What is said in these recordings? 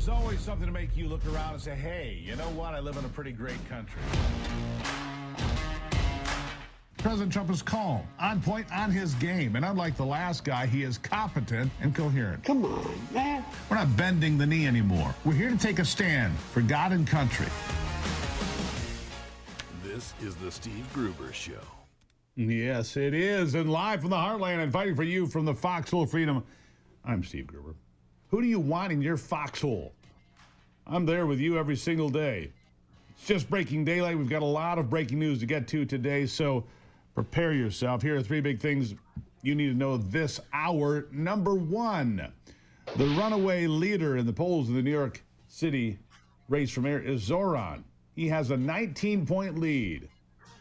There's always something to make you look around and say, hey, you know what? I live in a pretty great country. President Trump is calm, on point, on his game. And unlike the last guy, he is competent and coherent. Come on, man. We're not bending the knee anymore. We're here to take a stand for God and country. This is the Steve Gruber Show. Yes, it is. And live from the heartland and fighting for you from the foxhole freedom, I'm Steve Gruber. Who do you want in your foxhole? I'm there with you every single day. It's just breaking daylight. We've got a lot of breaking news to get to today, so prepare yourself. Here are three big things you need to know this hour. Number one, the runaway leader in the polls in the New York City race for mayor is Zoran. He has a 19-point lead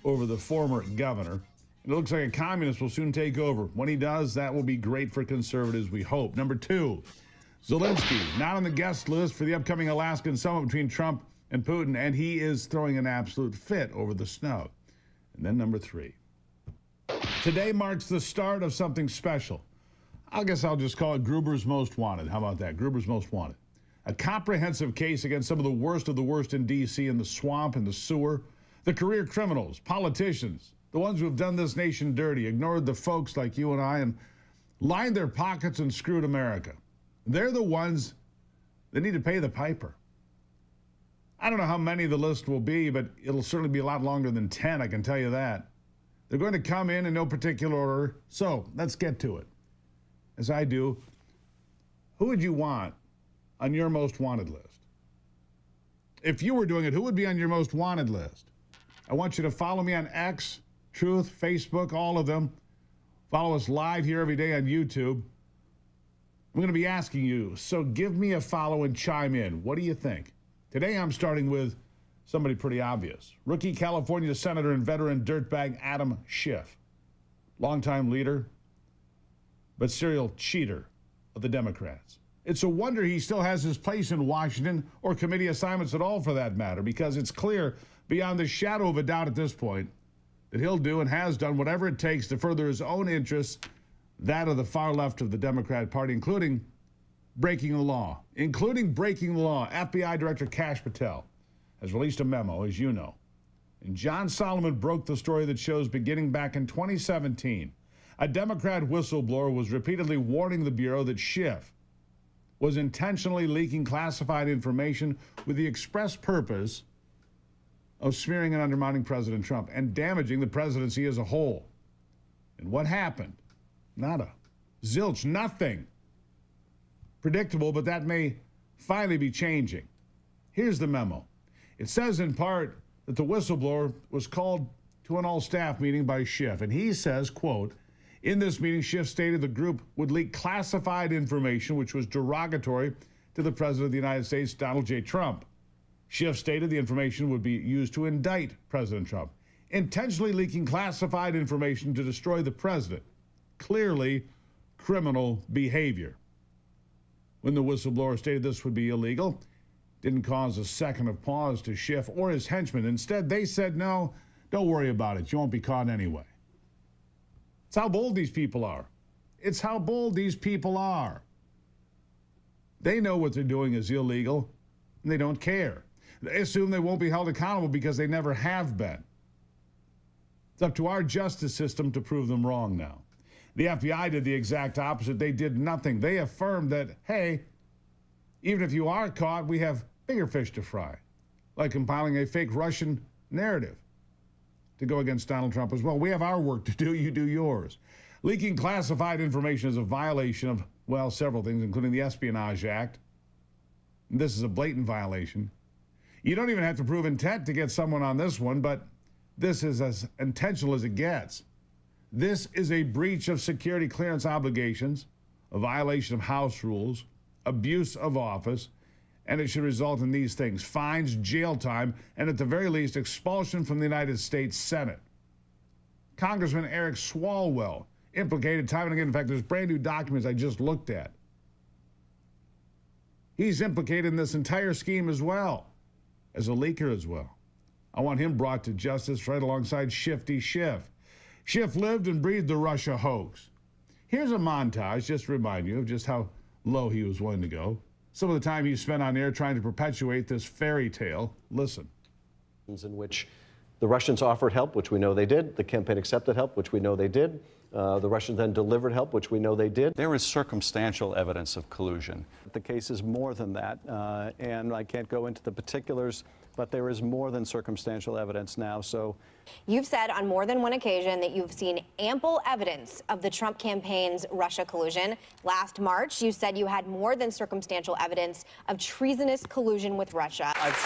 over the former governor. It looks like a communist will soon take over. When he does, that will be great for conservatives, we hope. Number two, Zelensky, not on the guest list for the upcoming Alaskan summit between Trump and Putin, and he is throwing an absolute fit over the snub. And then number three, today marks the start of something special. I guess I'll just call it Gruber's Most Wanted. How about that? Gruber's Most Wanted. A comprehensive case against some of the worst in D.C. in the swamp and the sewer. The career criminals, politicians, the ones who have done this nation dirty, ignored the folks like you and I, and lined their pockets and screwed America. They're the ones that need to pay the piper. I don't know how many the list will be, but it'll certainly be a lot longer than 10, I can tell you that. They're going to come in no particular order. So let's get to it. As I do, who would you want on your most wanted list? If you were doing it, who would be on your most wanted list? I want you to follow me on X, Truth, Facebook, all of them. Follow us live here every day on YouTube. I'm going to be asking you, so give me a follow and chime in. What do you think? Today I'm starting with somebody pretty obvious. Rookie California Senator and veteran dirtbag Adam Schiff. Longtime leader, but serial cheater of the Democrats. It's a wonder he still has his place in Washington or committee assignments at all for that matter, because it's clear beyond the shadow of a doubt at this point that he'll do and has done whatever it takes to further his own interests, that of the far left of the Democrat Party, including breaking the law. FBI Director Kash Patel has released a memo, as you know. And John Solomon broke the story that shows beginning back in 2017, a Democrat whistleblower was repeatedly warning the Bureau that Schiff was intentionally leaking classified information with the express purpose of smearing and undermining President Trump and damaging the presidency as a whole. And what happened? Nada. Zilch. Nothing. Predictable, but that may finally be changing. Here's the memo. It says in part that the whistleblower was called to an all-staff meeting by Schiff, and he says, quote, in this meeting, Schiff stated the group would leak classified information which was derogatory to the President of the United States, Donald J. Trump. Schiff stated the information would be used to indict President Trump, intentionally leaking classified information to destroy the president. Clearly criminal behavior. When the whistleblower stated this would be illegal, didn't cause a second of pause to Schiff or his henchmen. Instead, they said, no, don't worry about it. You won't be caught anyway. It's how bold these people are. It's how bold these people are. They know what they're doing is illegal, and they don't care. They assume they won't be held accountable because they never have been. It's up to our justice system to prove them wrong now. The FBI did the exact opposite. They did nothing. They affirmed that, hey, even if you are caught, we have bigger fish to fry, like compiling a fake Russian narrative to go against Donald Trump as well. We have our work to do. You do yours. Leaking classified information is a violation of, well, several things, including the Espionage Act. This is a blatant violation. You don't even have to prove intent to get someone on this one, but this is as intentional as it gets. This is a breach of security clearance obligations, a violation of House rules, abuse of office, and it should result in these things: fines, jail time, and at the very least, expulsion from the United States Senate. Congressman Eric Swalwell implicated time and again. In fact, there's brand new documents I just looked at. He's implicated in this entire scheme as well, as a leaker as well. I want him brought to justice right alongside Shifty Schiff. Schiff lived and breathed the Russia hoax. Here's a montage just to remind you of just how low he was willing to go. some of the time you spent on air trying to perpetuate this fairy tale. Listen. In which the Russians offered help, which we know they did. The campaign accepted help, which we know they did. The Russians then delivered help, which we know they did. There is circumstantial evidence of collusion. The case is more than that, and I can't go into the particulars, but there is more than circumstantial evidence now. So, you've said on more than one occasion that you've seen ample evidence of the Trump campaign's Russia collusion. Last March, you said you had more than circumstantial evidence of treasonous collusion with Russia. I've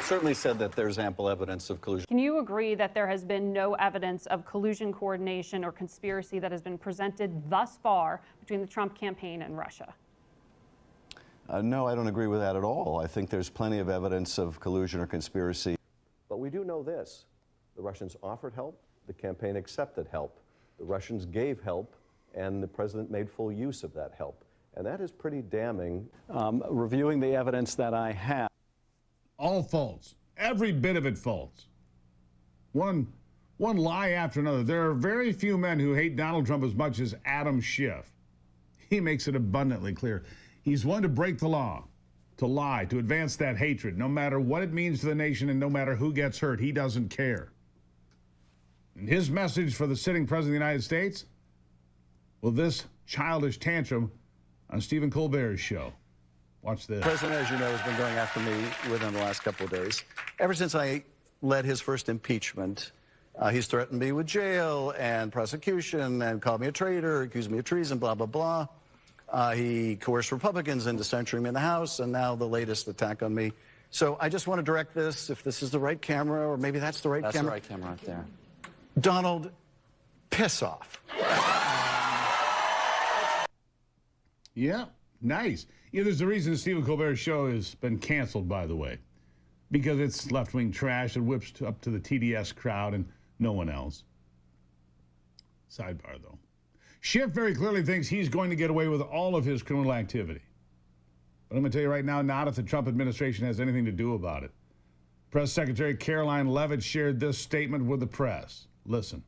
certainly said that there's ample evidence of collusion. Can you agree that there has been no evidence of collusion, coordination, or conspiracy that has been presented thus far between the Trump campaign and Russia? No, I don't agree with that at all. I think there's plenty of evidence of collusion or conspiracy. But we do know this. The Russians offered help. The campaign accepted help. The Russians gave help, and the president made full use of that help. And that is pretty damning. Reviewing the evidence that I have. All false. Every bit of it false. One lie after another. There are very few men who hate Donald Trump as much as Adam Schiff. He makes it abundantly clear. He's one to break the law, to lie, to advance that hatred, no matter what it means to the nation and no matter who gets hurt. He doesn't care. And his message for the sitting president of the United States? Well, this childish tantrum on Stephen Colbert's show. Watch this. The president, as you know, has been going after me within the last couple of days. Ever since I led his first impeachment, he's threatened me with jail and prosecution and called me a traitor, accused me of treason, blah, blah, blah. He coerced Republicans into censuring me in the House, and now the latest attack on me. So I just want to direct this, if this is the right camera, or maybe that's the right camera. That's the right camera right there. Donald, piss off. Yeah, nice. Yeah, there's a reason Stephen Colbert's show has been canceled, by the way, because it's left-wing trash and whips up to the TDS crowd and no one else. Sidebar, though. Schiff very clearly thinks he's going to get away with all of his criminal activity. But I'm going to tell you right now, not if the Trump administration has anything to do about it. Press Secretary Caroline Leavitt shared this statement with the press. Listen.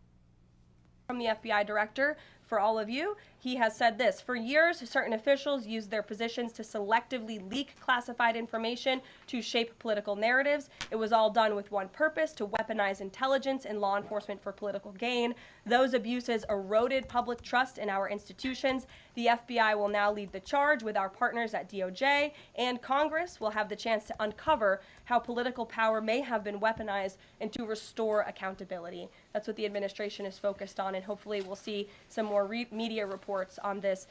From the FBI director, for all of you, he has said this: for years, certain officials used their positions to selectively leak classified information to shape political narratives. It was all done with one purpose: to weaponize intelligence and law enforcement for political gain. Those abuses eroded public trust in our institutions. The FBI will now lead the charge with our partners at DOJ, and Congress will have the chance to uncover how political power may have been weaponized and to restore accountability. That's what the administration is focused on, and hopefully we'll see some more media reports on this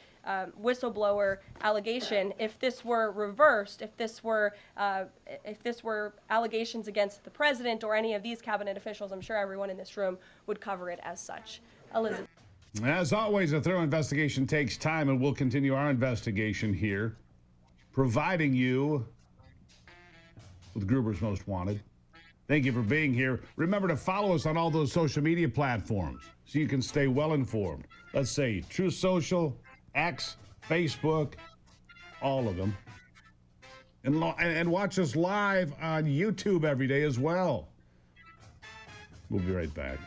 whistleblower allegation. If this were reversed, if this were allegations against the president or any of these cabinet officials, I'm sure everyone in this room would cover it as such. Elizabeth. As always, a thorough investigation takes time, and we'll continue our investigation here, providing you with Gruber's Most Wanted. Thank you for being here. Remember to follow us on all those social media platforms so you can stay well informed. Let's say Truth Social, X, Facebook, all of them. And watch us live on YouTube every day as well. We'll be right back.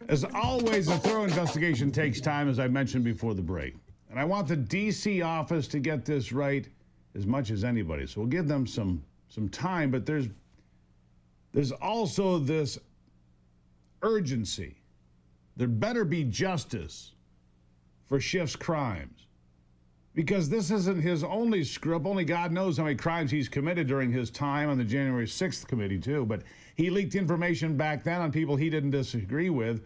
As always, a thorough investigation takes time, as I mentioned before the break. And I want the D.C. office to get this right as much as anybody. So we'll give them some time, but there's also this urgency. There better be justice for Schiff's crimes. Because this isn't his only screw up. Only God knows how many crimes he's committed during his time on the January 6th committee, too. But he leaked information back then on people he didn't disagree with,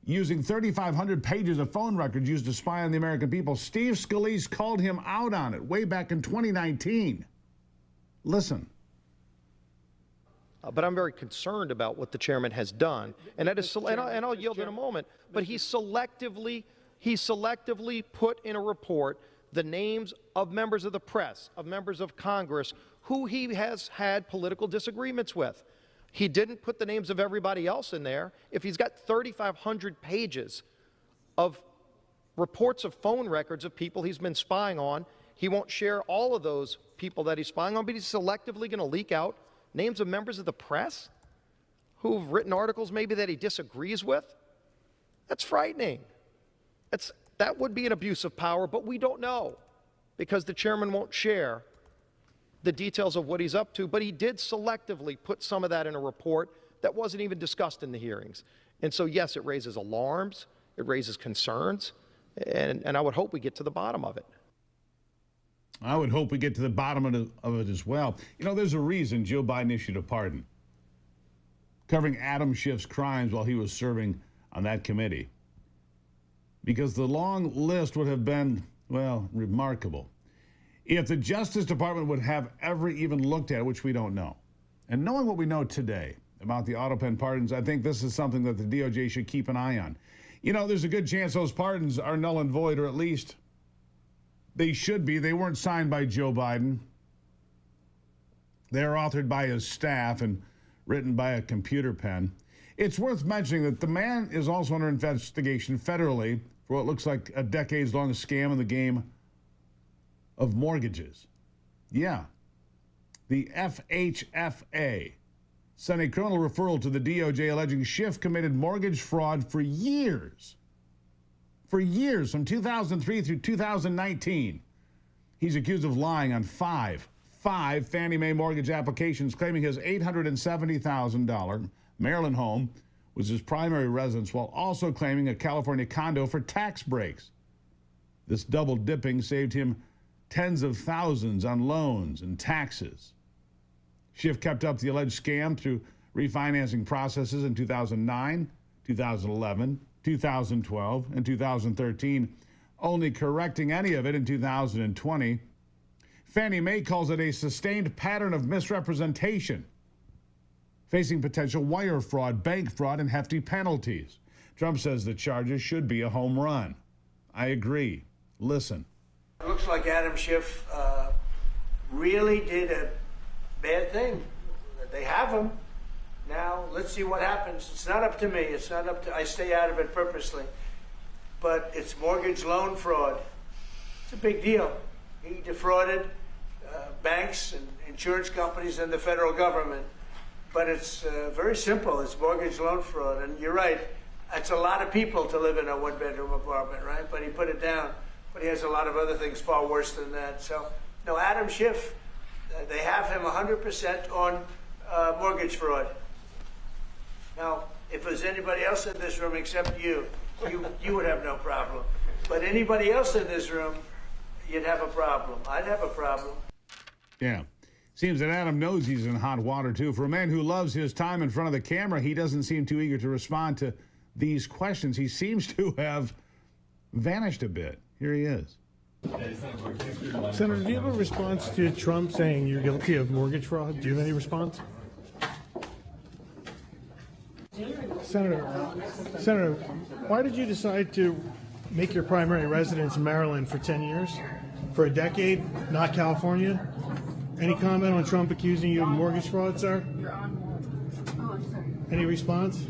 using 3,500 pages of phone records used to spy on the American people. Steve Scalise called him out on it way back in 2019. Listen. But I'm very concerned about what the chairman has done, and that is, and I'll yield in a moment. But he selectively put in a report the names of members of the press, of members of Congress, who he has had political disagreements with. He didn't put the names of everybody else in there. If he's got 3,500 pages of reports of phone records of people he's been spying on, he won't share all of those people that he's spying on, but he's selectively going to leak out names of members of the press who've written articles maybe that he disagrees with. That's frightening. That would be an abuse of power, but we don't know because the chairman won't share the details of what he's up to, but he did selectively put some of that in a report that wasn't even discussed in the hearings. And so, yes, it raises alarms, it raises concerns, and I would hope we get to the bottom of it. I would hope we get to the bottom of it as well. You know, there's a reason Joe Biden issued a pardon covering Adam Schiff's crimes while he was serving on that committee. Because the long list would have been, well, remarkable if the Justice Department would have ever even looked at it, which we don't know. And knowing what we know today about the auto pen pardons, I think this is something that the DOJ should keep an eye on. You know, there's a good chance those pardons are null and void, or at least they should be. They weren't signed by Joe Biden. They're authored by his staff and written by a computer pen. It's worth mentioning that the man is also under investigation federally for what looks like a decades-long scam in the game of mortgages. Yeah. The FHFA sent a criminal referral to the DOJ alleging Schiff committed mortgage fraud for years. For years, from 2003 through 2019. He's accused of lying on five Fannie Mae mortgage applications, claiming his $870,000 Maryland home was his primary residence, while also claiming a California condo for tax breaks. This double dipping saved him tens of thousands on loans and taxes. Schiff kept up the alleged scam through refinancing processes in 2009, 2011, 2012, and 2013, only correcting any of it in 2020. Fannie Mae calls it a sustained pattern of misrepresentation, facing potential wire fraud, bank fraud, and hefty penalties. Trump says the charges should be a home run. I agree. Listen. It looks like Adam Schiff really did a bad thing. They have him. Now, let's see what happens. It's not up to me. It's not up to, I stay out of it purposely. But it's mortgage loan fraud. It's a big deal. He defrauded banks and insurance companies and the federal government. But it's very simple. It's mortgage loan fraud. And you're right. It's a lot of people to live in a one-bedroom apartment, right? But he put it down. But he has a lot of other things far worse than that. So, no, Adam Schiff, they have him 100% on mortgage fraud. Now, if there's anybody else in this room except you would have no problem. But anybody else in this room, you'd have a problem. I'd have a problem. Yeah. Seems that Adam knows he's in hot water, too. For a man who loves his time in front of the camera, he doesn't seem too eager to respond to these questions. He seems to have vanished a bit. Here he is. Senator, do you have a response to Trump saying you're guilty of mortgage fraud? Do you have any response? Senator, why did you decide to make your primary residence in Maryland for 10 years? For a decade, not California? Any comment on Trump accusing you of mortgage fraud, sir? Any response?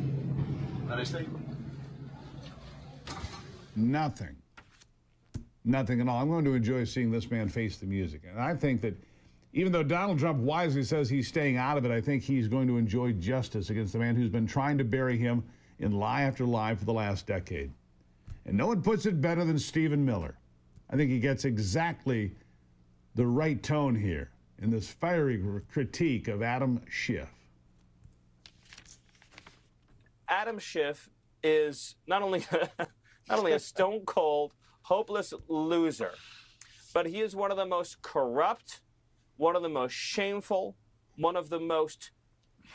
Nothing. Nothing at all. I'm going to enjoy seeing this man face the music. And I think that even though Donald Trump wisely says he's staying out of it, I think he's going to enjoy justice against the man who's been trying to bury him in lie after lie for the last decade. And no one puts it better than Stephen Miller. I think he gets exactly the right tone here in this fiery critique of Adam Schiff. Adam Schiff is not only a stone-cold, hopeless loser, but he is one of the most corrupt, one of the most shameful, one of the most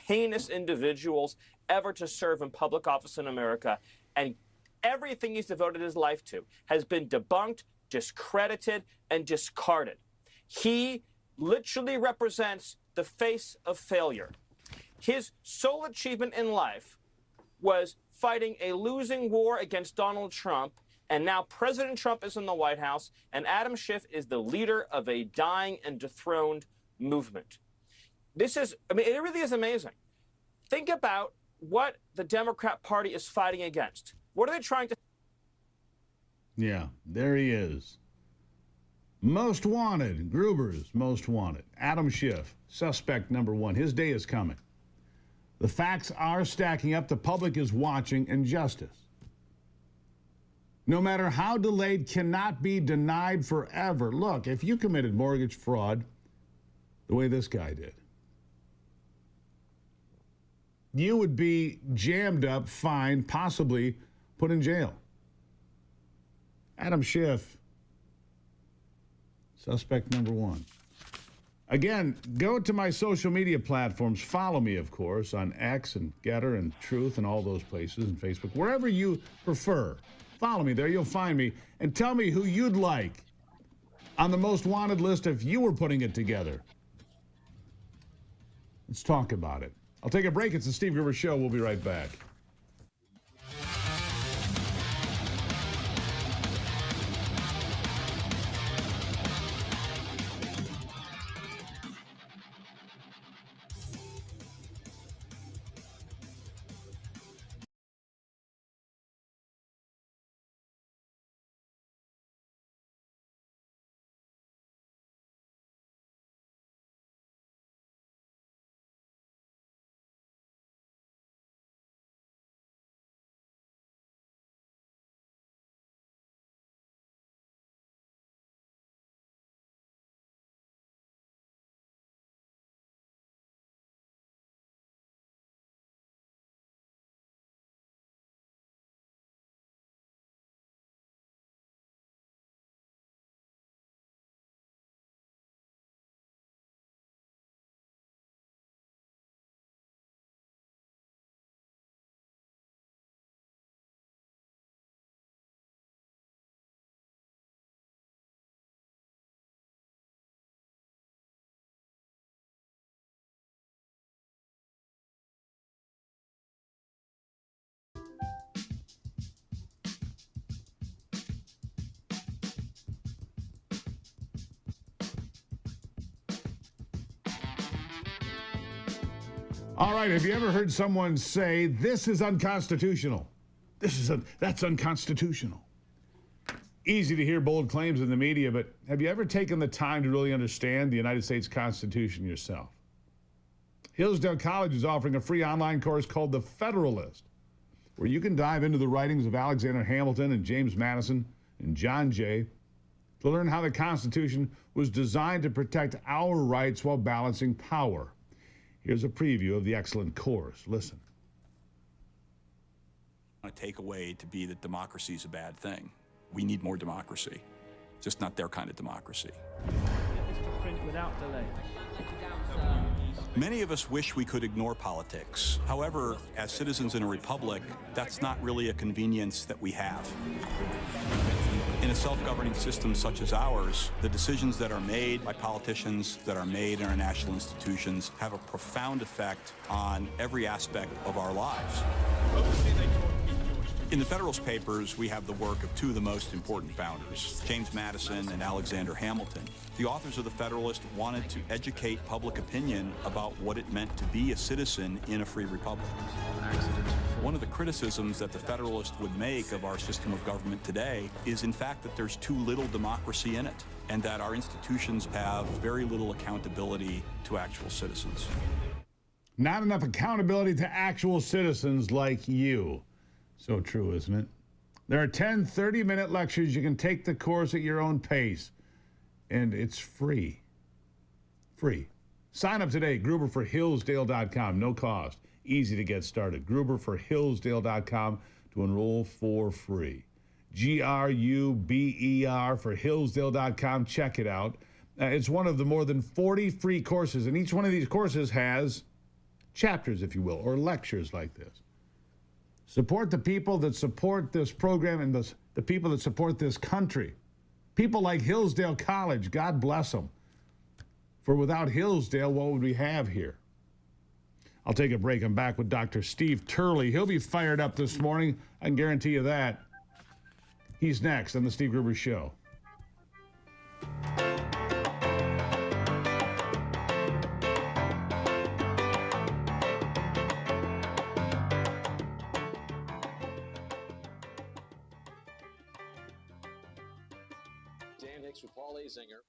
heinous individuals ever to serve in public office in America. And everything he's devoted his life to has been debunked, discredited, and discarded. He literally represents the face of failure. His sole achievement in life was fighting a losing war against Donald Trump, and now President Trump is in the White House, and Adam Schiff is the leader of a dying and dethroned movement. This is, I mean, it really is amazing. Think about what the Democrat Party is fighting against. What are they trying to... Yeah, there he is. Most wanted, Gruber's most wanted. Adam Schiff, suspect number one. His day is coming. The facts are stacking up. The public is watching, and justice, no matter how delayed, cannot be denied forever. Look, if you committed mortgage fraud the way this guy did, you would be jammed up, fined, possibly put in jail. Adam Schiff, suspect number one. Again, go to my social media platforms. Follow me, of course, on X and Getter and Truth and all those places, and Facebook, wherever you prefer. Follow me there. You'll find me. And tell me who you'd like on the most wanted list if you were putting it together. Let's talk about it. I'll take a break. It's the Steve Gruber Show. We'll be right back. All right, have you ever heard someone say, this is unconstitutional? That's unconstitutional. Easy to hear bold claims in the media, but have you ever taken the time to really understand the United States Constitution yourself? Hillsdale College is offering a free online course called The Federalist, where you can dive into the writings of Alexander Hamilton and James Madison and John Jay to learn how the Constitution was designed to protect our rights while balancing power. Here's a preview of the excellent course. Listen. I take away to be that democracy is a bad thing. We need more democracy, just not their kind of democracy. Without delay. Many of us wish we could ignore politics. However, as citizens in a republic, that's not really a convenience that we have. In a self-governing system such as ours, the decisions that are made by politicians, that are made in our national institutions, have a profound effect on every aspect of our lives. In the Federalist Papers, we have the work of two of the most important founders, James Madison and Alexander Hamilton. The authors of the Federalist wanted to educate public opinion about what it meant to be a citizen in a free republic. One of the criticisms that the Federalist would make of our system of government today is, in fact, that there's too little democracy in it, and that our institutions have very little accountability to actual citizens. Not enough accountability to actual citizens like you. So true, isn't it? There are 10 30-minute lectures. You can take the course at your own pace, and it's free. Free. Sign up today, gruberforhillsdale.com. No cost. Easy to get started. gruberforhillsdale.com to enroll for free. Gruber for hillsdale.com. Check it out. It's one of the more than 40 free courses, and each one of these courses has chapters, if you will, or lectures like this. Support the people that support this program and the people that support this country. People like Hillsdale College, God bless them. For without Hillsdale, what would we have here? I'll take a break. I'm back with Dr. Steve Turley. He'll be fired up this morning. I can guarantee you that. He's next on The Steve Gruber Show. Dan Hicks with Paul Azinger.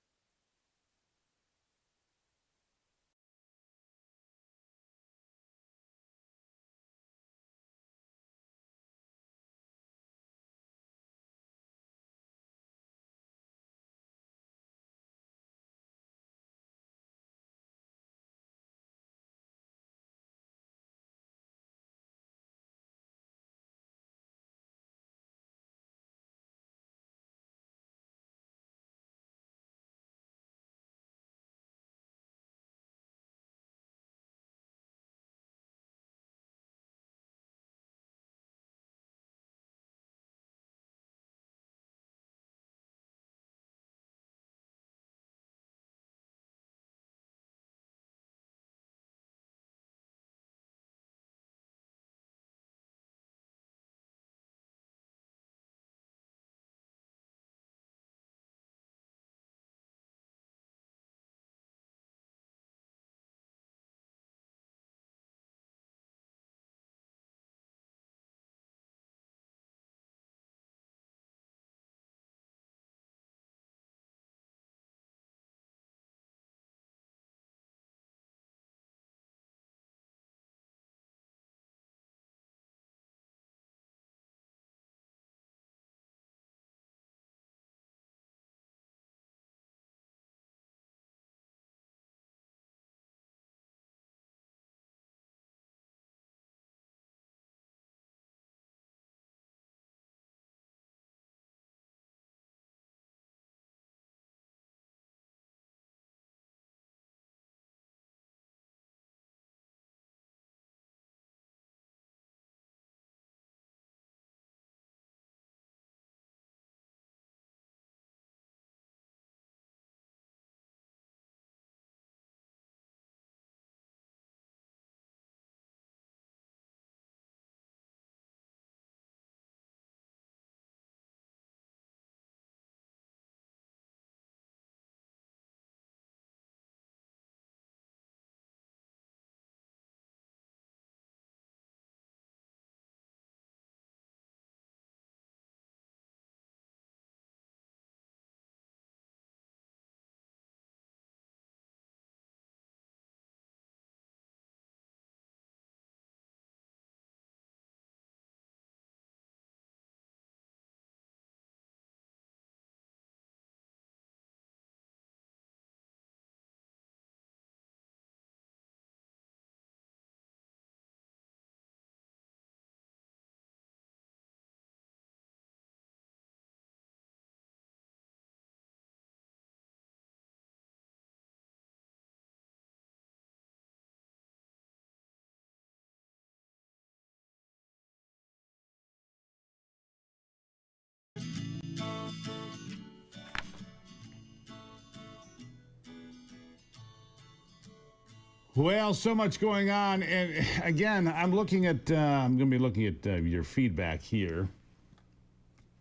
Well, so much going on. And again, I'm going to be looking at your feedback here.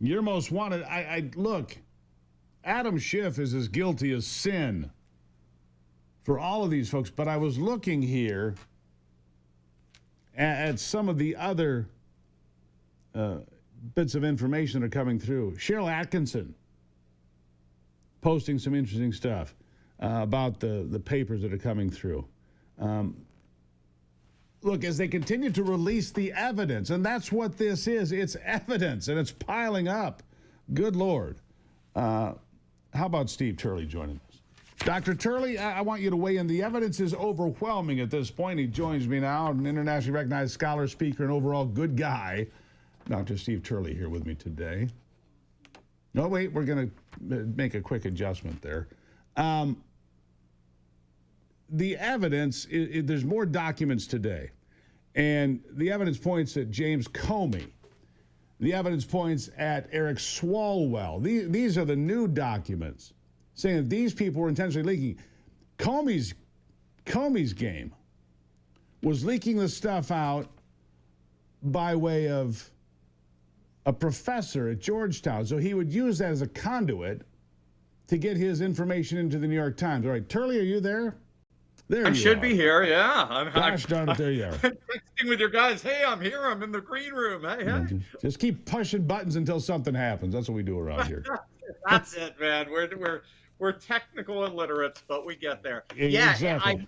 Your most wanted. Look, Adam Schiff is as guilty as sin for all of these folks. But I was looking here at some of the other bits of information that are coming through. Cheryl Atkinson posting some interesting stuff about the papers that are coming through. Look, as they continue to release the evidence, and that's what this is. It's evidence, and it's piling up. Good Lord. How about Steve Turley joining us? Dr. Turley, I want you to weigh in. The evidence is overwhelming at this point. He joins me now, an internationally recognized scholar, speaker, and overall good guy. Dr. Steve Turley here with me today. No, wait, we're going to make a quick adjustment there. The evidence, there's more documents today. And the evidence points at James Comey. The evidence points at Eric Swalwell. These are the new documents saying that these people were intentionally leaking. Comey's game was leaking the stuff out by way of a professor at Georgetown. So he would use that as a conduit to get his information into the New York Times. All right, Turley, are you there? There I should be here, yeah. Gosh darn it, there you are. Texting with your guys. Hey, I'm here. I'm in the green room. Hey. Just keep pushing buttons until something happens. That's what we do around here. That's it, man. We're technical illiterates, but we get there. Exactly. Yeah,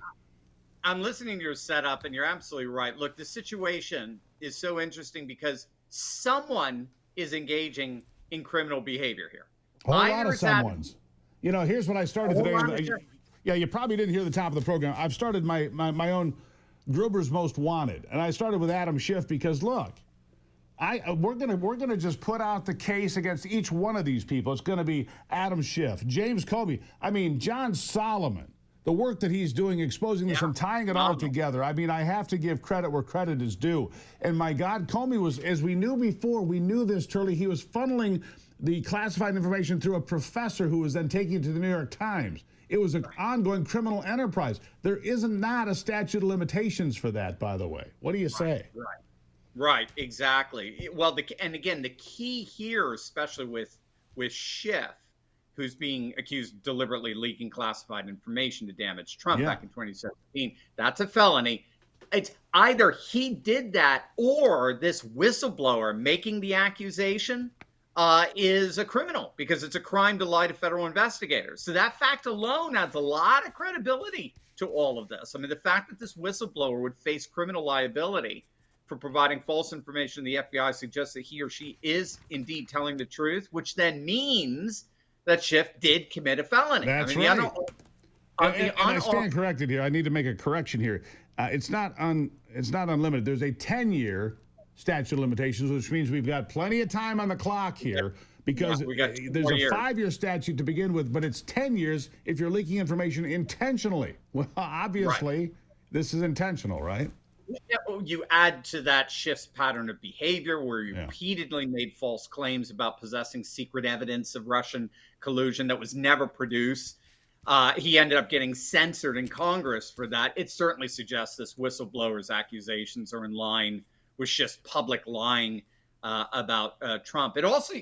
I'm listening to your setup, and you're absolutely right. Look, the situation is so interesting because someone is engaging in criminal behavior here. A whole lot of someone's. You know, here's what I started today. Yeah, you probably didn't hear the top of the program. I've started my own Gruber's Most Wanted, and I started with Adam Schiff because look, we're gonna just put out the case against each one of these people. It's gonna be Adam Schiff, James Comey. I mean, John Solomon. The work that he's doing, exposing this and tying it all together. I mean, I have to give credit where credit is due. And my God, Comey was, as we knew before, we knew this, Turley, he was funneling the classified information through a professor who was then taking it to the New York Times. It was an ongoing criminal enterprise. There is not a statute of limitations for that, by the way. What do you say? Right, exactly. Well, and again, the key here, especially with Schiff, who's being accused of deliberately leaking classified information to damage Trump back in 2017, that's a felony. It's either he did that or this whistleblower making the accusation is a criminal because it's a crime to lie to federal investigators. So that fact alone adds a lot of credibility to all of this. I mean, the fact that this whistleblower would face criminal liability for providing false information to the FBI suggests that he or she is indeed telling the truth, which then means that Schiff did commit a felony. That's right. And I stand corrected here. I need to make a correction here. It's not unlimited. There's a 10-year statute of limitations, which means we've got plenty of time on the clock here because there's a 5-year statute to begin with, but it's 10 years if you're leaking information intentionally. Well, obviously, this is intentional, right? You add to that Schiff's pattern of behavior where he repeatedly made false claims about possessing secret evidence of Russian collusion that was never produced. He ended up getting censored in Congress for that. It certainly suggests this whistleblower's accusations are in line with Schiff's public lying about Trump. It also,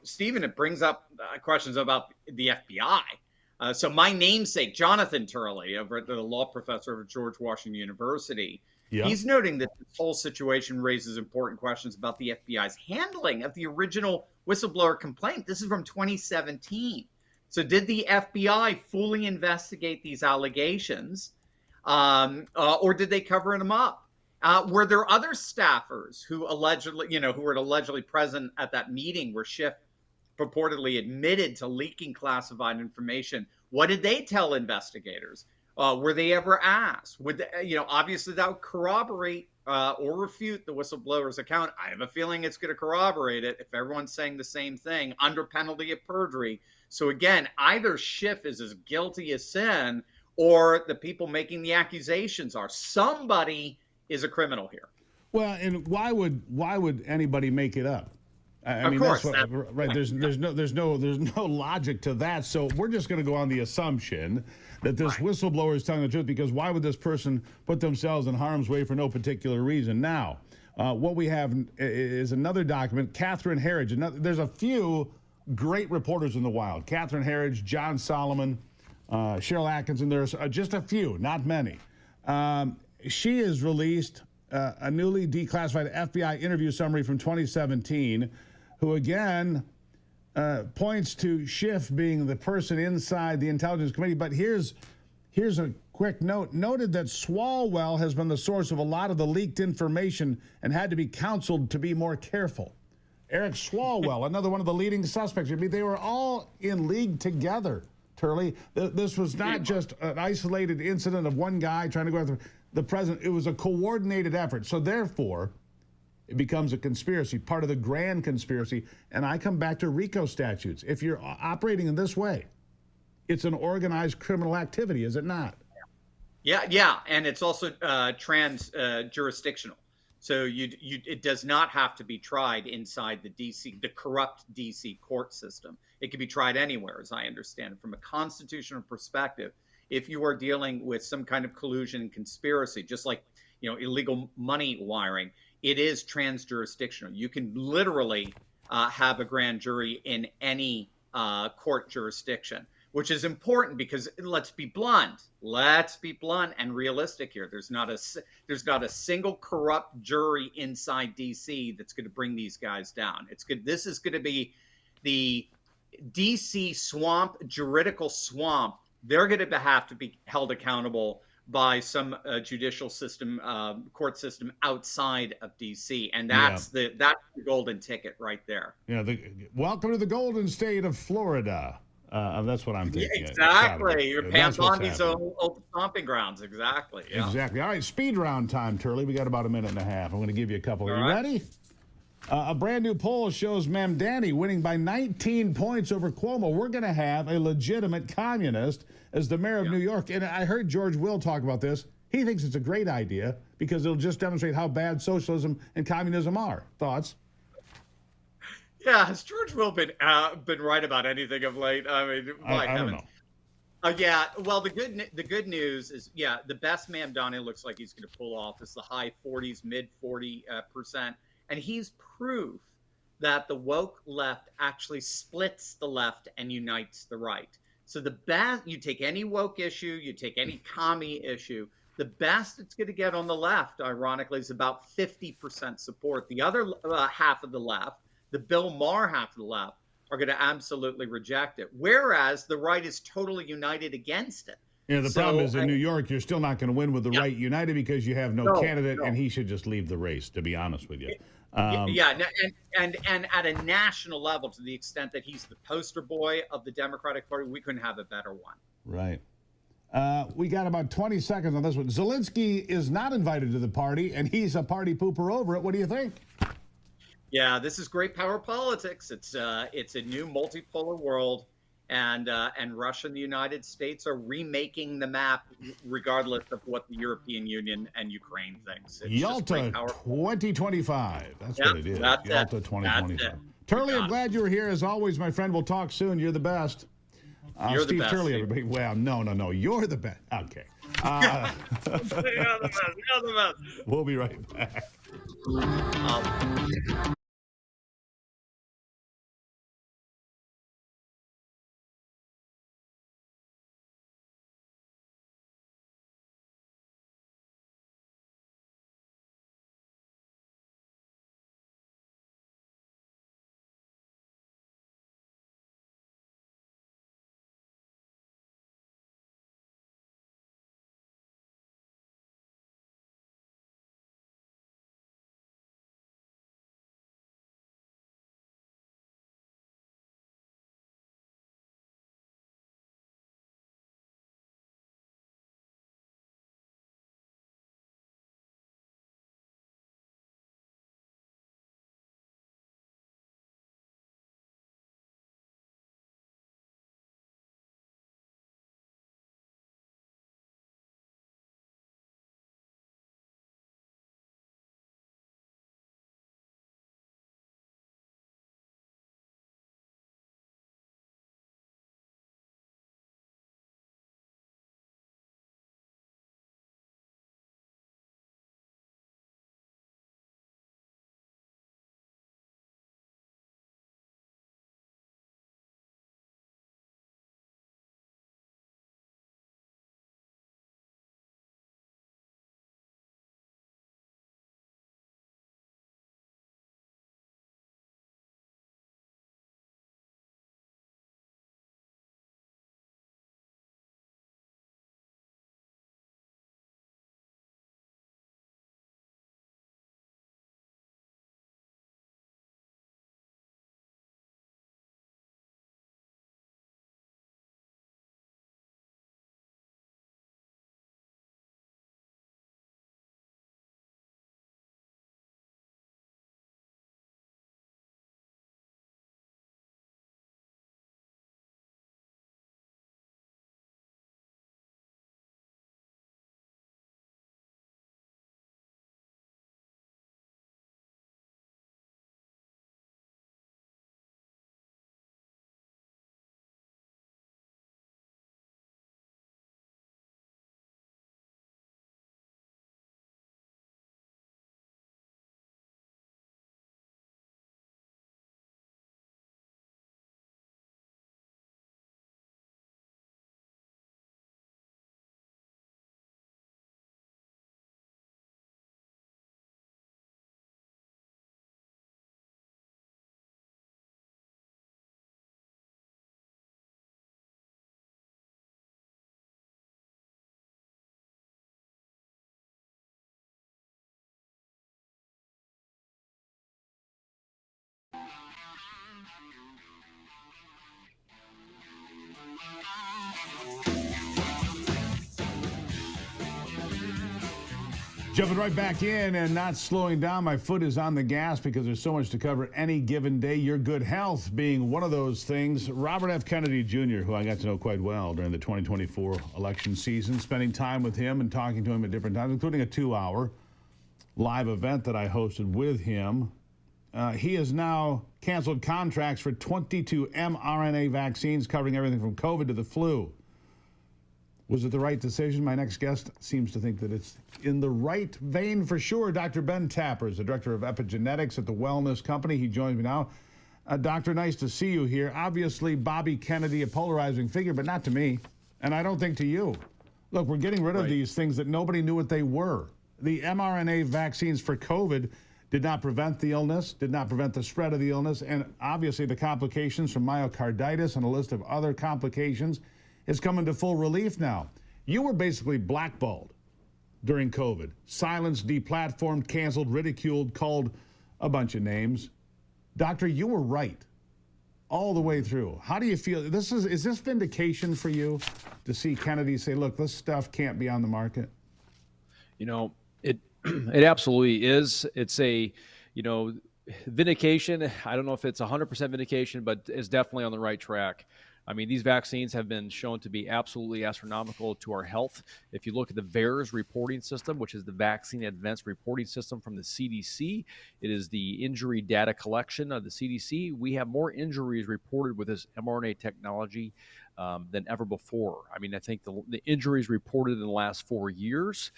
Stephen, it brings up questions about the FBI. So my namesake, Jonathan Turley, the law professor at George Washington University, he's noting that this whole situation raises important questions about the FBI's handling of the original whistleblower complaint. This is from 2017. So did the FBI fully investigate these allegations or did they cover them up? Were there other staffers who were allegedly present at that meeting where Schiff purportedly admitted to leaking classified information? What did they tell investigators? Were they ever asked? Obviously that would corroborate or refute the whistleblower's account. I have a feeling it's going to corroborate it if everyone's saying the same thing under penalty of perjury. So again, either Schiff is as guilty as sin or the people making the accusations are. Somebody is a criminal here. Well, and why would anybody make it up? I mean, course, that's what, right. There's no logic to that. So we're just going to go on the assumption that this whistleblower is telling the truth, because why would this person put themselves in harm's way for no particular reason? Now, What we have is another document, Catherine Herridge. There's a few great reporters in the wild. Catherine Herridge, John Solomon, Cheryl Atkinson. There's just a few, not many. She has released a newly declassified FBI interview summary from 2017, who again points to Schiff being the person inside the Intelligence Committee. But here's a quick note. Noted that Swalwell has been the source of a lot of the leaked information and had to be counseled to be more careful. Eric Swalwell, another one of the leading suspects. I mean, they were all in league together, Turley. This was not just an isolated incident of one guy trying to go after the president. It was a coordinated effort. So therefore, it becomes a conspiracy, part of the grand conspiracy. And I come back to RICO statutes. If you're operating in this way, it's an organized criminal activity, is it not? Yeah, and it's also trans-jurisdictional. So it does not have to be tried inside the corrupt D.C. court system. It can be tried anywhere, as I understand it. From a constitutional perspective, if you are dealing with some kind of collusion and conspiracy, just like illegal money wiring, it is trans-jurisdictional. You can literally have a grand jury in any court jurisdiction, which is important because let's be blunt and realistic here. There's not a single corrupt jury inside DC that's going to bring these guys down. It's good. This is going to be the DC swamp, juridical swamp. They're going to have to be held accountable by some judicial system, court system outside of DC, and that's the golden ticket right there. Yeah, welcome to the golden state of Florida. That's what I'm thinking. Yeah, exactly. Your Panzondi's old stomping grounds. Exactly. Yeah. Exactly. All right, speed round time, Turley. We got about a minute and a half. I'm going to give you a couple. Are you ready? A brand new poll shows Mamdani winning by 19 points over Cuomo. We're going to have a legitimate communist as the mayor of New York. And I heard George Will talk about this. He thinks it's a great idea because it'll just demonstrate how bad socialism and communism are. Thoughts? Yeah, has George Will been right about anything of late? I mean, I don't know. Yeah, well, the good news is, the best Mamdani looks like he's going to pull off is the high 40s, mid 40%, and he's proof that the woke left actually splits the left and unites the right. So the best, you take any woke issue, you take any commie issue, the best it's going to get on the left, ironically, is about 50% support. The other half of the left, the Bill Maher half of the left, are going to absolutely reject it, whereas the right is totally united against it. Yeah, the problem is in New York, you're still not going to win with the right united because you have no candidate, and he should just leave the race, to be honest with you. And at a national level, to the extent that he's the poster boy of the Democratic Party, we couldn't have a better one. Right. We got about 20 seconds on this one. Zelensky is not invited to the party, and he's a party pooper over it. What do you think? Yeah, this is great power politics. It's a new multipolar world, and Russia and the United States are remaking the map, regardless of what the European Union and Ukraine thinks. It's Yalta 2025. That's what it is. Yalta 2025. Turley, I'm glad you were here. As always, my friend, we'll talk soon. You're the best. You're Steve the best, Turley, Steve. everybody. Well, no. You're the best. Okay. You're the best. We'll be right back. Jumping right back in and not slowing down. My foot is on the gas because there's so much to cover any given day. Your good health being one of those things. Robert F. Kennedy Jr., who I got to know quite well during the 2024 election season, spending time with him and talking to him at different times, including a 2-hour live event that I hosted with him. He has now canceled contracts for 22 mRNA vaccines covering everything from COVID to the flu. Was it the right decision? My next guest seems to think that it's in the right vein for sure. Dr. Ben Tapper is the director of epigenetics at the Wellness Company. He joins me now. Doctor, nice to see you here. Obviously, Bobby Kennedy, a polarizing figure, but not to me, and I don't think to you. Look, we're getting rid of these things that nobody knew what they were. The mRNA vaccines for COVID did not prevent the illness, did not prevent the spread of the illness, and obviously the complications from myocarditis and a list of other complications is coming to full relief now. You were basically blackballed during COVID. Silenced, deplatformed, canceled, ridiculed, called a bunch of names. Doctor, you were right all the way through. How do you feel? Is this vindication for you to see Kennedy say, look, this stuff can't be on the market? You know, it absolutely is. It's a, vindication. I don't know if it's 100% vindication, but it's definitely on the right track. I mean, these vaccines have been shown to be absolutely astronomical to our health. If you look at the VAERS reporting system, which is the Vaccine Advanced Reporting System from the CDC, it is the injury data collection of the CDC. We have more injuries reported with this mRNA technology than ever before. I mean, I think the injuries reported in the last 4 years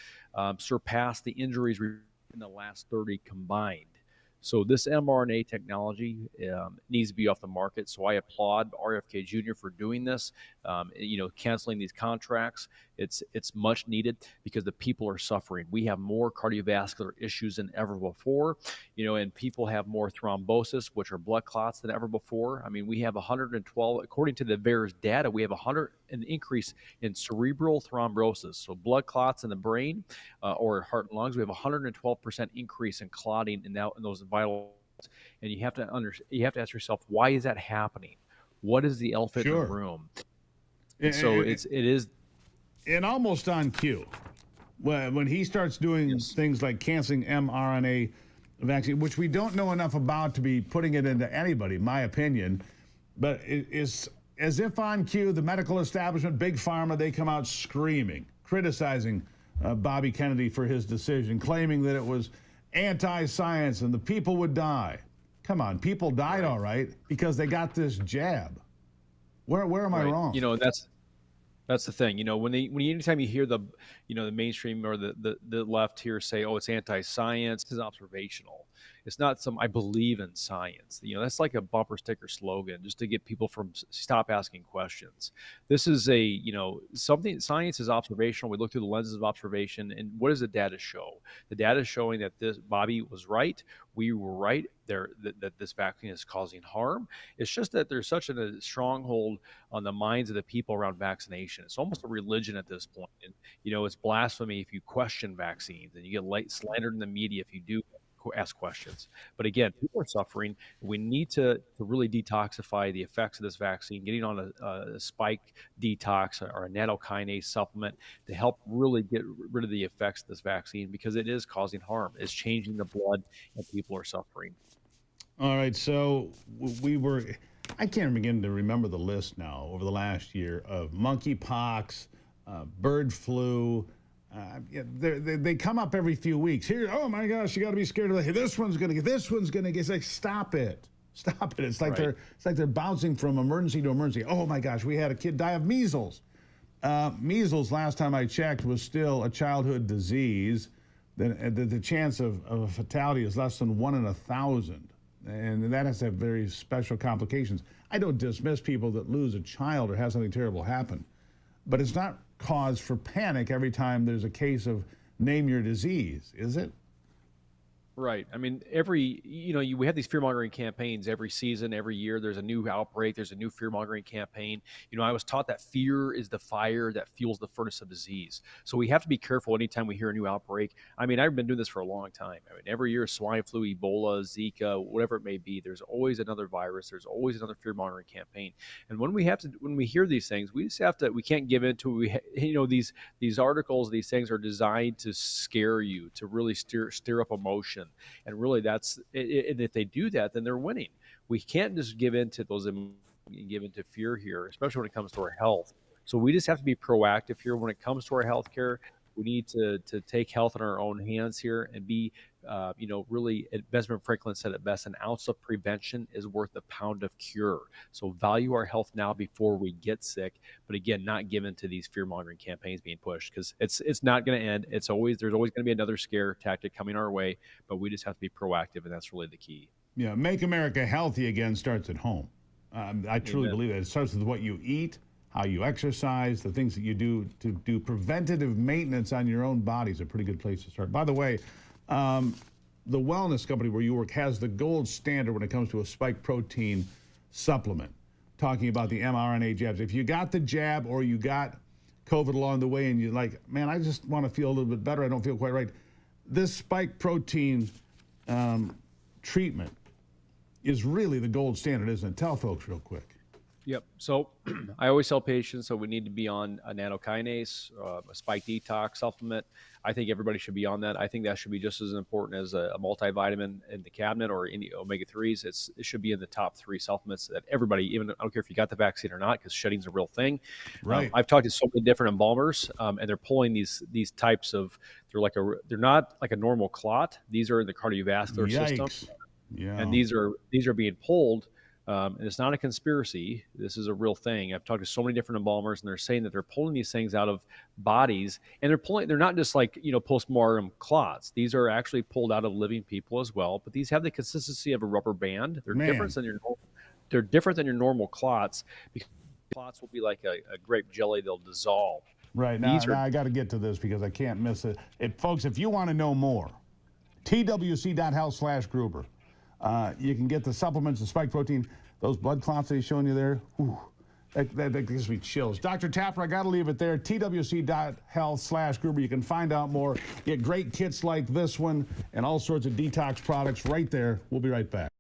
surpassed the injuries in the last 30 combined. So this mRNA technology needs to be off the market. So I applaud RFK Jr. for doing this, canceling these contracts. It's much needed because the people are suffering. We have more cardiovascular issues than ever before, and people have more thrombosis, which are blood clots, than ever before. I mean, we have 112, according to the VAERS data, we have an increase in cerebral thrombosis, so blood clots in the brain or heart and lungs. We have 112% increase in clotting in those vital. And you have to ask yourself, why is that happening? What is the elephant in the room? So it is. And almost on cue, when he starts doing things like canceling mRNA vaccine, which we don't know enough about to be putting it into anybody, my opinion, but it is as if on cue, the medical establishment, Big Pharma, they come out screaming, criticizing Bobby Kennedy for his decision, claiming that it was anti-science and the people would die. Come on, people died all right because they got this jab. Where am I wrong? That's the thing. Anytime you hear the mainstream or the left here say, oh, it's anti-science, this is observational. It's not I believe in science. That's like a bumper sticker slogan just to get people from stop asking questions. This is something, science is observational. We look through the lenses of observation. And what does the data show? The data is showing that Bobby was right. We were right there, that this vaccine is causing harm. It's just that there's such a stronghold on the minds of the people around vaccination. It's almost a religion at this point. And, it's blasphemy if you question vaccines, and you get slandered in the media if you do ask questions. But again, people are suffering. We need to really detoxify the effects of this vaccine, getting on a spike detox or a nattokinase supplement to help really get rid of the effects of this vaccine, because it is causing harm. It's changing the blood and people are suffering. All right, so I can't begin to remember the list now over the last year of monkeypox, bird flu. They come up every few weeks. Here, oh my gosh, you got to be scared of that. This one's going to get. This one's going to get. It's like, stop it. It's like they're bouncing from emergency to emergency. Oh my gosh, we had a kid die of measles. Measles, last time I checked, was still a childhood disease. The chance of fatality is less than 1 in 1,000, and that has to have very special complications. I don't dismiss people that lose a child or have something terrible happen, but it's not cause for panic every time there's a case of name your disease, is it? Right. I mean, we have these fear mongering campaigns every season, every year. There's a new outbreak. There's a new fear mongering campaign. I was taught that fear is the fire that fuels the furnace of disease. So we have to be careful anytime we hear a new outbreak. I mean, I've been doing this for a long time. I mean, every year, swine flu, Ebola, Zika, whatever it may be, there's always another virus. There's always another fear mongering campaign. And when we hear these things, we just have to, we can't give into it. These articles, these things are designed to scare you, to really stir up emotion. And really, and if they do that, then they're winning. We can't just give in to give into fear here, especially when it comes to our health. So we just have to be proactive here when it comes to our health care. We need to take health in our own hands here and be, really, Benjamin Franklin said it best, an ounce of prevention is worth a pound of cure. So value our health now before we get sick. But again, not given to these fear-mongering campaigns being pushed, because it's not going to end. There's always going to be another scare tactic coming our way, but we just have to be proactive, and that's really the key. Yeah, make America healthy again starts at home. I truly believe that. It starts with what you eat, how you exercise, the things that you do to do preventative maintenance on your own body is a pretty good place to start. By the way, the wellness company where you work has the gold standard when it comes to a spike protein supplement, talking about the mRNA jabs. If you got the jab or you got COVID along the way and you're like, man, I just want to feel a little bit better, I don't feel quite right, this spike protein treatment is really the gold standard, isn't it? Tell folks real quick. Yep. So I always tell patients, so we need to be on a nanokinase, a spike detox supplement. I think everybody should be on that. I think that should be just as important as a multivitamin in the cabinet or any omega-3s. It should be in the top 3 supplements that everybody, even I don't care if you got the vaccine or not, because shedding's a real thing. Right. I've talked to so many different embalmers, and they're pulling these types of, they're not like a normal clot. These are in the cardiovascular system. Yeah. And these are being pulled. And it's not a conspiracy. This is a real thing. I've talked to so many different embalmers, and they're saying that they're pulling these things out of bodies, and they're not just like, postmortem clots. These are actually pulled out of living people as well, but these have the consistency of a rubber band. They're different than your normal clots, because clots will be like a grape jelly. They'll dissolve. Right. Now I got to get to this because I can't miss it. Folks, if you want to know more, twc.health/Gruber. You can get the supplements, the spike protein, those blood clots that he's showing you there. Whew, that gives me chills. Dr. Tapper, I got to leave it there. twc.health/Gruber. You can find out more. Get great kits like this one and all sorts of detox products right there. We'll be right back.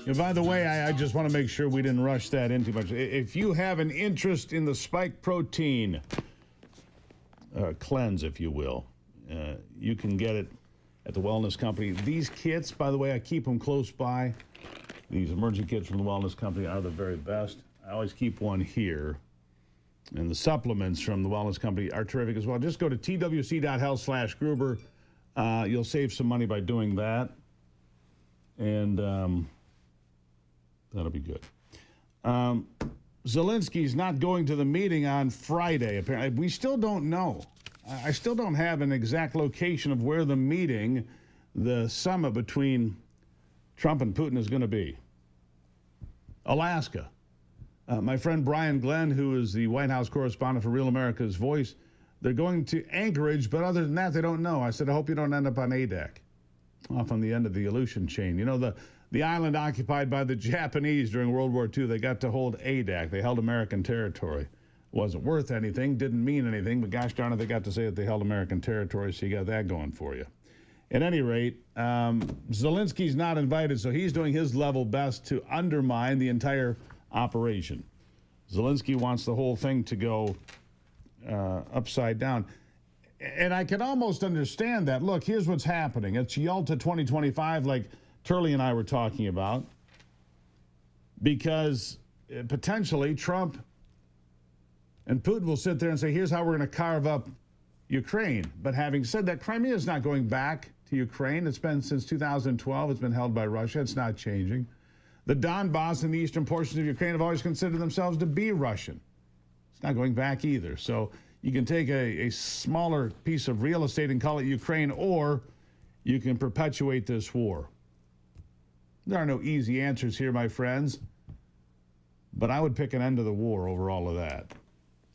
Yeah, by the way, I just want to make sure we didn't rush that in too much. If you have an interest in the spike protein cleanse, if you will, you can get it at the Wellness Company. These kits, by the way, I keep them close by. These emerging kits from the Wellness Company are the very best. I always keep one here. And the supplements from the Wellness Company are terrific as well. Just go to twc.health/Gruber. You'll save some money by doing that. And that'll be good. Zelensky's not going to the meeting on Friday, apparently. We still don't know. I still don't have an exact location of where the meeting, the summit between Trump and Putin is going to be. Alaska. My friend Brian Glenn, who is the White House correspondent for Real America's Voice, they're going to Anchorage, but other than that, they don't know. I said, I hope you don't end up on ADAC, off on the end of the Aleutian chain. You know, the island occupied by the Japanese during World War II, they got to hold ADAC. They held American territory. Wasn't worth anything, didn't mean anything, but gosh darn it, they got to say that they held American territory, so you got that going for you. At any rate, Zelensky's not invited, so he's doing his level best to undermine the entire operation. Zelensky wants the whole thing to go upside down. And I can almost understand that. Look, here's what's happening. It's Yalta 2025, like Turley and I were talking about, because potentially Trump and Putin will sit there and say, here's how we're going to carve up Ukraine. But having said that, Crimea is not going back to Ukraine. It's been since 2012. It's been held by Russia. It's not changing. The Donbass and the eastern portions of Ukraine have always considered themselves to be Russian. It's not going back either. So you can take a smaller piece of real estate and call it Ukraine, or you can perpetuate this war. There are no easy answers here, my friends, but I would pick an end to the war over all of that.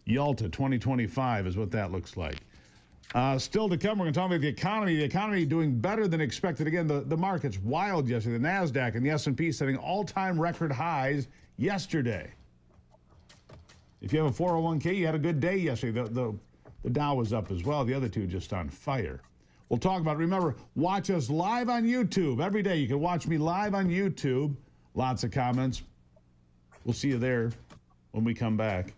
Yalta 2025 is what that looks like. Still to come, we're going to talk about the economy. The economy doing better than expected. Again, the market's wild yesterday. The NASDAQ and the S&P setting all-time record highs yesterday. If you have a 401k, you had a good day yesterday. The Dow was up as well. The other two just on fire. We'll talk about it. Remember, watch us live on YouTube. Every day you can watch me live on YouTube. Lots of comments. We'll see you there when we come back.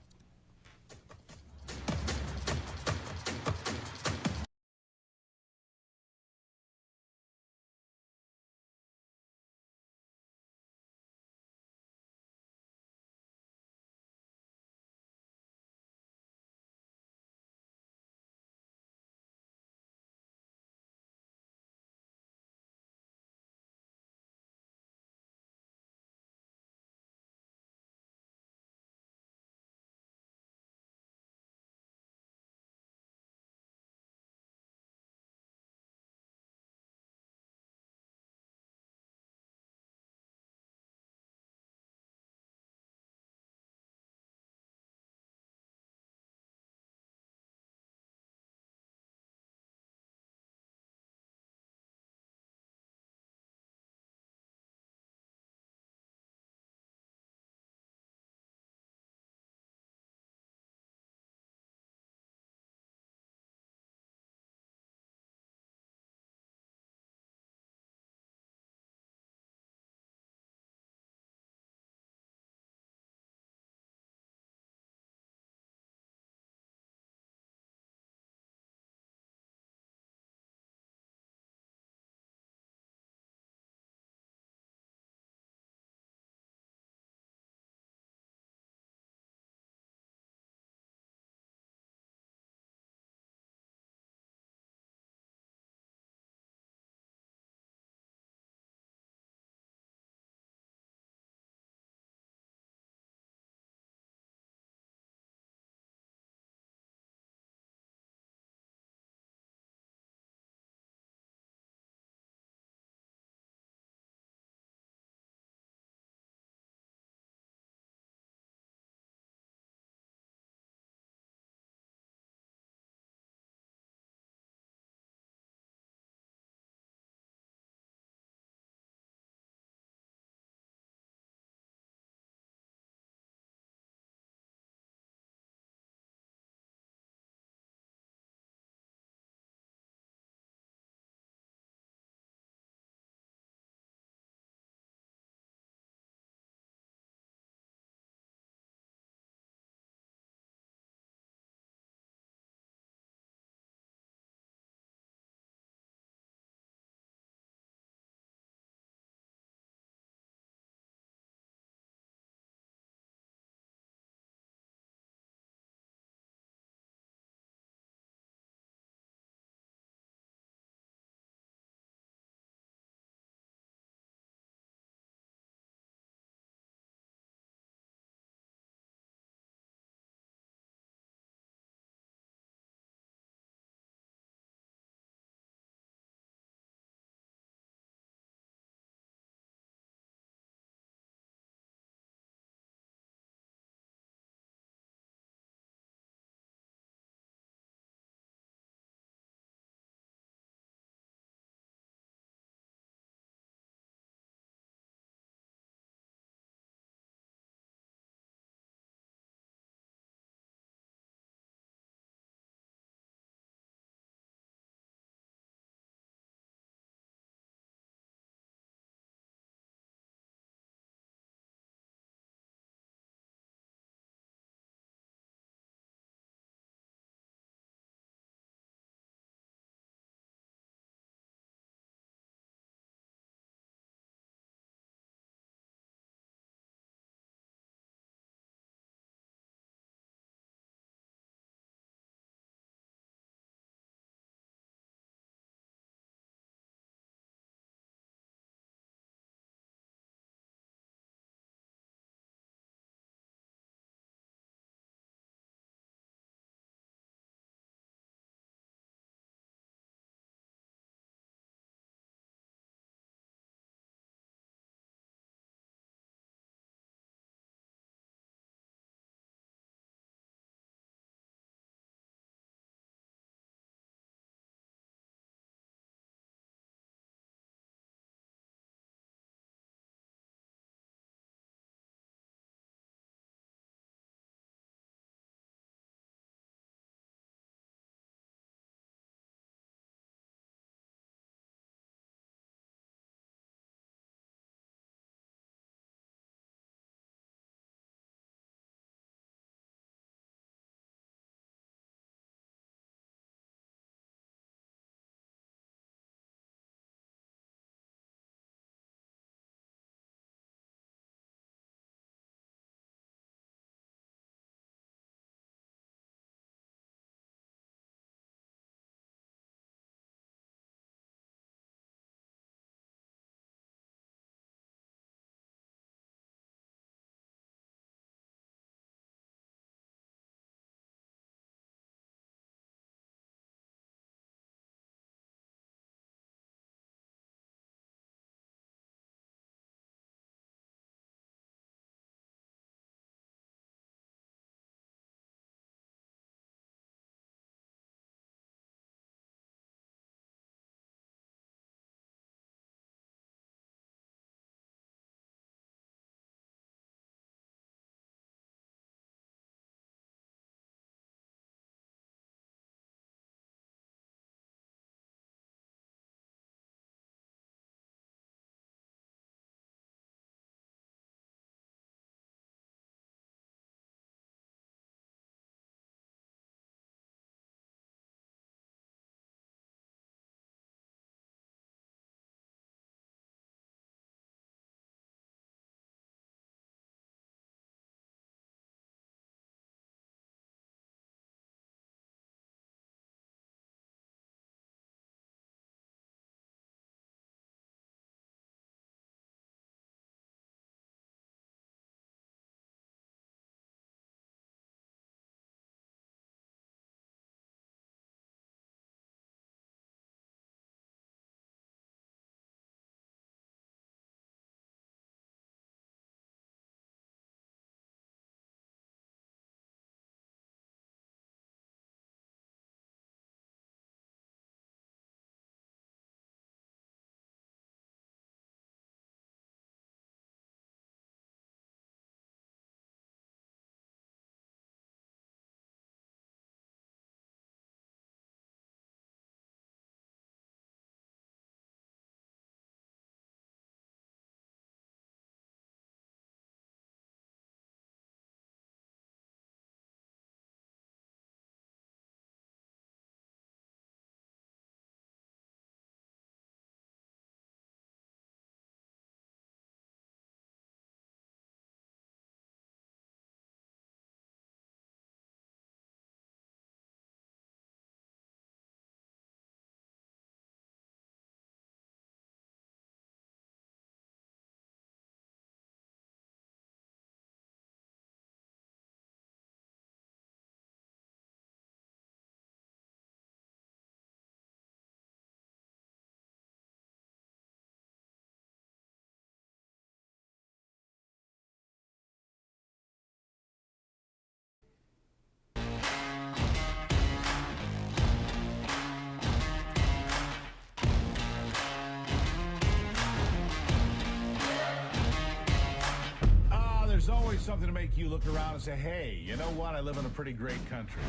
something to make you look around and say, hey, you know what? I live in a pretty great country.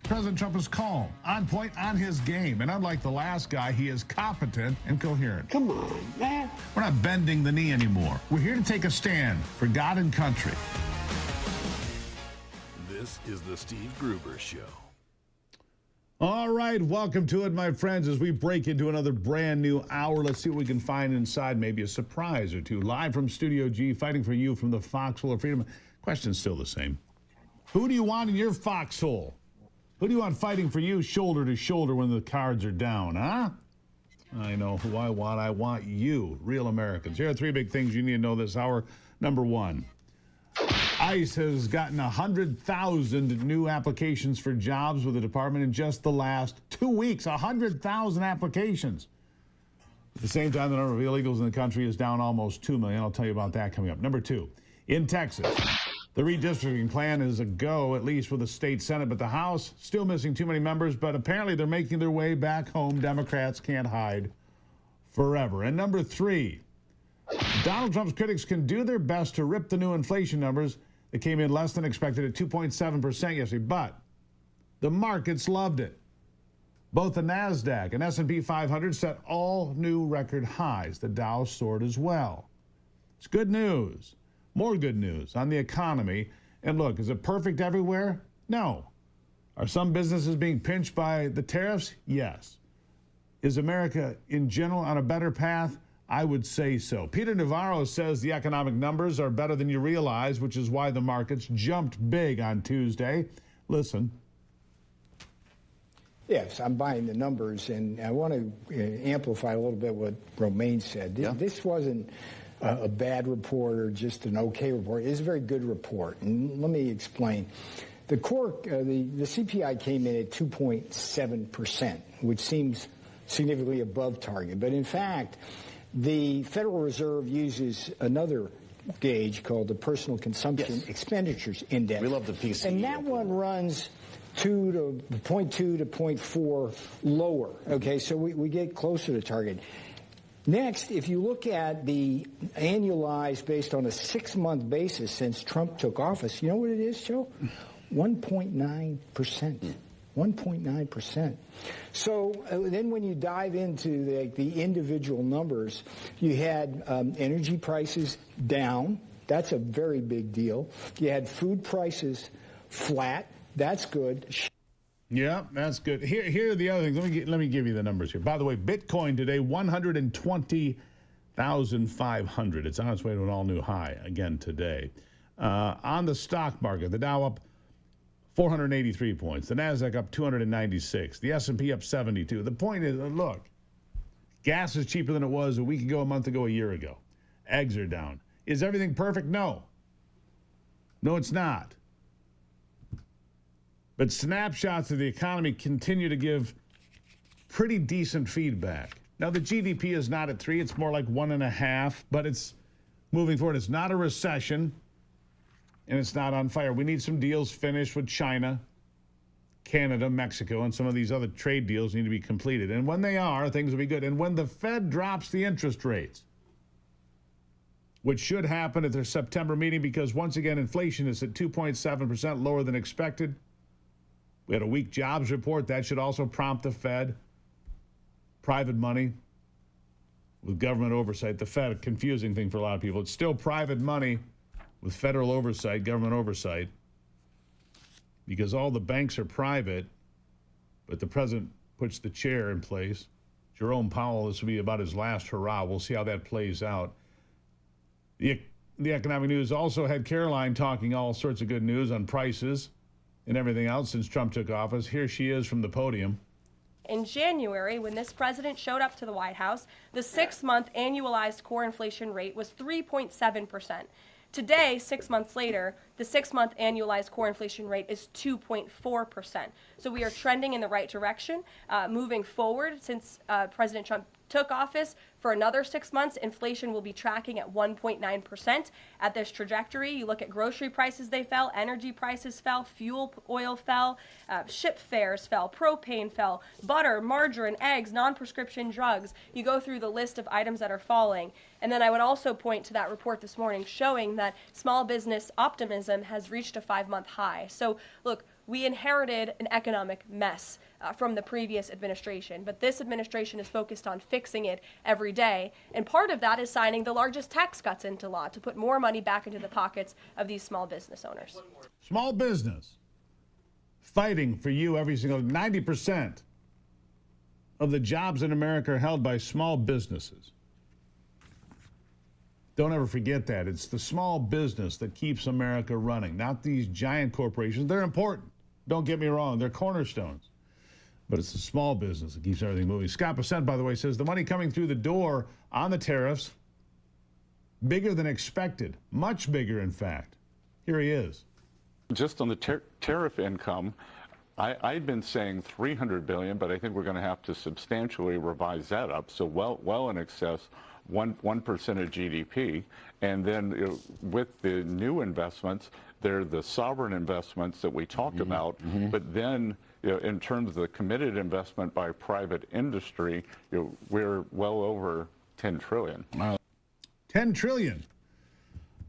President Trump is calm, on point, on his game. And unlike the last guy, he is competent and coherent. Come on, man. We're not bending the knee anymore. We're here to take a stand for God and country. This is the Steve Gruber Show. All right, welcome to it, my friends, as we break into another brand new hour. Let's see what we can find inside, maybe a surprise or two. Live from Studio G, fighting for you from the foxhole of freedom. Question's still the same. Who do you want in your foxhole? Who do you want fighting for you shoulder to shoulder when the cards are down, huh? I know who I want. I want you, real Americans. Here are three big things you need to know this hour. Number one, ICE has gotten 100,000 new applications for jobs with the department in just the last 2 weeks. 100,000 applications. At the same time, the number of illegals in the country is down almost 2 million. I'll tell you about that coming up. Number two, in Texas, the redistricting plan is a go, at least with the state Senate, but the House still missing too many members, but apparently they're making their way back home. Democrats can't hide forever. And number three, Donald Trump's critics can do their best to rip the new inflation numbers that came in less than expected at 2.7% yesterday, but the markets loved it. Both the NASDAQ and S&P 500 set all new record highs. The Dow soared as well. It's good news. More good news on the economy. And look, is it perfect everywhere? No. Are some businesses being pinched by the tariffs? Yes. Is America in general on a better path? I would say so. Peter Navarro says the economic numbers are better than you realize, which is why the markets jumped big on Tuesday. Listen. Yes, I'm buying the numbers, and I want to amplify a little bit what Romaine said. This wasn't a bad report or just an okay report. It's a very good report, and let me explain. The core, the CPI came in at 2.7%, which seems significantly above target. But in fact, the Federal Reserve uses another gauge called the Personal Consumption Expenditures Index. We love the PCE. And that one runs 0.2 to 0.4 lower. Okay, so we get closer to target. Next, if you look at the annualized based on a 6-month basis since Trump took office, you know what it is, Joe? 1.9%. 1.9%. So then when you dive into the individual numbers, you had energy prices down. That's a very big deal. You had food prices flat. That's good. Yeah, that's good. Here are the other things. Let me give you the numbers here. By the way, Bitcoin today, 120,500. It's on its way to an all-new high again today. On the stock market, the Dow up 483 points. The NASDAQ up 296. The S&P up 72. The point is, look, gas is cheaper than it was a week ago, a month ago, a year ago. Eggs are down. Is everything perfect? No. No, it's not. But snapshots of the economy continue to give pretty decent feedback. Now, the GDP is not at 3. It's more like 1.5, but it's moving forward. It's not a recession, and it's not on fire. We need some deals finished with China, Canada, Mexico, and some of these other trade deals need to be completed. And when they are, things will be good. And when the Fed drops the interest rates, which should happen at their September meeting, because once again, inflation is at 2.7%, lower than expected. We had a weak jobs report. That should also prompt the Fed. Private money with government oversight. The Fed, a confusing thing for a lot of people. It's still private money with federal oversight, government oversight, because all the banks are private, but the president puts the chair in place. Jerome Powell, this will be about his last hurrah. We'll see how that plays out. The economic news also had Caroline talking all sorts of good news on prices and everything else since Trump took office. Here she is from the podium. In January, when this president showed up to the White House, the 6-month annualized core inflation rate was 3.7%. Today, 6 months later, the 6-month annualized core inflation rate is 2.4%. So we are trending in the right direction, moving forward since President Trump took office. For another 6 months, inflation will be tracking at 1.9%. At this trajectory, you look at grocery prices, they fell, energy prices fell, fuel oil fell, ship fares fell, propane fell, butter, margarine, eggs, non-prescription drugs. You go through the list of items that are falling. And then I would also point to that report this morning showing that small business optimism has reached a 5-month high. So look, we inherited an economic mess from the previous administration, but this administration is focused on fixing it every day. And part of that is signing the largest tax cuts into law to put more money back into the pockets of these small business owners. Small business fighting for you every single 90% of the jobs in America are held by small businesses. Don't ever forget that. It's the small business that keeps America running, not these giant corporations. They're important. Don't get me wrong. They're cornerstones. But it's the small business that keeps everything moving. Scott Percent, by the way, says the money coming through the door on the tariffs, bigger than expected. Much bigger, in fact. Here he is. Just on the tariff income, I'd been saying $300 billion, but I think we're going to have to substantially revise that up. So well in excess 1% of GDP. And then with the new investments, they're the sovereign investments that we talked about. But then in terms of the committed investment by private industry, we're well over 10 trillion. Wow. 10 trillion.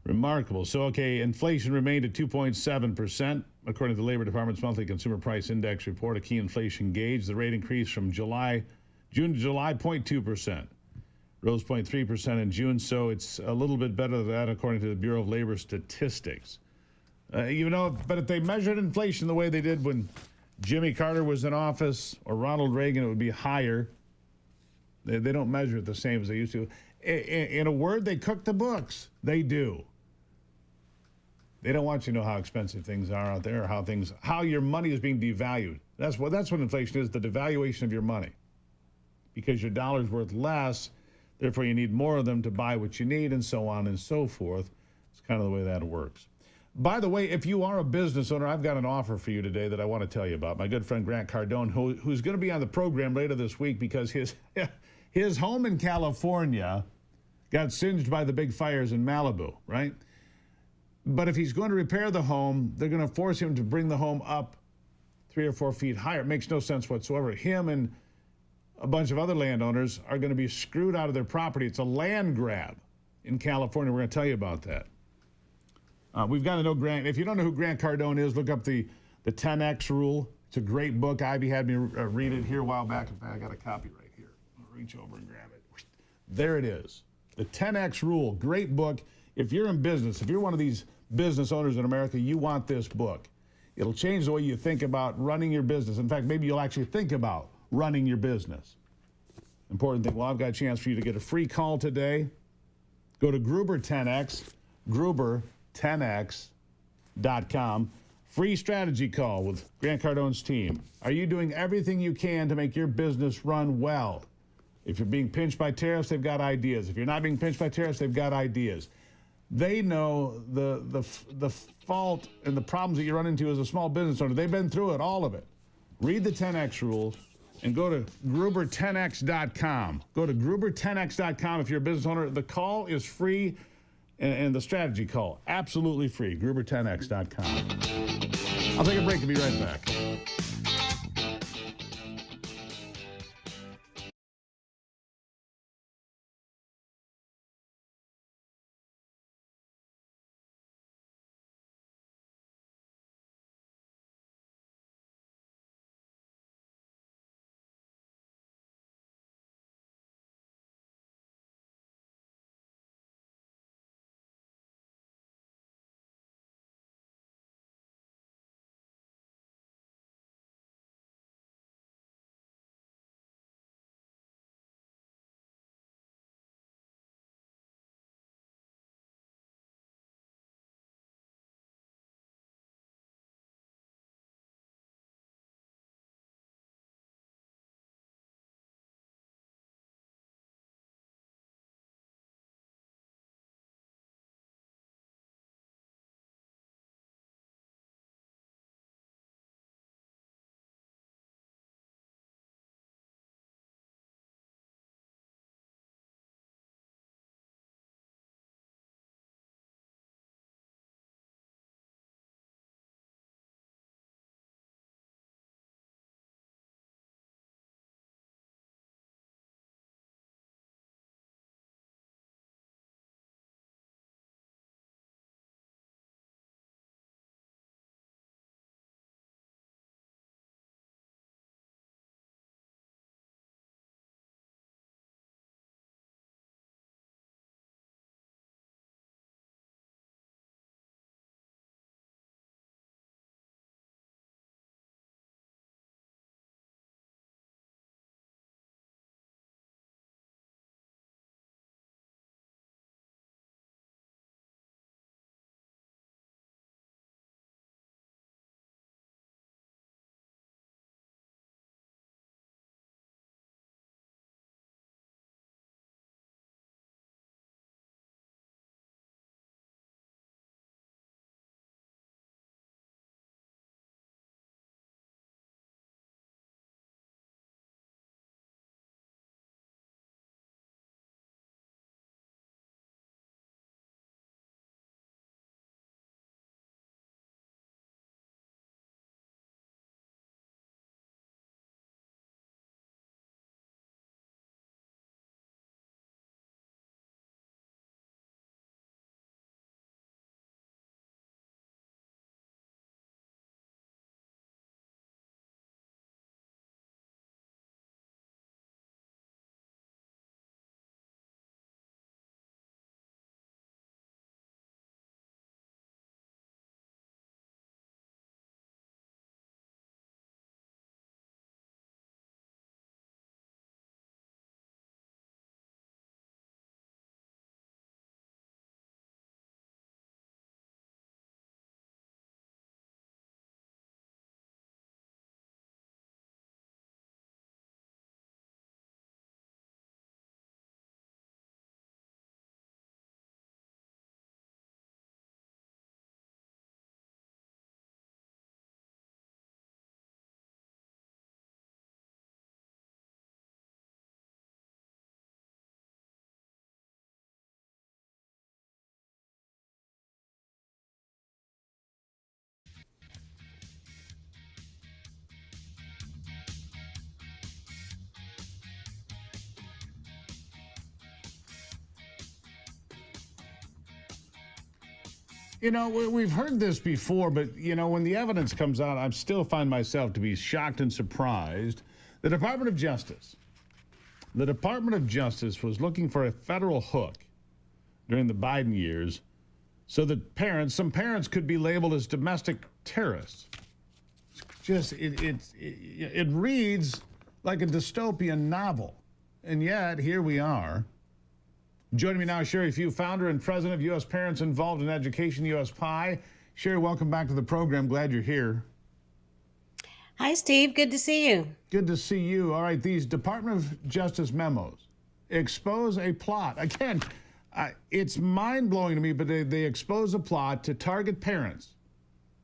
Remarkable. So, okay, inflation remained at 2.7%, according to the Labor Department's monthly Consumer Price Index report, a key inflation gauge. The rate increased from June to July, 0.2%. Rose 0.3% in June, so it's a little bit better than that, according to the Bureau of Labor Statistics. But if they measured inflation the way they did when Jimmy Carter was in office or Ronald Reagan, it would be higher. They don't measure it the same as they used to. In a word, they cook the books. They do. They don't want you to know how expensive things are out there, or how your money is being devalued. That's what inflation is, the devaluation of your money. Because your dollar's worth less, therefore you need more of them to buy what you need, and so on and so forth. It's kind of the way that works. By the way, if you are a business owner, I've got an offer for you today that I want to tell you about. My good friend Grant Cardone, who's going to be on the program later this week because his home in California got singed by the big fires in Malibu, right? But if he's going to repair the home, they're going to force him to bring the home up 3 or 4 feet higher. It makes no sense whatsoever. Him and a bunch of other landowners are going to be screwed out of their property. It's a land grab in California. We're going to tell you about that. We've got to know Grant. If you don't know who Grant Cardone is, look up the 10X rule. It's a great book. Ivy had me read it here a while back. In fact, I got a copy right here. I'll reach over and grab it. There it is. The 10X rule. Great book. If you're in business, if you're one of these business owners in America, you want this book. It'll change the way you think about running your business. In fact, maybe you'll actually think about running your business. Important thing. Well, I've got a chance for you to get a free call today. Go to Gruber 10X, Gruber10X.com. Free strategy call with Grant Cardone's team. Are you doing everything you can to make your business run well? If you're being pinched by tariffs, they've got ideas. If you're not being pinched by tariffs, they've got ideas. They know the fault and the problems that you run into as a small business owner. They've been through it, all of it. Read the 10X rules and go to Gruber10X.com. Go to Gruber10X.com if you're a business owner. The call is free, and the strategy call, absolutely free. Gruber10X.com. I'll take a break and be right back. You know, we've heard this before, but, you know, when the evidence comes out, I still find myself to be shocked and surprised. The Department of Justice was looking for a federal hook during the Biden years so that some parents could be labeled as domestic terrorists. It reads like a dystopian novel. And yet, here we are. Joining me now, Sherry Few, founder and president of U.S. Parents Involved in Education, U.S. PI. Sherry, welcome back to the program. Glad you're here. Hi, Steve. Good to see you. Good to see you. All right, these Department of Justice memos expose a plot. Again, it's mind-blowing to me, but they expose a plot to target parents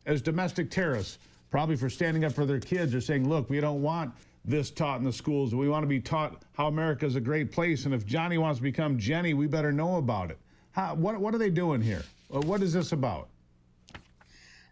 as domestic terrorists, probably for standing up for their kids or saying, look, we don't want this taught in the schools. We want to be taught how America is a great place, and if Johnny wants to become Jenny, we better know about it. What are they doing here? What is this about?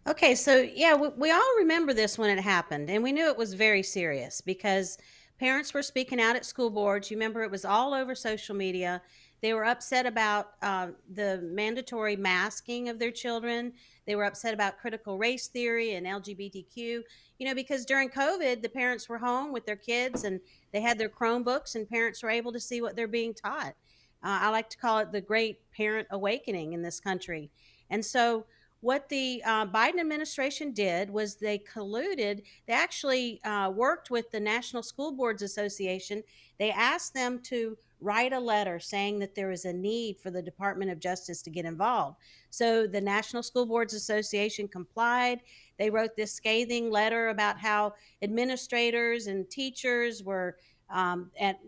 Okay, so yeah, we all remember this when it happened, and we knew it was very serious because parents were speaking out at school boards. You remember it was all over social media. They were upset about the mandatory masking of their children. They were upset about critical race theory and LGBTQ, you know, because during COVID, the parents were home with their kids and they had their Chromebooks and parents were able to see what they're being taught. I like to call it the great parent awakening in this country. And so what the Biden administration did was they colluded. They actually worked with the National School Boards Association. They asked them to write a letter saying that there is a need for the Department of Justice to get involved. So the National School Boards Association complied. They wrote this scathing letter about how administrators and teachers were at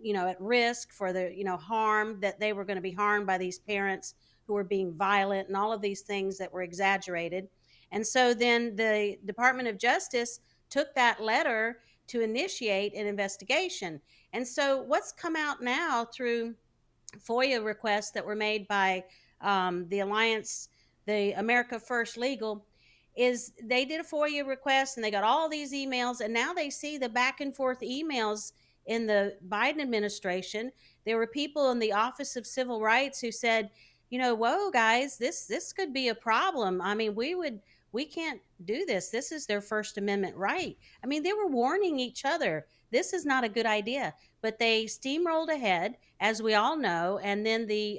risk for the harm, that they were going to be harmed by these parents who were being violent and all of these things that were exaggerated. And so then the Department of Justice took that letter to initiate an investigation. And so what's come out now through FOIA requests that were made by the Alliance, the America First Legal, is they did a FOIA request and they got all these emails, and now they see the back and forth emails in the Biden administration. There were people in the Office of Civil Rights who said, whoa, guys, this could be a problem. I mean, we can't do this. This is their First Amendment right. I mean, they were warning each other. This is not a good idea. But they steamrolled ahead, as we all know. And then the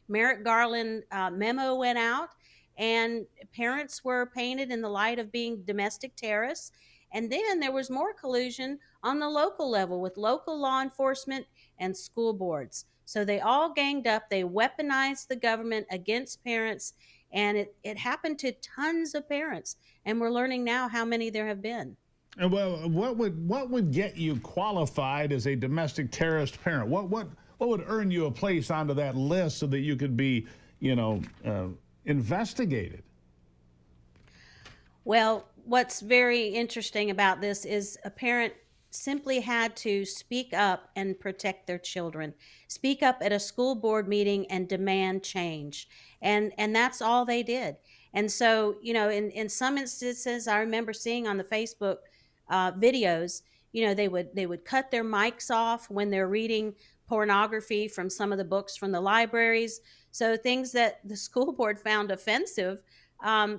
Merrick Garland memo went out, and parents were painted in the light of being domestic terrorists. And then there was more collusion on the local level with local law enforcement and school boards. So they all ganged up. They weaponized the government against parents. And it happened to tons of parents. And we're learning now how many there have been. And well, what would get you qualified as a domestic terrorist parent? What would earn you a place onto that list so that you could be, investigated? Well, what's very interesting about this is a parent simply had to speak up and protect their children, speak up at a school board meeting and demand change. And that's all they did. And so, in some instances, I remember seeing on the Facebook videos, they would cut their mics off when they're reading pornography from some of the books from the libraries. So things that the school board found offensive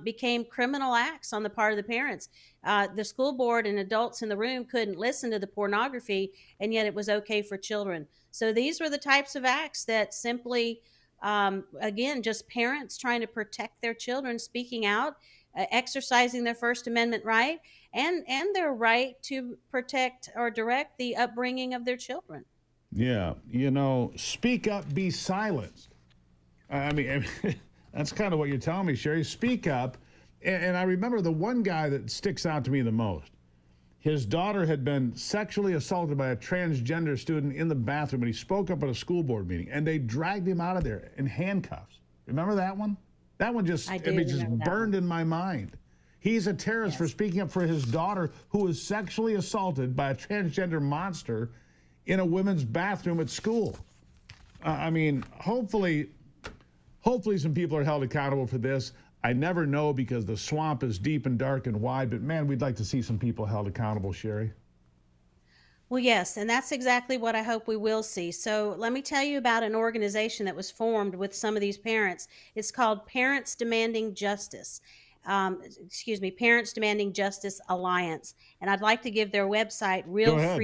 became criminal acts on the part of the parents. The school board and adults in the room couldn't listen to the pornography, and yet it was okay for children. So these were the types of acts that simply, again, just parents trying to protect their children, speaking out, exercising their First Amendment right, and their right to protect or direct the upbringing of their children. Yeah, speak up, be silenced. I mean, that's kind of what you're telling me, Sherry. Speak up. And I remember the one guy that sticks out to me the most. His daughter had been sexually assaulted by a transgender student in the bathroom, and he spoke up at a school board meeting, and they dragged him out of there in handcuffs. Remember that one? That one just burned in my mind. He's a terrorist for speaking up for his daughter, who was sexually assaulted by a transgender monster in a women's bathroom at school. I mean, hopefully some people are held accountable for this. I never know because the swamp is deep and dark and wide, but man, we'd like to see some people held accountable, Sherry. Well, yes, and that's exactly what I hope we will see. So let me tell you about an organization that was formed with some of these parents. It's called Parents Demanding Justice. Parents Demanding Justice Alliance. And I'd like to give their website, Go ahead.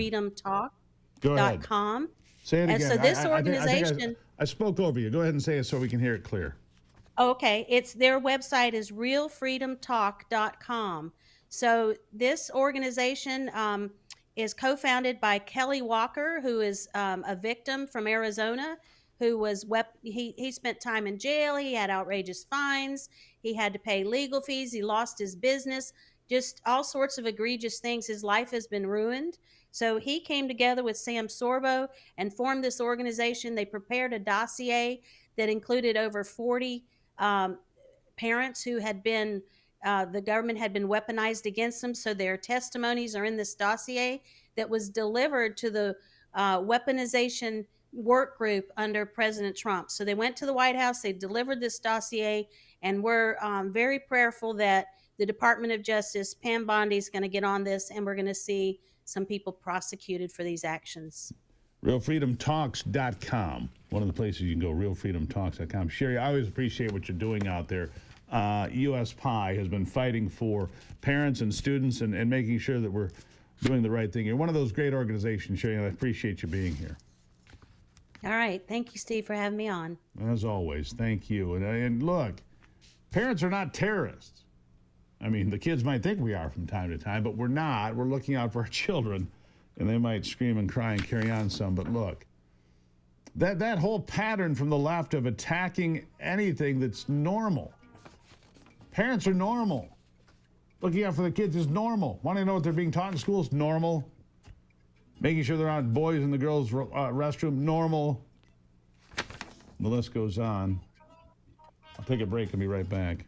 Go ahead. realfreedomtalk.com. Say it again. And so this I think organization... I spoke over you. Go ahead and say it so we can hear it clear. Okay, their website is realfreedomtalk.com. So this organization is co-founded by Kelly Walker, who is a victim from Arizona, who was he spent time in jail. He had outrageous fines. He had to pay legal fees. He lost his business. Just all sorts of egregious things. His life has been ruined. So he came together with Sam Sorbo and formed this organization. They prepared a dossier that included over 40 parents who had been, the government had been weaponized against them. So their testimonies are in this dossier that was delivered to the weaponization work group under President Trump. So they went to the White House, they delivered this dossier, and we're very prayerful that the Department of Justice, Pam Bondi, is going to get on this, and we're going to see some people prosecuted for these actions. RealFreedomTalks.com. One of the places you can go, RealFreedomTalks.com. Sherry, I always appreciate what you're doing out there. US Pi has been fighting for parents and students and making sure that we're doing the right thing. You're one of those great organizations, Sherry, and I appreciate you being here. All right. Thank you, Steve, for having me on. As always, thank you. And look, parents are not terrorists. I mean, the kids might think we are from time to time, but we're not. We're looking out for our children, and they might scream and cry and carry on some. But look, that whole pattern from the left of attacking anything that's normal. Parents are normal. Looking out for the kids is normal. Want to know what they're being taught in school is normal. Making sure there aren't boys in the girls' restroom, normal. The list goes on. I'll take a break and be right back.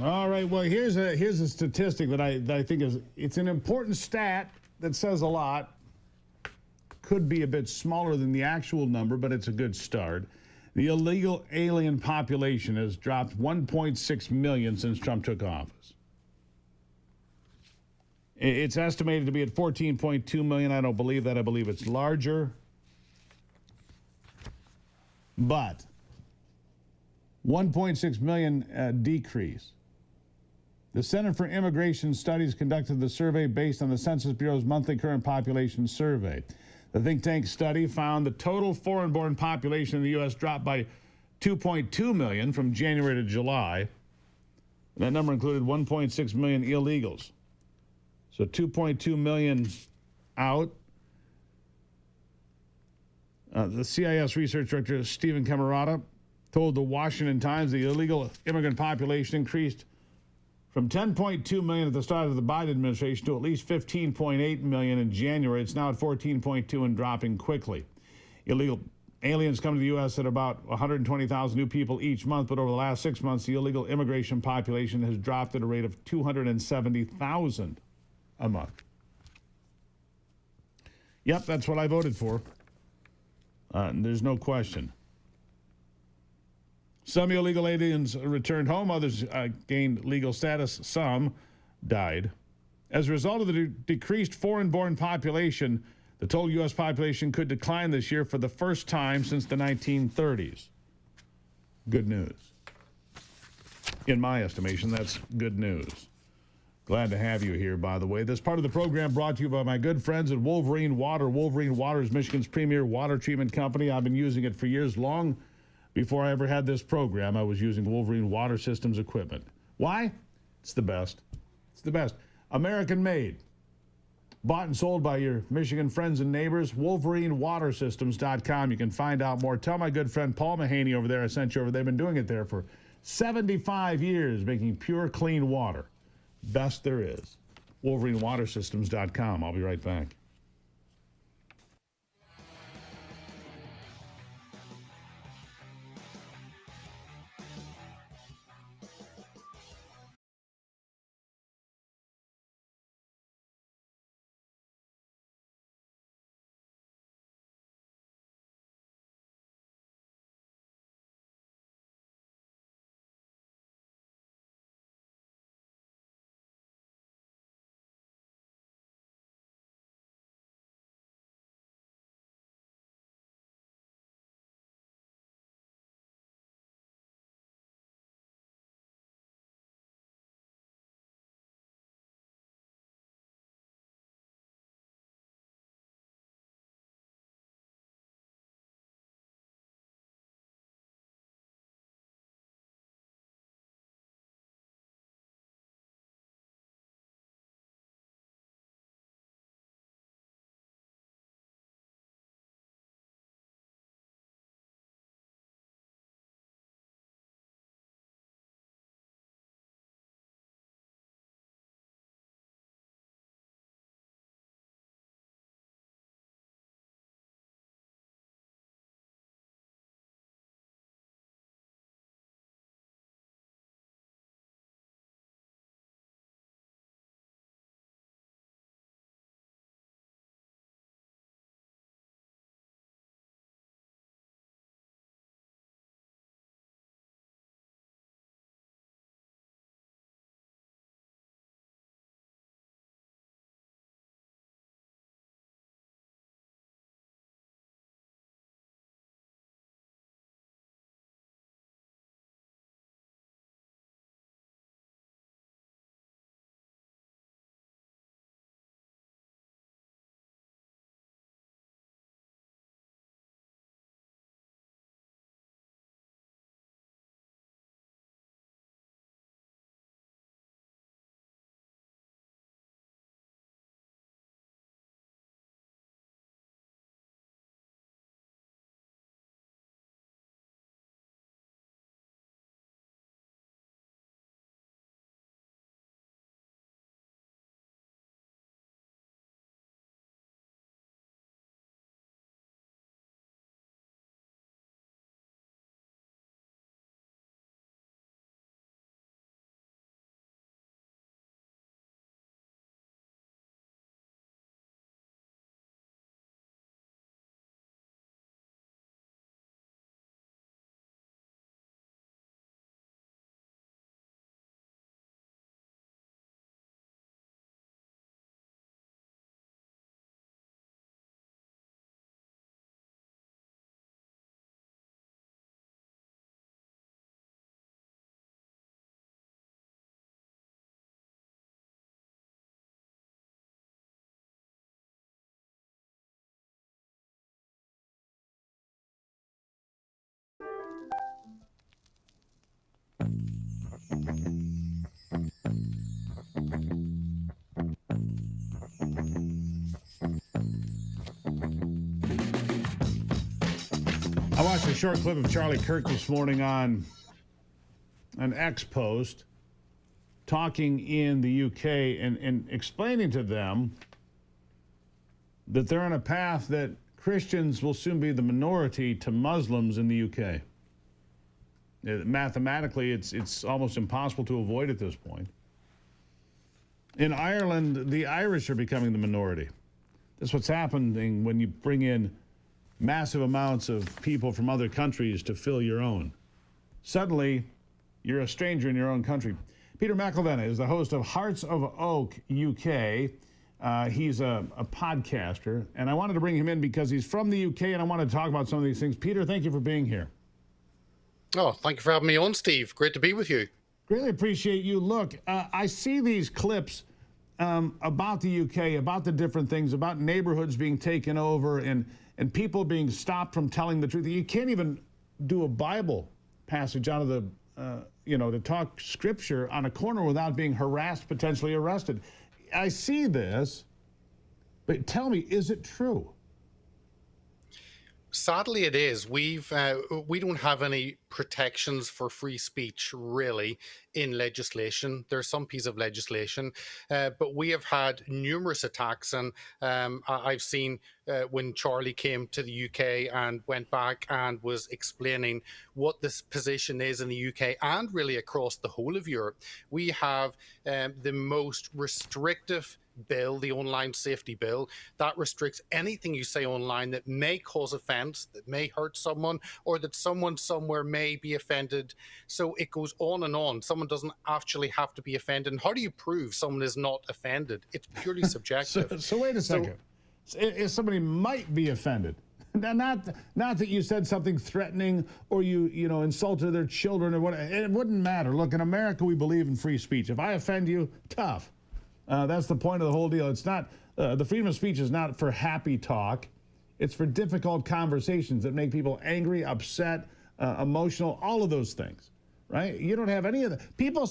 All right, well, here's a statistic that I think it's an important stat that says a lot. Could be a bit smaller than the actual number, but it's a good start. The illegal alien population has dropped 1.6 million since Trump took office. It's estimated to be at 14.2 million. I don't believe that. I believe it's larger. But 1.6 million decrease. The Center for Immigration Studies conducted the survey based on the Census Bureau's monthly current population survey. The think tank study found the total foreign-born population in the U.S. dropped by 2.2 million from January to July. That number included 1.6 million illegals. So 2.2 million out. The CIS research director, Stephen Camarata, told the Washington Times the illegal immigrant population increased from 10.2 million at the start of the Biden administration to at least 15.8 million in January. It's now at 14.2 and dropping quickly. Illegal aliens come to the U.S. at about 120,000 new people each month, but over the last 6 months, the illegal immigration population has dropped at a rate of 270,000 a month. Yep, that's what I voted for. There's no question. Some illegal aliens returned home, others gained legal status, some died. As a result of the decreased foreign-born population, the total U.S. population could decline this year for the first time since the 1930s. Good news. In my estimation, that's good news. Glad to have you here, by the way. This part of the program brought to you by my good friends at Wolverine Water. Wolverine Water is Michigan's premier water treatment company. I've been using it for years. Long before I ever had this program, I was using Wolverine Water Systems equipment. Why? It's the best. It's the best. American-made. Bought and sold by your Michigan friends and neighbors. WolverineWaterSystems.com. You can find out more. Tell my good friend Paul Mahaney over there I sent you over. They've been doing it there for 75 years, making pure, clean water. Best there is. WolverineWaterSystems.com. I'll be right back. I watched a short clip of Charlie Kirk this morning on an X post talking in the UK and explaining to them that they're on a path that Christians will soon be the minority to Muslims in the UK. Mathematically, it's almost impossible to avoid at this point. In Ireland, the Irish are becoming the minority. That's what's happening when you bring in massive amounts of people from other countries to fill your own. Suddenly, you're a stranger in your own country. Peter McElvenna is the host of Hearts of Oak UK. He's a podcaster, and I wanted to bring him in because he's from the UK, and I want to talk about some of these things. Peter, thank you for being here. Oh, thank you for having me on, Steve. Great to be with you. Greatly appreciate you. Look, I see these clips about the UK, about the different things, about neighborhoods being taken over and people being stopped from telling the truth. You can't even do a Bible passage out of the, to talk scripture on a corner without being harassed, potentially arrested. I see this, but tell me, is it true? Sadly, it is. We don't have any protections for free speech, really, in legislation. There's some piece of legislation, but we have had numerous attacks, and I've seen when Charlie came to the UK and went back and was explaining what this position is in the UK and really across the whole of Europe. We have the most restrictive bill, the online safety bill, that restricts anything you say online that may cause offense, that may hurt someone, or that someone somewhere may be offended. So it goes on and on. Someone doesn't actually have to be offended. And how do you prove someone is not offended? It's purely subjective. So wait a second. If somebody might be offended, not that you said something threatening or you insulted their children or what, it wouldn't matter. Look, in America, we believe in free speech. If I offend you, tough. That's the point of the whole deal. It's not, the freedom of speech is not for happy talk. It's for difficult conversations that make people angry, upset, emotional, all of those things, right? You don't have any of that. People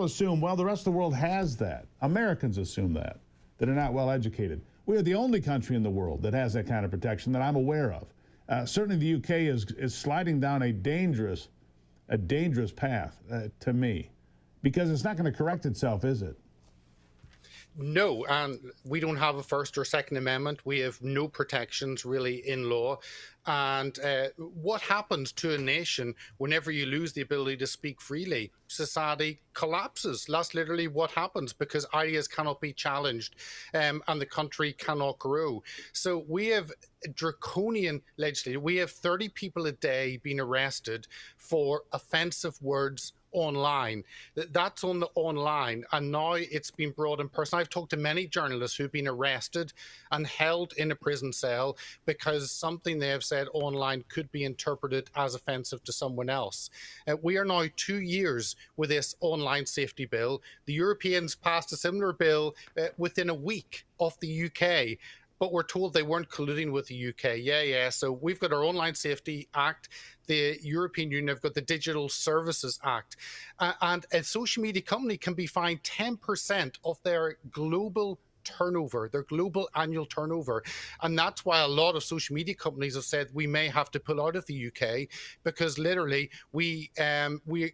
assume, well, the rest of the world has that. Americans assume that are not well educated. We are the only country in the world that has that kind of protection that I'm aware of. Certainly the UK is sliding down a dangerous path to me, because it's not going to correct itself, is it? No, and we don't have a First or Second Amendment. We have no protections really in law. And what happens to a nation whenever you lose the ability to speak freely? Society collapses. That's literally what happens, because ideas cannot be challenged and the country cannot grow. So we have draconian legislation. We have 30 people a day being arrested for offensive words online. That's on the online, and now it's been brought in person. I've talked to many journalists who've been arrested and held in a prison cell because something they have said online could be interpreted as offensive to someone else. We are now 2 years with this online safety bill. The Europeans passed a similar bill within a week of the UK. But we're told they weren't colluding with the UK. Yeah. So we've got our Online Safety Act. The European Union have got the Digital Services Act. And a social media company can be fined 10% of their global turnover, their global annual turnover. And that's why a lot of social media companies have said we may have to pull out of the UK, because literally we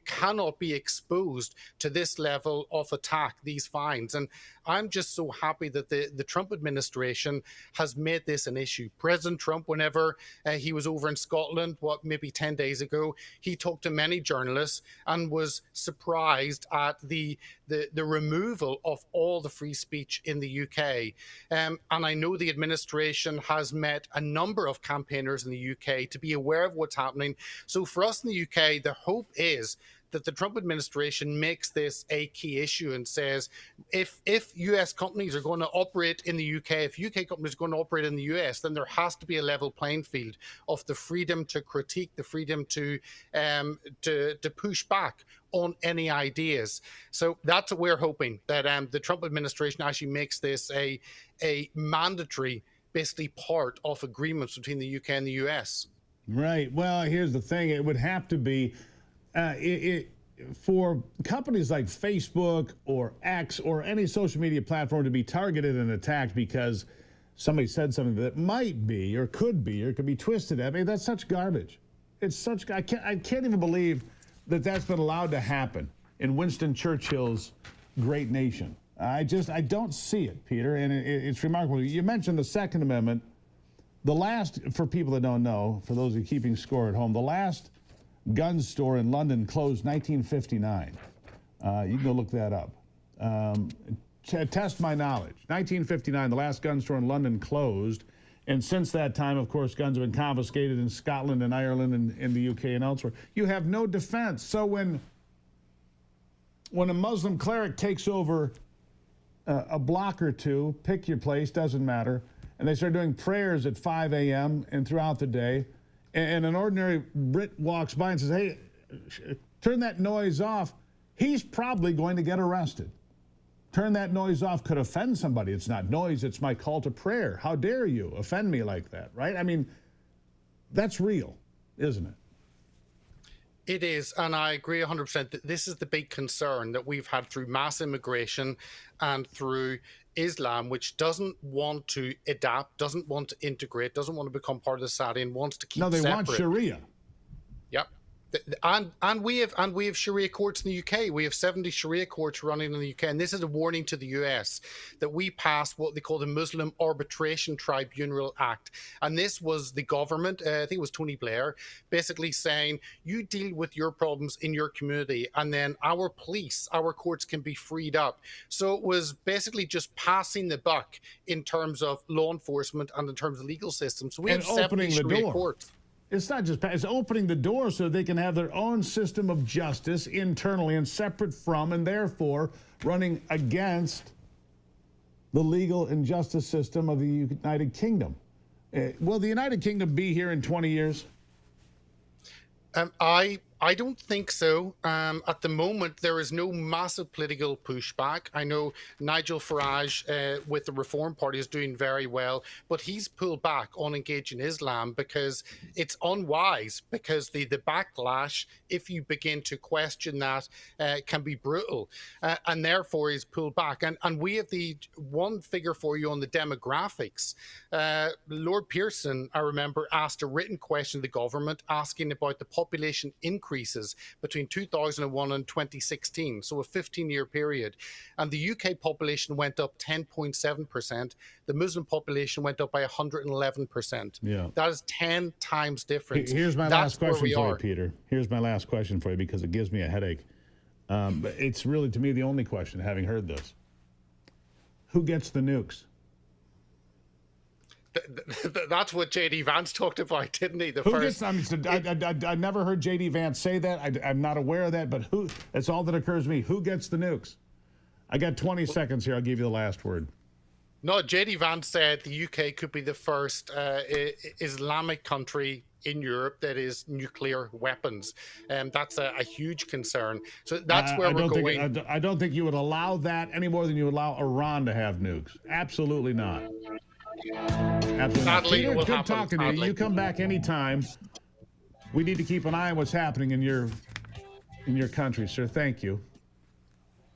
cannot be exposed to this level of attack, these fines. And I'm just so happy that the Trump administration has made this an issue. President Trump, whenever he was over in Scotland, maybe 10 days ago, he talked to many journalists and was surprised at the removal of all the free speech in the UK. And I know the administration has met a number of campaigners in the UK to be aware of what's happening. So for us in the UK, the hope is that the Trump administration makes this a key issue and says, if US companies are going to operate in the UK, if UK companies are going to operate in the US, then there has to be a level playing field of the freedom to critique, the freedom to push back on any ideas. So that's what we're hoping, that the Trump administration actually makes this a mandatory, basically, part of agreements between the UK and the US. Right. Well, here's the thing. It would have to be for companies like Facebook or X or any social media platform to be targeted and attacked because somebody said something that might be or could be twisted. I mean, that's such garbage. It's such, I can't even believe that that's been allowed to happen in Winston Churchill's great nation. I don't see it, Peter, and it's remarkable. You mentioned the Second Amendment. The last, for people that don't know, for those who are keeping score at home, the last gun store in London closed 1959. You can go look that up. Test my knowledge. 1959, the last gun store in London closed. And since that time, of course, guns have been confiscated in Scotland and Ireland and in the UK and elsewhere. You have no defense. So when a Muslim cleric takes over a block or two, pick your place, doesn't matter, and they start doing prayers at 5 a.m. and throughout the day, and an ordinary Brit walks by and says, hey, turn that noise off, he's probably going to get arrested. Turn that noise off could offend somebody. It's not noise, it's my call to prayer. How dare you offend me like that, right? I mean, that's real, isn't it? It is, and I agree 100% that this is the big concern that we've had through mass immigration and through Islam, which doesn't want to adapt, doesn't want to integrate, doesn't want to become part of the society, and wants to keep separate. No, they want Sharia. Yep. And we have Sharia courts in the UK. We have 70 Sharia courts running in the UK. And this is a warning to the US that we passed what they call the Muslim Arbitration Tribunal Act. And this was the government, I think it was Tony Blair, basically saying, you deal with your problems in your community, and then our police, our courts can be freed up. So it was basically just passing the buck in terms of law enforcement and in terms of legal systems. So we have 70 Sharia courts. It's not just, it's opening the door so they can have their own system of justice internally and separate from, and therefore running against the legal and justice system of the United Kingdom. Will the United Kingdom be here in 20 years? I don't think so. At the moment, there is no massive political pushback. I know Nigel Farage with the Reform Party is doing very well, but he's pulled back on engaging Islam because it's unwise, because the backlash, if you begin to question that, can be brutal. And therefore, he's pulled back. And we have the one figure for you on the demographics. Lord Pearson, I remember, asked a written question to the government asking about the population increases between 2001 and 2016, so a 15-year period. And the UK population went up 10.7%. The Muslim population went up by 111%. Yeah. That is 10 times difference. Here's my last question for you, are. Peter. Here's my last question for you, because it gives me a headache. But it's really, to me, the only question, having heard this. Who gets the nukes? That's what J.D. Vance talked about, didn't he? I never heard J.D. Vance say that. I'm not aware of that, but who? That's all that occurs to me. Who gets the nukes? I got 20 seconds here. I'll give you the last word. No, J.D. Vance said the UK could be the first Islamic country in Europe that is nuclear weapons. That's a huge concern. So that's where we're going. I don't think you would allow that any more than you would allow Iran to have nukes. Absolutely not. Absolutely. Sadly, Peter, good happen, talking to you. You come back anytime. We need to keep an eye on what's happening in your country, sir. Thank you.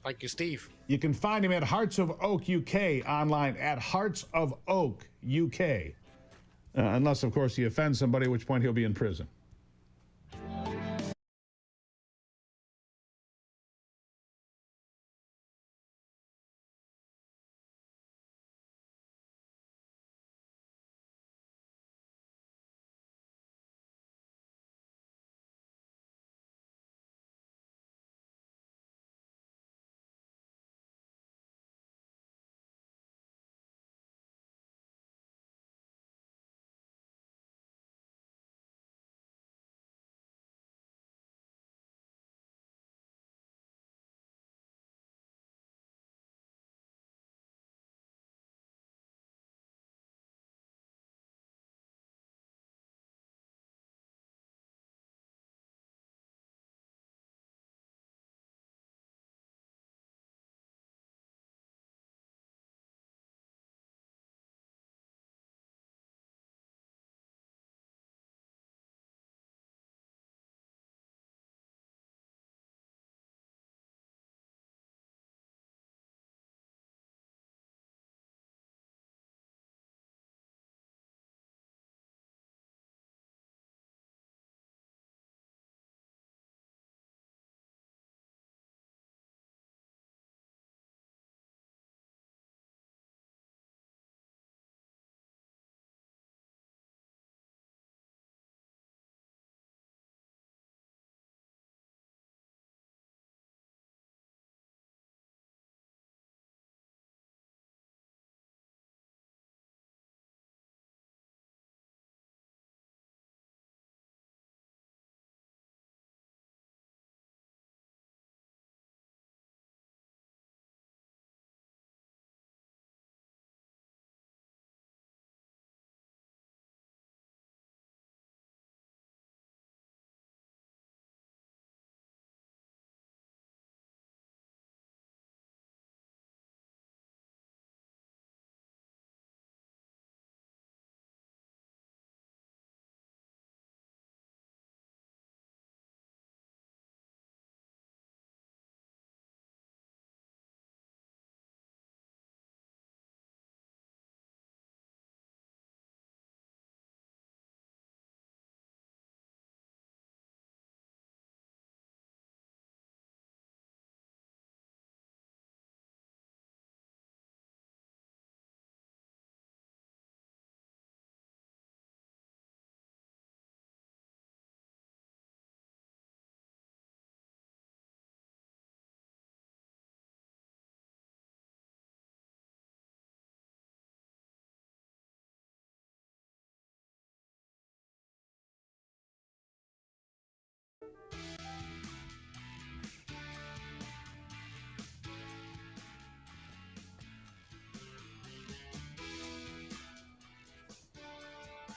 Thank you, Steve. You can find him at Hearts of Oak UK online at Hearts of Oak UK. Unless, of course, he offends somebody, at which point he'll be in prison.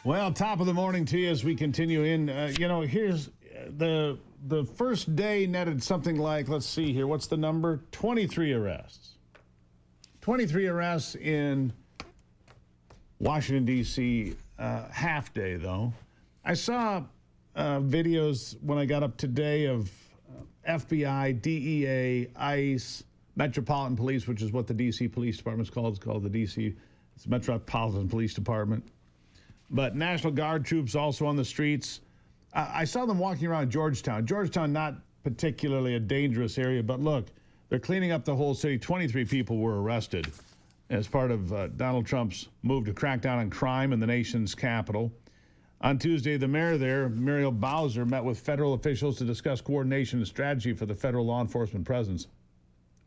Well, top of the morning to you as we continue in. Here's the first day netted something like, let's see here, what's the number? 23 arrests. 23 arrests in Washington, D.C., half day, though. I saw videos when I got up today of FBI, DEA, ICE, Metropolitan Police, which is what the D.C. Police Department is called. It's called the D.C. It's Metropolitan Police Department. But National Guard troops also on the streets. I saw them walking around Georgetown. Georgetown, not particularly a dangerous area, but look, they're cleaning up the whole city. 23 people were arrested as part of Donald Trump's move to crack down on crime in the nation's capital. On Tuesday, the mayor there, Muriel Bowser, met with federal officials to discuss coordination and strategy for the federal law enforcement presence.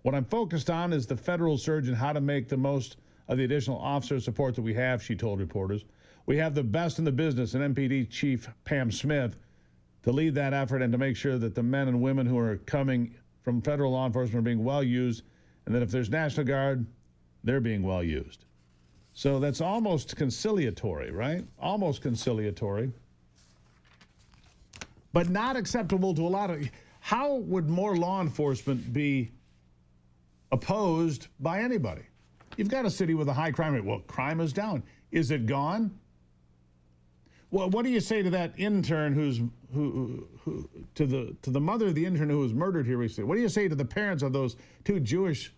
What I'm focused on is the federal surge and how to make the most of the additional officer support that we have, she told reporters. We have the best in the business, and MPD Chief Pam Smith, to lead that effort and to make sure that the men and women who are coming from federal law enforcement are being well used, and that if there's National Guard, they're being well used. So that's almost conciliatory, right? Almost conciliatory. But not acceptable to a lot of... How would more law enforcement be opposed by anybody? You've got a city with a high crime rate. Well, crime is down. Is it gone? Well, what do you say to that intern to the mother of the intern who was murdered here recently? What do you say to the parents of those two Jewish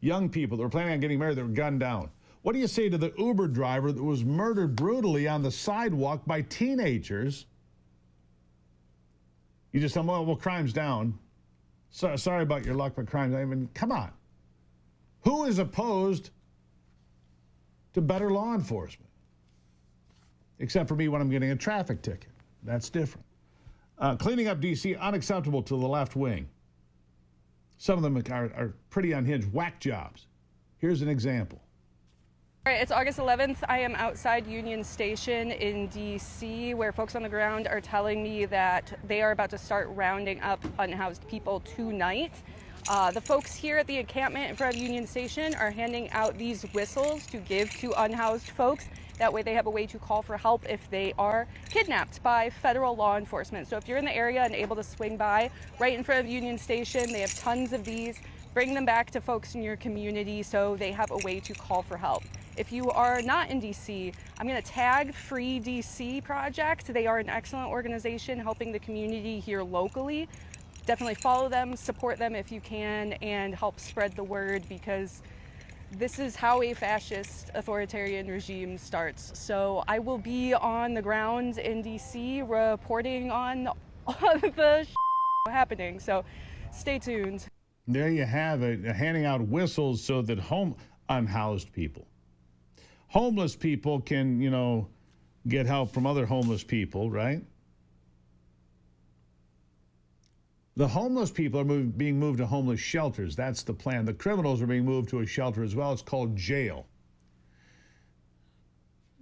young people that were planning on getting married that were gunned down? What do you say to the Uber driver that was murdered brutally on the sidewalk by teenagers? You just tell them, well, crime's down. Sorry about your luck, but crime's down. I mean, come on. Who is opposed to better law enforcement? Except for me when I'm getting a traffic ticket. That's different. Cleaning up D.C., unacceptable to the left wing. Some of them are pretty unhinged, whack jobs. Here's an example. All right, it's August 11th. I am outside Union Station in D.C., where folks on the ground are telling me that they are about to start rounding up unhoused people tonight. The folks here at the encampment in front of Union Station are handing out these whistles to give to unhoused folks. That way they have a way to call for help if they are kidnapped by federal law enforcement. So if you're in the area and able to swing by right in front of Union Station, they have tons of these. Bring them back to folks in your community so they have a way to call for help. If you are not in DC, I'm going to tag Free DC Project. They are an excellent organization helping the community here locally. Definitely follow them, support them if you can, and help spread the word, because this is how a fascist authoritarian regime starts. So I will be on the ground in DC reporting on the happening. So stay tuned. There you have it, handing out whistles so that unhoused people, homeless people can, get help from other homeless people, right? The homeless people are being moved to homeless shelters. That's the plan. The criminals are being moved to a shelter as well. It's called jail.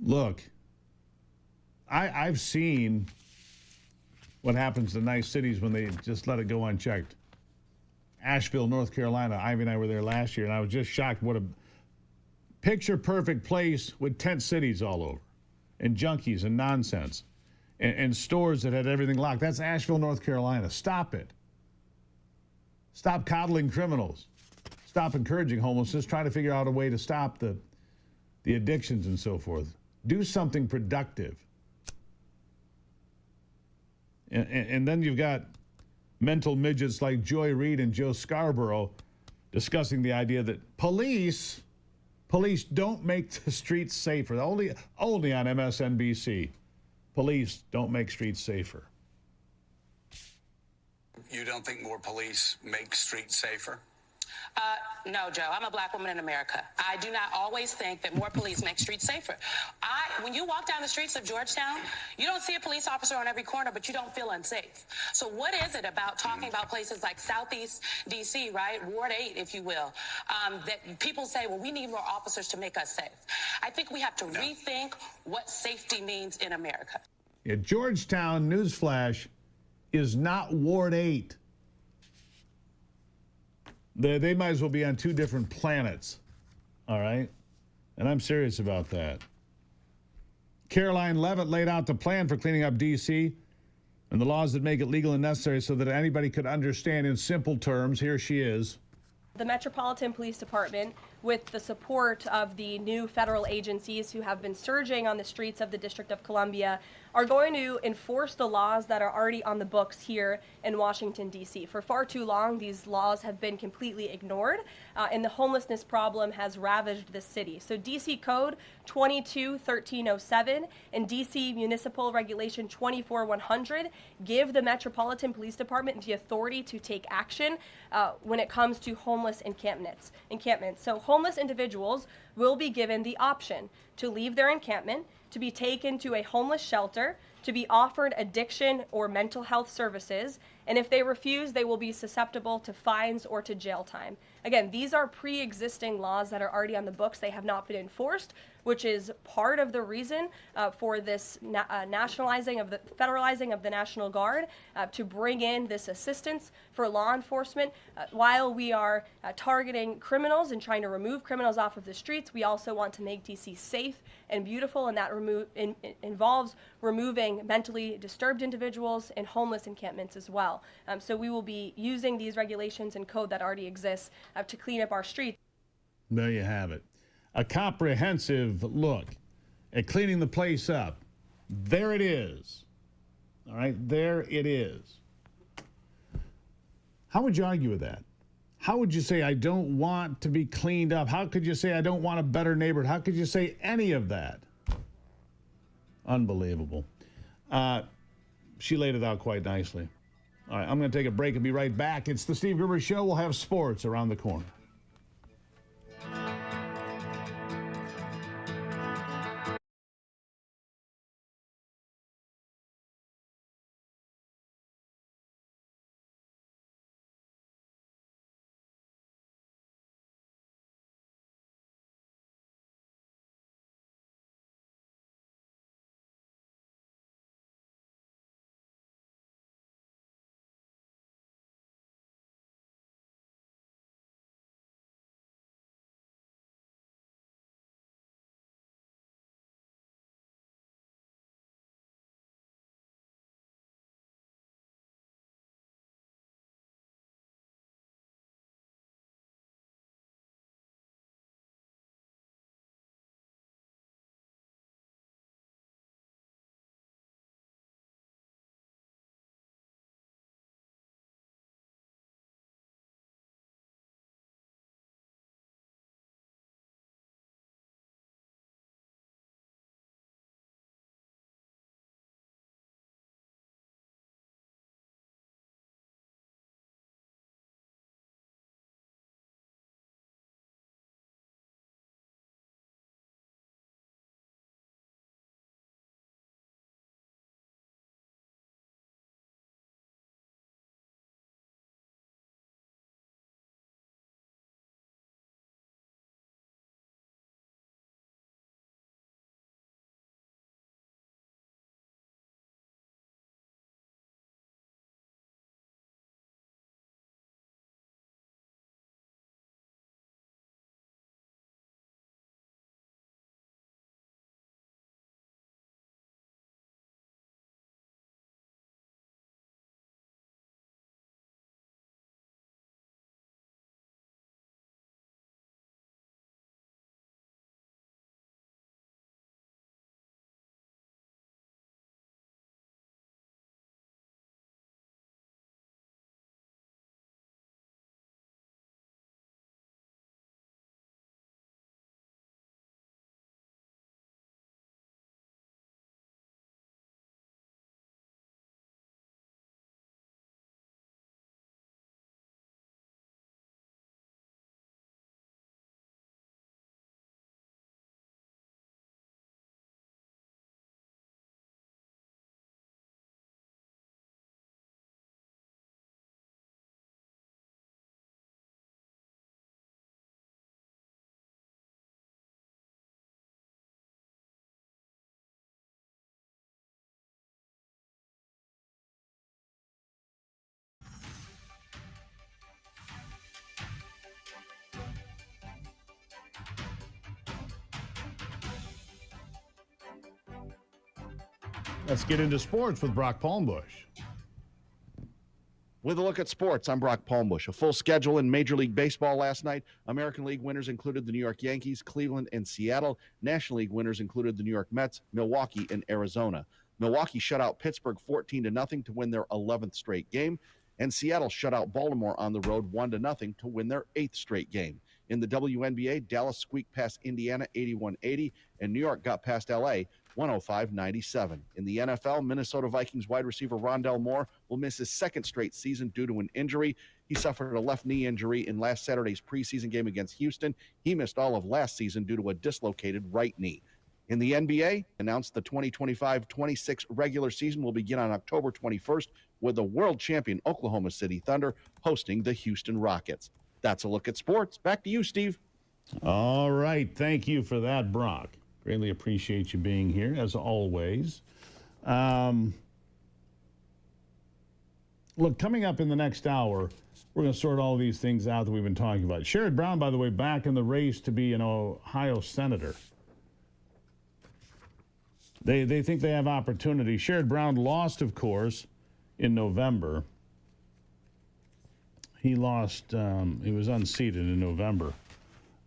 Look, I've seen what happens to nice cities when they just let it go unchecked. Asheville, North Carolina, Ivy and I were there last year, and I was just shocked what a picture-perfect place with tent cities all over, and junkies and nonsense, and stores that had everything locked. That's Asheville, North Carolina. Stop it. Stop coddling criminals. Stop encouraging homelessness. Try to figure out a way to stop the addictions and so forth. Do something productive. And then you've got mental midgets like Joy Reid and Joe Scarborough discussing the idea that police don't make the streets safer. Only on MSNBC. Police don't make streets safer. You don't think more police make streets safer? No, Joe. I'm a black woman in America. I do not always think that more police make streets safer. When you walk down the streets of Georgetown, you don't see a police officer on every corner, but you don't feel unsafe. So what is it about talking about places like Southeast D.C., right, Ward 8, if you will, that people say, well, we need more officers to make us safe? I think we have to rethink what safety means in America. Yeah, Georgetown, newsflash, is not Ward 8. They might as well be on two different planets, all right? And I'm serious about that. Caroline Leavitt laid out the plan for cleaning up D.C. and the laws that make it legal and necessary so that anybody could understand in simple terms. Here she is. The Metropolitan Police Department, with the support of the new federal agencies who have been surging on the streets of the District of Columbia, are going to enforce the laws that are already on the books here in Washington, D.C. For far too long, these laws have been completely ignored, and the homelessness problem has ravaged the city. So D.C. Code 22-1307 and D.C. Municipal Regulation 24-100 give the Metropolitan Police Department the authority to take action when it comes to homeless encampments. So homeless individuals will be given the option to leave their encampment, to be taken to a homeless shelter, to be offered addiction or mental health services, and if they refuse, they will be susceptible to fines or to jail time. Again, these are pre-existing laws that are already on the books. They have not been enforced, which is part of the reason for this federalizing of the National Guard to bring in this assistance for law enforcement. While we are targeting criminals and trying to remove criminals off of the streets, we also want to make D.C. safe and beautiful, and that involves removing mentally disturbed individuals in homeless encampments as well. So we will be using these regulations and code that already exists to clean up our streets. There you have it. A comprehensive look at cleaning the place up. There it is. All right, there it is. How would you argue with that? How would you say, I don't want to be cleaned up? How could you say, I don't want a better neighborhood? How could you say any of that? Unbelievable. She laid it out quite nicely. All right, I'm going to take a break and be right back. It's the Steve Gruber Show. We'll have sports around the corner. Let's get into sports with Brock Palmbush. With a look at sports, I'm Brock Palmbush. A full schedule in Major League Baseball last night. American League winners included the New York Yankees, Cleveland, and Seattle. National League winners included the New York Mets, Milwaukee, and Arizona. Milwaukee shut out Pittsburgh 14-0 to win their 11th straight game, and Seattle shut out Baltimore on the road 1-0 to win their 8th straight game. In the WNBA, Dallas squeaked past Indiana 81-80, and New York got past LA 105-97. In the NFL, Minnesota Vikings wide receiver Rondell Moore will miss his second straight season due to an injury. He suffered a left knee injury in last Saturday's preseason game against Houston. He missed all of last season due to a dislocated right knee. In the NBA, announced the 2025-26 regular season will begin on October 21st with the world champion Oklahoma City Thunder hosting the Houston Rockets. That's a look at sports. Back to you, Steve. All right. Thank you for that, Brock. Greatly appreciate you being here, as always. Look, coming up in the next hour, we're going to sort all these things out that we've been talking about. Sherrod Brown, by the way, back in the race to be an Ohio senator. They think they have opportunity. Sherrod Brown lost, of course, in November. He lost, he was unseated in November.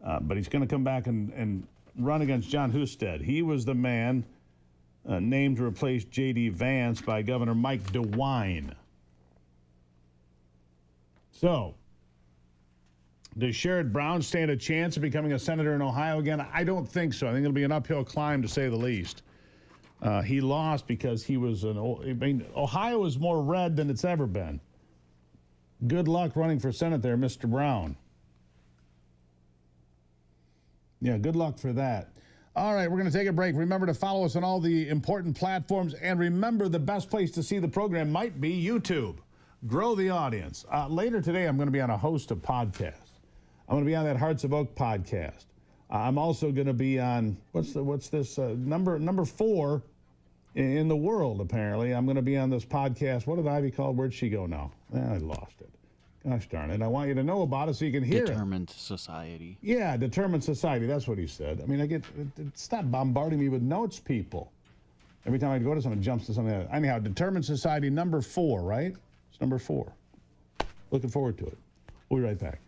But he's going to come back and run against John Husted. He was the man named to replace J.D. Vance by Governor Mike DeWine. So, does Sherrod Brown stand a chance of becoming a senator in Ohio again? I don't think so. I think it'll be an uphill climb, to say the least. He lost because he was Ohio is more red than it's ever been. Good luck running for Senate there, Mr. Brown. Yeah, good luck for that. All right, we're going to take a break. Remember to follow us on all the important platforms. And remember, the best place to see the program might be YouTube. Grow the audience. Later today, I'm going to be on a host of podcasts. I'm going to be on that Hearts of Oak podcast. I'm also going to be on, what's this, number 4 in the world, apparently. I'm going to be on this podcast. What did Ivy call? Where'd she go now? I lost it. Gosh darn it. I want you to know about it so you can hear Determined Society. Yeah, Determined Society. That's what he said. I mean, stop bombarding me with notes, people. Every time I go to someone, it jumps to something else. Anyhow, Determined Society number 4, right? It's number 4. Looking forward to it. We'll be right back.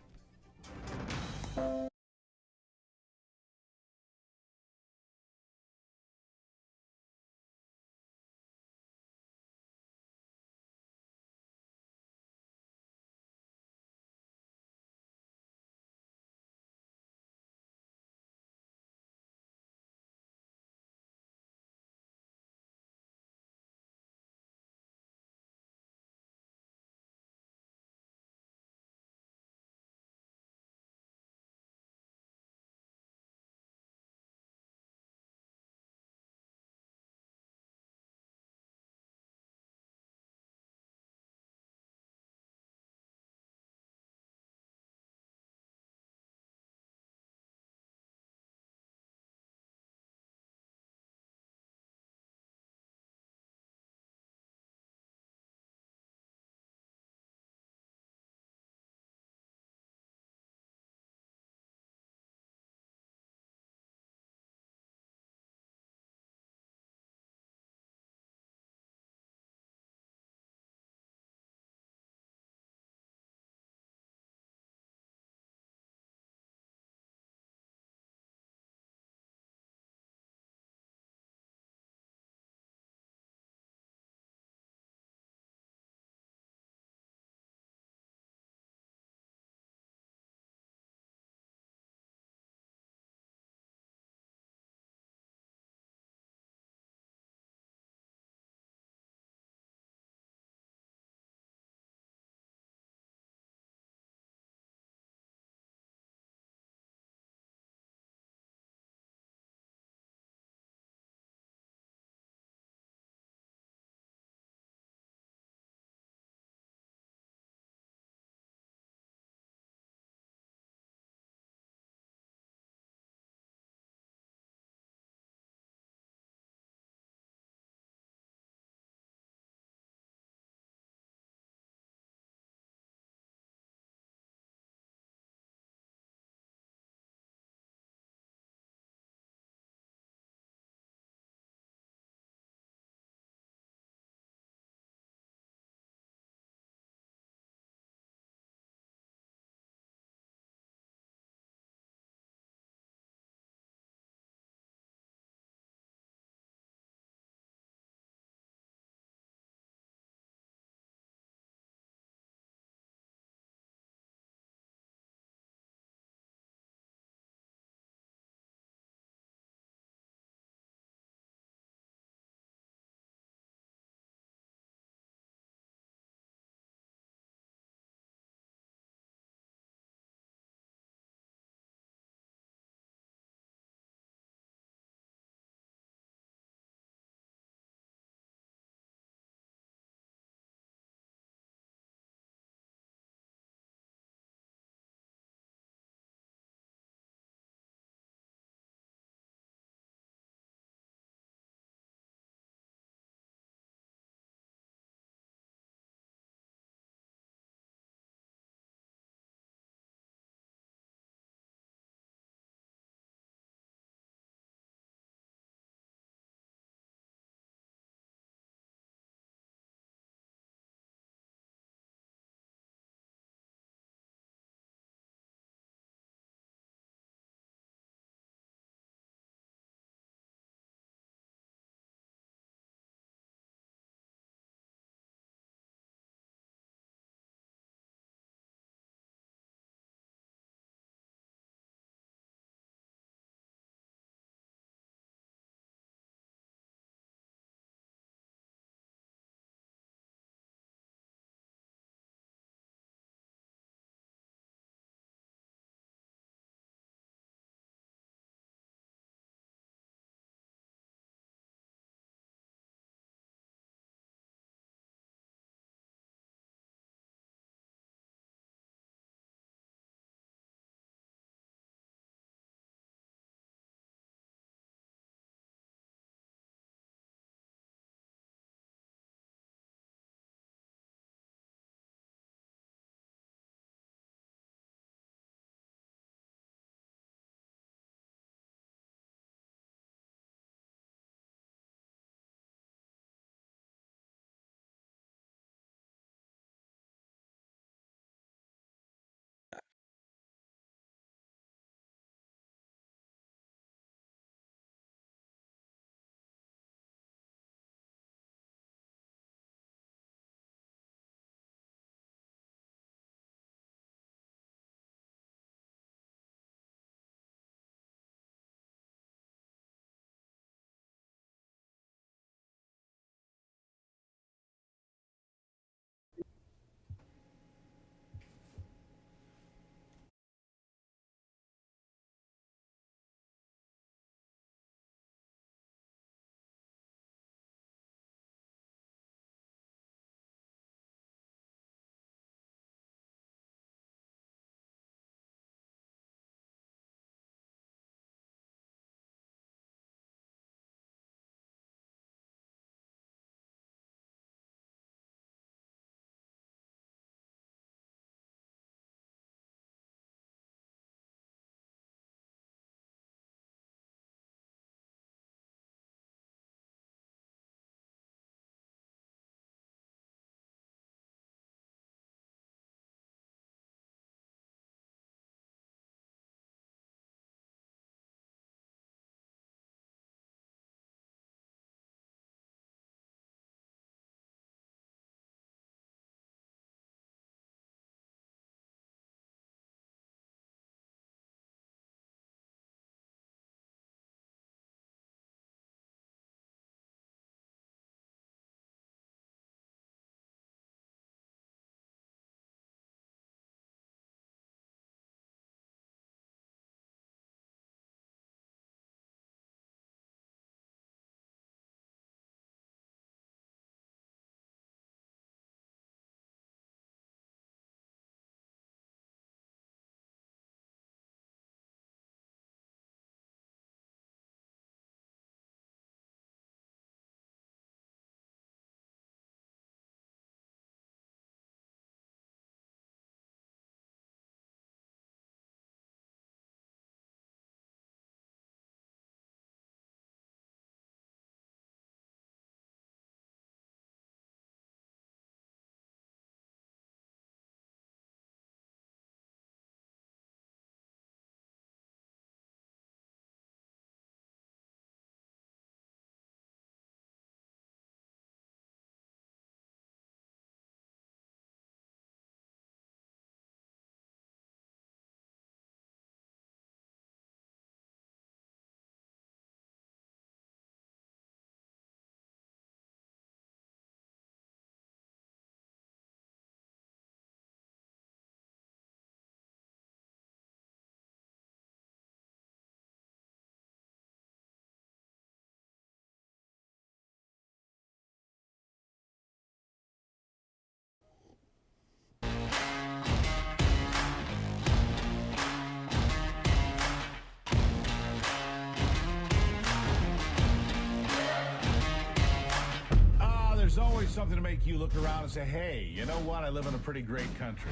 something to make you look around and say, hey, you know what? I live in a pretty great country.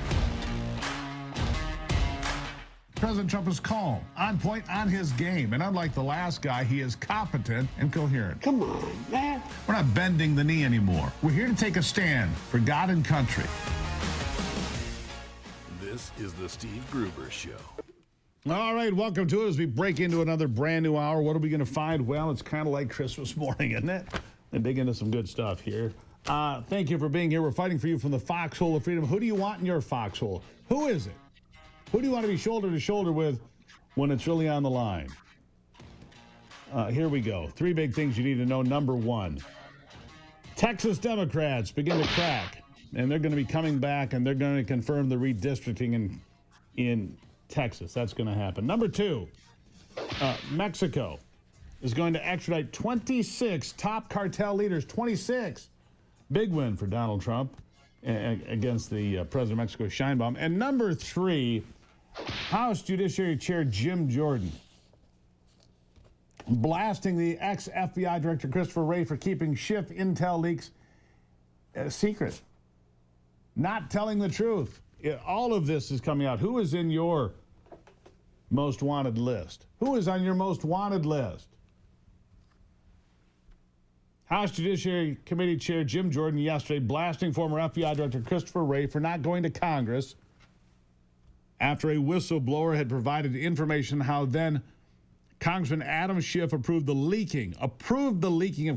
President Trump is calm, on point, on his game. And unlike the last guy, he is competent and coherent. Come on, man. We're not bending the knee anymore. We're here to take a stand for God and country. This is the Steve Gruber Show. All right, welcome to it as we break into another brand new hour. What are we going to find? Well, it's kind of like Christmas morning, isn't it? And dig into some good stuff here. Thank you for being here. We're fighting for you from the foxhole of freedom. Who do you want in your foxhole? Who is it? Who do you want to be shoulder to shoulder with when it's really on the line? Here we go. 3 big things you need to know. Number 1, Texas Democrats begin to crack, and they're going to be coming back, and they're going to confirm the redistricting in Texas. That's going to happen. Number 2, Mexico is going to extradite 26 top cartel leaders. 26. Big win for Donald Trump against the president of Mexico, Sheinbaum. And number 3, House Judiciary Chair Jim Jordan blasting the ex-FBI Director Christopher Wray for keeping Schiff intel leaks secret. Not telling the truth. All of this is coming out. Who is in your most wanted list? Who is on your most wanted list? House Judiciary Committee Chair Jim Jordan yesterday blasting former FBI Director Christopher Wray for not going to Congress after a whistleblower had provided information how then Congressman Adam Schiff approved the leaking of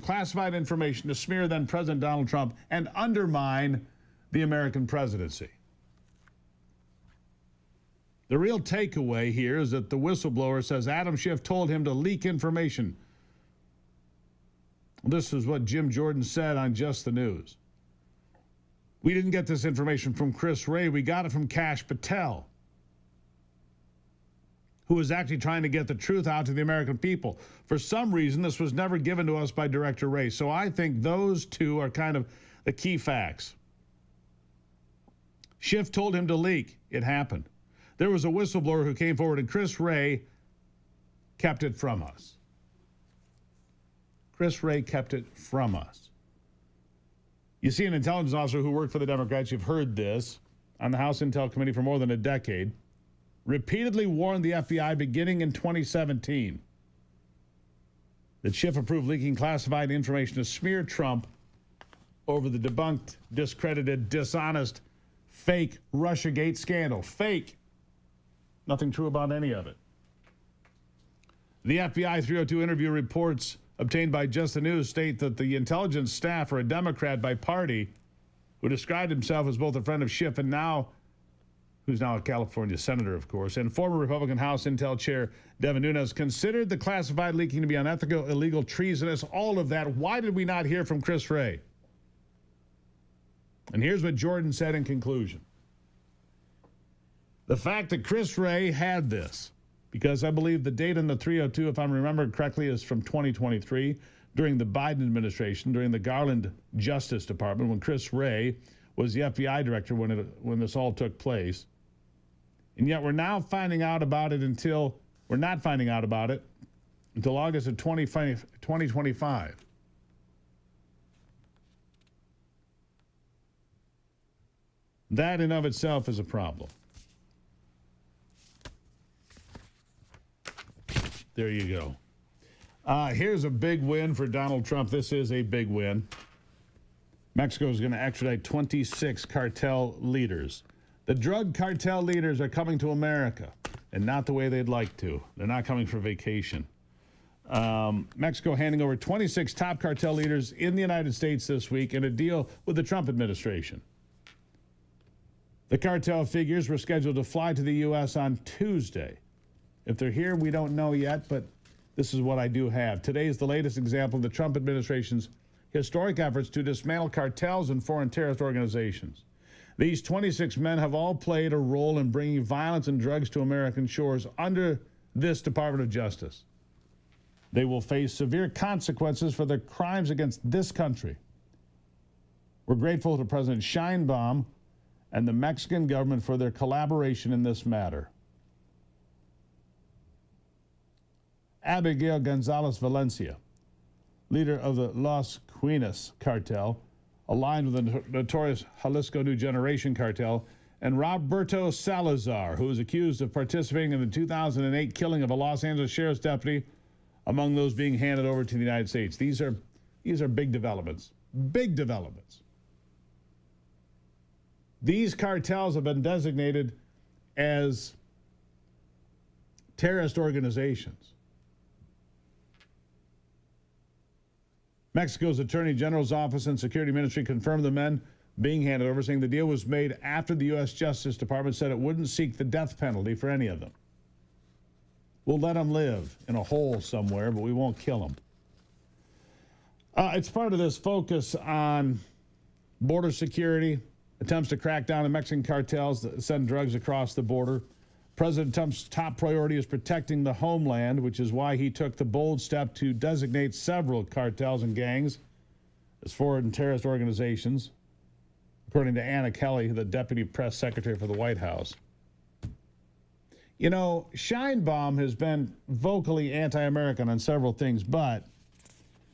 classified information to smear then President Donald Trump and undermine the American presidency. The real takeaway here is that the whistleblower says Adam Schiff told him to leak information. This is what Jim Jordan said on Just the News. We didn't get this information from Chris Wray. We got it from Kash Patel, who was actually trying to get the truth out to the American people. For some reason, this was never given to us by Director Wray. So I think those two are kind of the key facts. Schiff told him to leak. It happened. There was a whistleblower who came forward, and Chris Wray kept it from us. Chris Wray kept it from us. You see, an intelligence officer who worked for the Democrats, you've heard this, on the House Intel Committee for more than a decade, repeatedly warned the FBI beginning in 2017 that Schiff approved leaking classified information to smear Trump over the debunked, discredited, dishonest, fake Russiagate scandal. Fake. Nothing true about any of it. The FBI 302 interview reports obtained by Just the News state that the intelligence staff for a Democrat by party who described himself as both a friend of Schiff and who's now a California senator, of course, and former Republican House Intel Chair Devin Nunes considered the classified leaking to be unethical, illegal, treasonous, all of that. Why did we not hear from Chris Wray? And here's what Jordan said in conclusion. The fact that Chris Wray had this, because I believe the date in the 302, if I'm remembering correctly, is from 2023, during the Biden administration, during the Garland Justice Department, when Chris Wray was the FBI director when this all took place. And yet we're not finding out about it until August of 2025. That in of itself is a problem. There you go. Here's a big win for Donald Trump. This is a big win. Mexico is going to extradite 26 cartel leaders. The drug cartel leaders are coming to America, and not the way they'd like to. They're not coming for vacation. Mexico handing over 26 top cartel leaders in the United States this week in a deal with the Trump administration. The cartel figures were scheduled to fly to the U.S. on Tuesday. If they're here, we don't know yet, but this is what I do have. Today is the latest example of the Trump administration's historic efforts to dismantle cartels and foreign terrorist organizations. These 26 men have all played a role in bringing violence and drugs to American shores under this Department of Justice. They will face severe consequences for their crimes against this country. We're grateful to President Sheinbaum and the Mexican government for their collaboration in this matter. Abigail Gonzalez Valencia, leader of the Los Cuinas cartel, aligned with the notorious Jalisco New Generation cartel, and Roberto Salazar, who is accused of participating in the 2008 killing of a Los Angeles sheriff's deputy, among those being handed over to the United States. These are big developments. Big developments. These cartels have been designated as terrorist organizations. Mexico's Attorney General's office and Security Ministry confirmed the men being handed over, saying the deal was made after the U.S. Justice Department said it wouldn't seek the death penalty for any of them. We'll let them live in a hole somewhere, but we won't kill them. It's part of this focus on border security, attempts to crack down on Mexican cartels that send drugs across the border. President Trump's top priority is protecting the homeland, which is why he took the bold step to designate several cartels and gangs as foreign terrorist organizations, according to Anna Kelly, the deputy press secretary for the White House. You know, Scheinbaum has been vocally anti-American on several things, but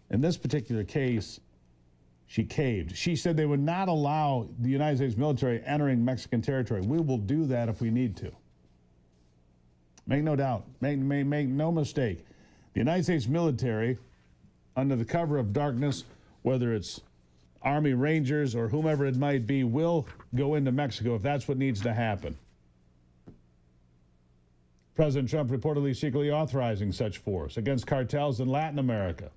in this particular case, she caved. She said they would not allow the United States military entering Mexican territory. We will do that if we need to. Make no doubt. Make no mistake. The United States military, under the cover of darkness, whether it's Army Rangers or whomever it might be, will go into Mexico if that's what needs to happen. President Trump reportedly secretly authorizing such force against cartels in Latin America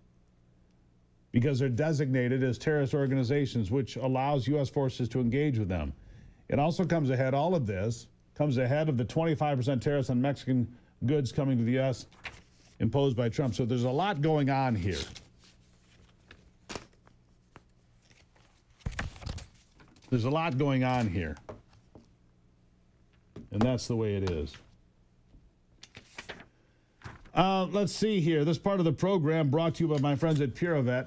because they're designated as terrorist organizations, which allows U.S. forces to engage with them. It also comes ahead, all of this comes ahead of the 25% tariffs on Mexican goods coming to the U.S. imposed by Trump. So there's a lot going on here. There's a lot going on here. And that's the way it is. Let's see here. This part of the program brought to you by my friends at PureVet.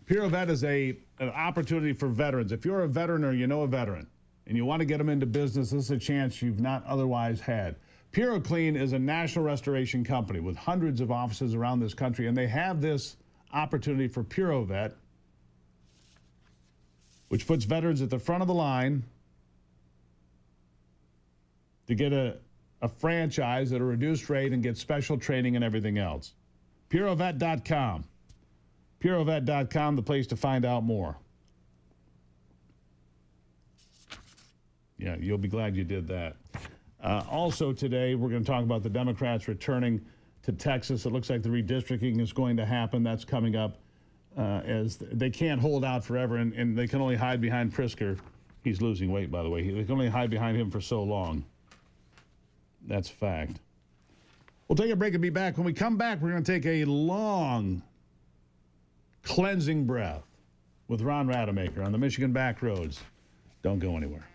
PureVet is an opportunity for veterans. If you're a veteran or you know a veteran and you want to get them into business, this is a chance you've not otherwise had. PureClean is a national restoration company with hundreds of offices around this country, and they have this opportunity for PureVet, which puts veterans at the front of the line to get a franchise at a reduced rate and get special training and everything else. PureVet.com. PureVet.com, the place to find out more. Yeah, you'll be glad you did that. Also today, we're going to talk about the Democrats returning to Texas. It looks like the redistricting is going to happen. That's coming up as they can't hold out forever, and they can only hide behind Pritzker. He's losing weight, by the way. They can only hide behind him for so long. That's a fact. We'll take a break and be back. When we come back, we're going to take a long cleansing breath with Ron Rademacher on the Michigan back roads. Don't go anywhere.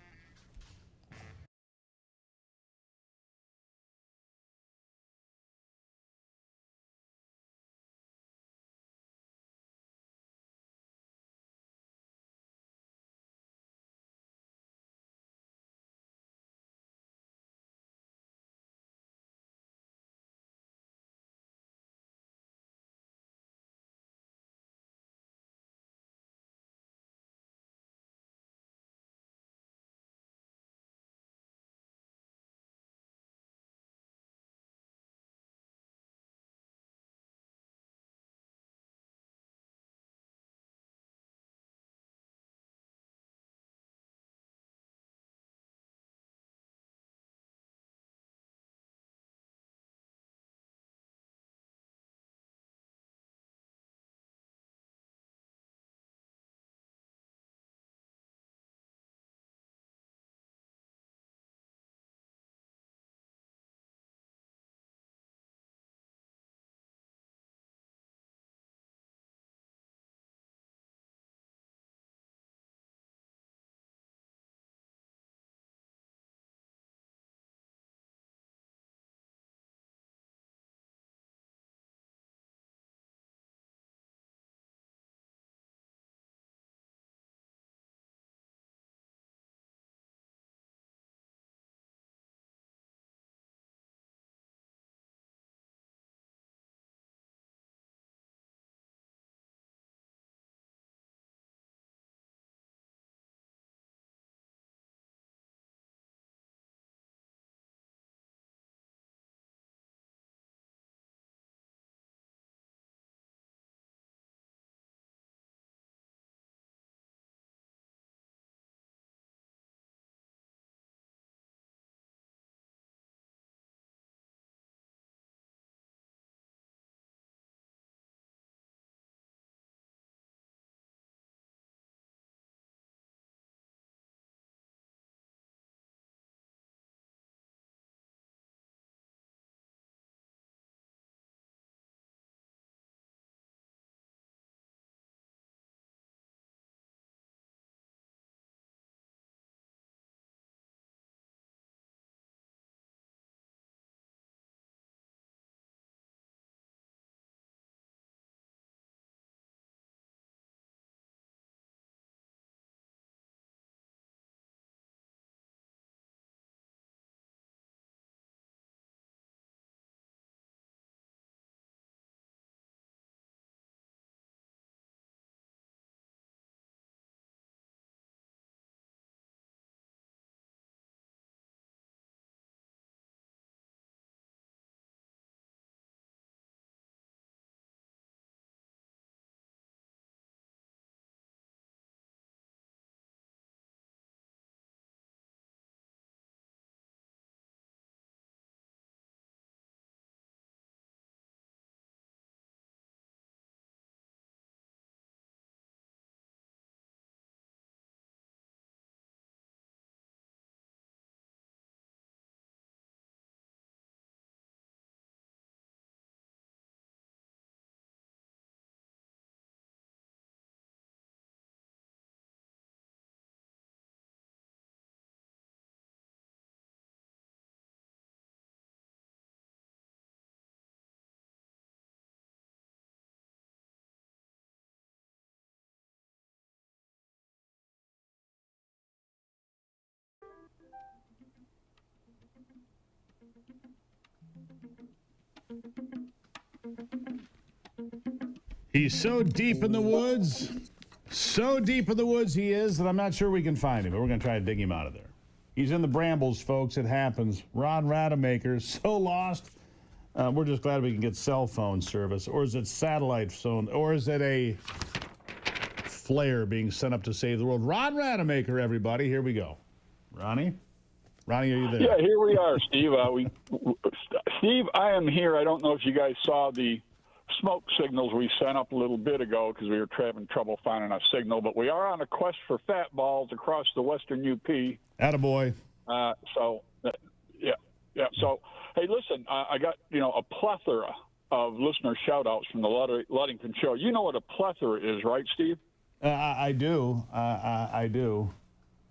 He's so deep in the woods. So deep in the woods he is that I'm not sure we can find him, but we're going to try to dig him out of there. He's in the brambles, folks. It happens. Ron Rademacher, so lost. We're just glad we can get cell phone service. Or is it satellite phone? Or is it a flare being sent up to save the world? Ron Rademacher, everybody. Here we go. Ronnie? Ronnie, are you there? Yeah, here we are, Steve. Steve, I am here. I don't know if you guys saw the smoke signals we sent up a little bit ago because we were having trouble finding a signal, but we are on a quest for fat balls across the western UP. Attaboy. Yeah. So, hey, listen, I got, a plethora of listener shout-outs from the Ludington show. You know what a plethora is, right, Steve? I do. I do.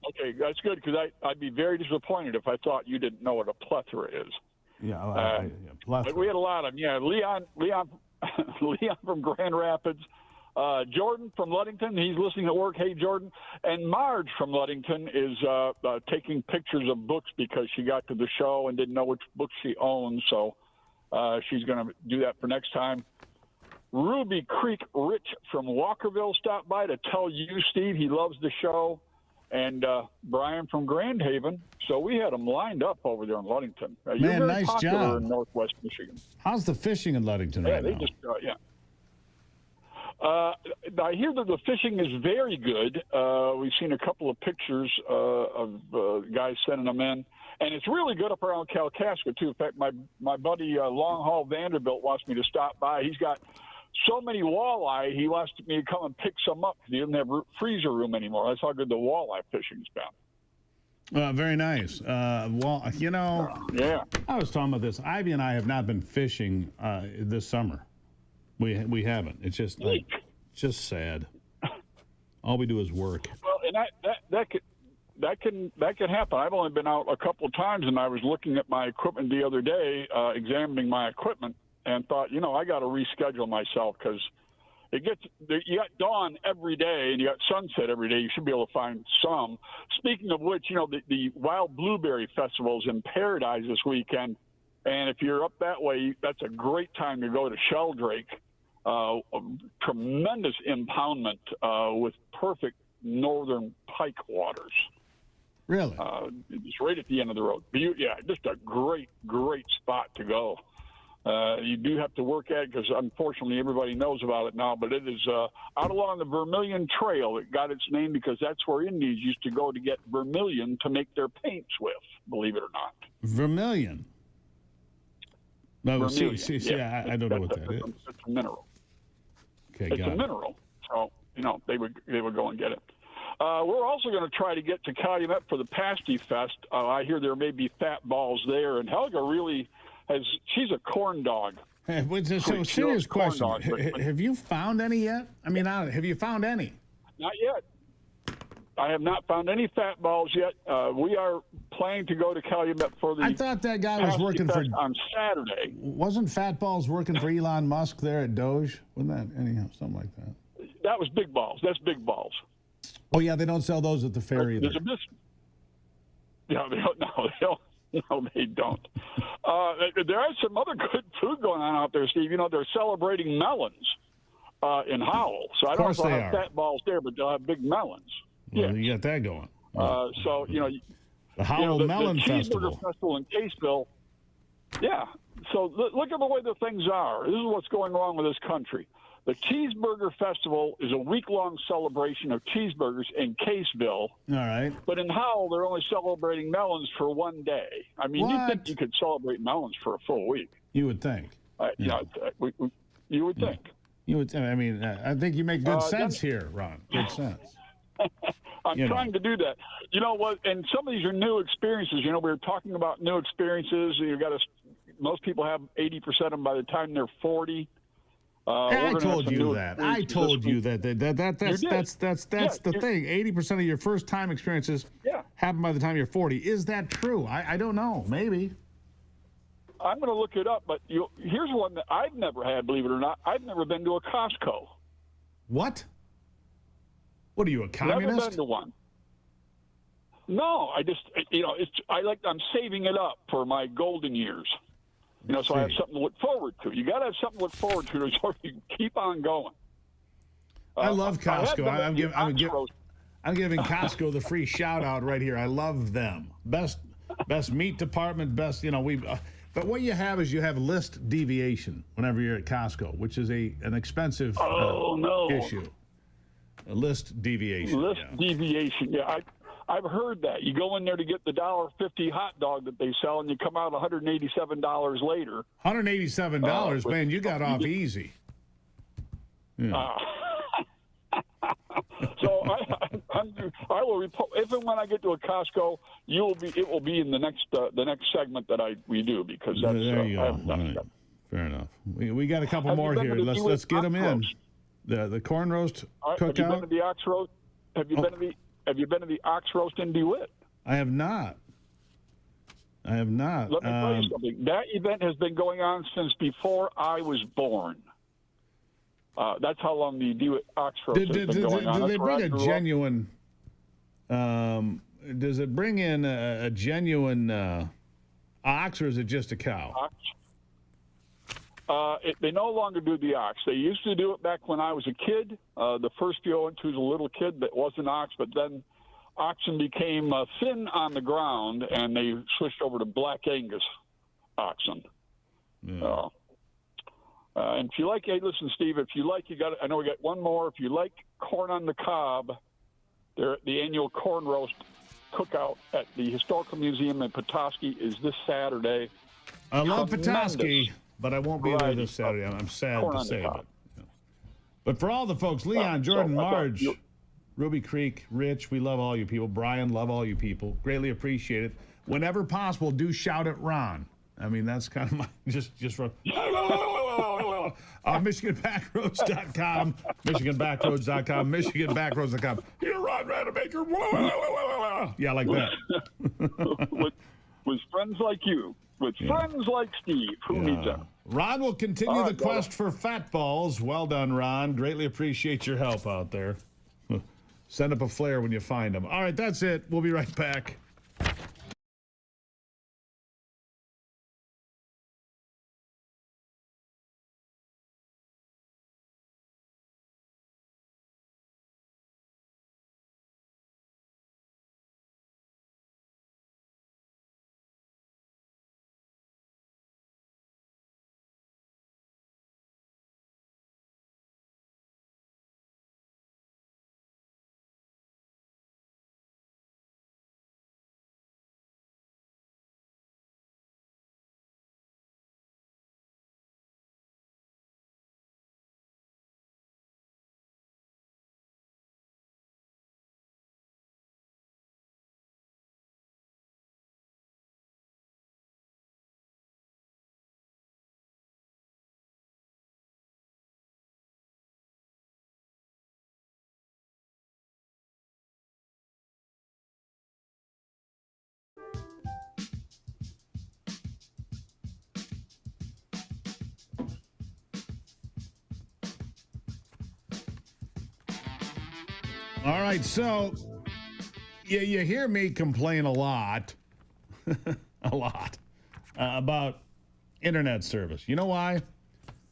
Okay, that's good because I'd be very disappointed if I thought you didn't know what a plethora is. Yeah, plethora. But we had a lot of them. Yeah, Leon from Grand Rapids, Jordan from Ludington, he's listening at work. Hey, Jordan. And Marge from Ludington is taking pictures of books because she got to the show and didn't know which books she owns, so she's going to do that for next time. Ruby Creek Rich from Walkerville stopped by to tell you, Steve, he loves the show. And Brian from Grand Haven. So we had them lined up over there in Ludington. You're very nice popular job. in Northwest Michigan. How's the fishing in Ludington Yeah, right they now? just I hear that the fishing is very good. We've seen a couple of pictures of guys sending them in, and it's really good up around Kalkaska too. In fact, my buddy Long Haul Vanderbilt wants me to stop by. He's got so many walleye, he wants me to come and pick some up because he doesn't have freezer room anymore. That's how good the walleye fishing's been. Very nice. Well, yeah. I was talking about this. Ivy and I have not been fishing this summer. We haven't. It's just sad. All we do is work. Well, and that can happen. I've only been out a couple of times, and I was looking at my equipment the other day, examining my equipment, and thought, I got to reschedule myself because you got dawn every day and you got sunset every day. You should be able to find some. Speaking of which, the Wild Blueberry Festival is in Paradise this weekend, and if you're up that way, that's a great time to go to Sheldrake. Tremendous impoundment with perfect northern pike waters. Really? It's right at the end of the road. Just a great spot to go. You do have to work at it because, unfortunately, everybody knows about it now, but it is out along the Vermilion Trail. It got its name because that's where Indians used to go to get vermilion to make their paints with, believe it or not. Vermilion? No, Vermilion, see, yeah. I don't know what that is. It's a mineral. Okay, it's got a it. mineral. So, they would go and get it. We're also going to try to get to Calumet for the Pasty Fest. I hear there may be fat balls there, and Helga really she's a corn dog. So, serious question. Have you found any yet? I mean, have you found any? Not yet. I have not found any fat balls yet. We are planning to go to Calumet for the. I thought that guy was working for on Saturday. Wasn't Fat Balls working for Elon Musk there at Doge? Wasn't that anyhow something like that? That was Big Balls. That's Big Balls. Oh yeah, they don't sell those at the fair either. There's a No, they don't. No, they don't. There is some other good food going on out there, Steve. They're celebrating melons in Howell. So I don't know if they'll have fat balls there, but they'll have big melons. Well, you got that going. The Howell Melon Festival. Cheeseburger Festival in Caseville. Yeah. So look at the way the things are. This is what's going wrong with this country. The Cheeseburger Festival is a week-long celebration of cheeseburgers in Caseville. All right. But in Howell, they're only celebrating melons for one day. I mean, you think you could celebrate melons for a full week. You would think. You would think. You would. I mean, I think you make good sense here, Ron. Good sense. I'm trying to do that. You know what? And some of these are new experiences. We were talking about new experiences. Most people have 80% of them by the time they're 40. I told you that. I told you that. That's the thing. 80% of your first time experiences happen by the time you're 40. Is that true? I don't know. Maybe. I'm going to look it up, but here's one that I've never had, believe it or not. I've never been to a Costco. What? What are you, a communist? Never been to one. No, I just, I'm saving it up for my golden years. So I have something to look forward to. You got to have something to look forward to so you can keep on going. I love Costco. I'm giving Costco the free shout out right here. I love them. Best meat department, best, but what you have is you have list deviation whenever you're at Costco, which is an expensive issue. A list deviation. Deviation, yeah. I've heard that. You go in there to get the $1.50 hot dog that they sell, and you come out $187 later. $187, man, you got off easy. Yeah. So I will report if and when I get to a Costco. It will be in the next segment that we do, because that's there you go. Right. Fair enough. We got a couple more here. Let's get them in. The corn roast cookout. Have you been to the ox roast? Have you been to the ox roast in DeWitt? I have not. Let me tell you something. That event has been going on since before I was born. That's how long the DeWitt ox roast has been going on. Do they bring a genuine? Does it bring in a genuine ox, or is it just a cow? Ox. They no longer do the ox. They used to do it back when I was a kid. The first few I went to was a little kid that was an ox, but then oxen became thin on the ground, and they switched over to Black Angus oxen. Yeah. And if you like, hey, listen, Steve, if you like, I know we got one more. If you like corn on the cob, they're at the annual corn roast cookout at the Historical Museum in Petoskey is this Saturday. I love Petoskey, but I won't be there this Saturday. I'm sad to say it. But for all the folks, Leon, Jordan, Marge, Ruby Creek, Rich, we love all you people. Brian, love all you people. Greatly appreciate it. Whenever possible, do shout at Ron. I mean, that's kind of my just from MichiganBackroads.com, MichiganBackroads.com, MichiganBackroads.com. You're Ron Rademacher. Yeah, like that. with friends like you, with friends like Steve, who needs them? Ron will continue the quest for fat balls. Well done, Ron. Greatly appreciate your help out there. Send up a flare when you find them. All right, that's it. We'll be right back. All right, so you hear me complain a lot, about internet service. You know why?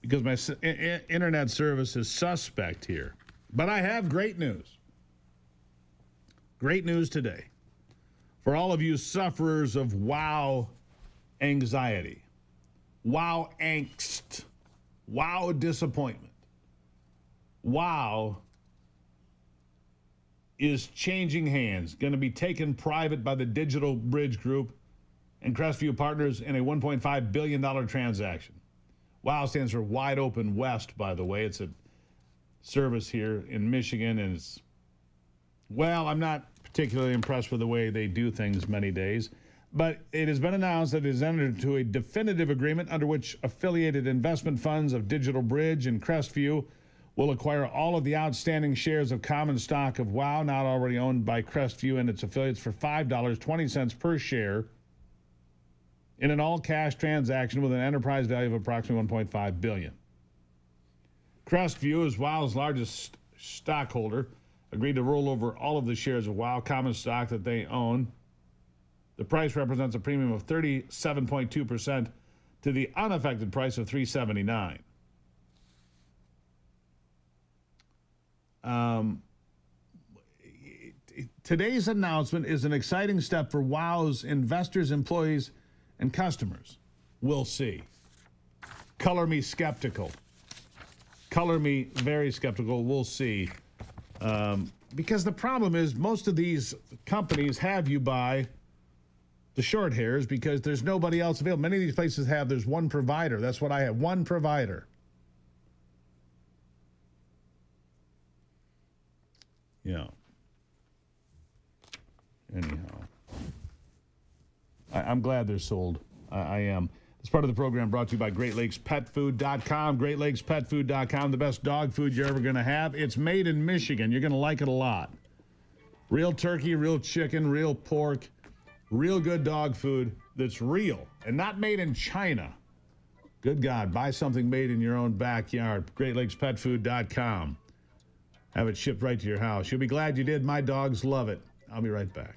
Because my internet service is suspect here. But I have great news. Great news today. For all of you sufferers of wow anxiety, wow angst, wow disappointment, wow is changing hands, going to be taken private by the Digital Bridge Group and Crestview Partners in a $1.5 billion transaction. WOW stands for Wide Open West, by the way. It's a service here in Michigan, and it's, well, I'm not particularly impressed with the way they do things many days, but it has been announced that it has entered into a definitive agreement under which affiliated investment funds of Digital Bridge and Crestview will acquire all of the outstanding shares of common stock of WOW, not already owned by Crestview and its affiliates, for $5.20 per share in an all-cash transaction with an enterprise value of approximately $1.5 billion. Crestview is WOW's largest stockholder, agreed to roll over all of the shares of WOW common stock that they own. The price represents a premium of 37.2% to the unaffected price of $3.79. Today's announcement is an exciting step for WOW's investors, employees, and customers. We'll see. Color me skeptical. Color me very skeptical. We'll see. Because the problem is most of these companies have you buy the short hairs because there's nobody else available. Many of these places there's one provider. That's what I have, one provider. Yeah. Anyhow, I'm glad they're sold. I am. This part of the program brought to you by GreatLakesPetFood.com. GreatLakesPetFood.com, the best dog food you're ever going to have. It's made in Michigan. You're going to like it a lot. Real turkey, real chicken, real pork, real good dog food that's real and not made in China. Good God, buy something made in your own backyard. GreatLakesPetFood.com. Have it shipped right to your house. You'll be glad you did. My dogs love it. I'll be right back.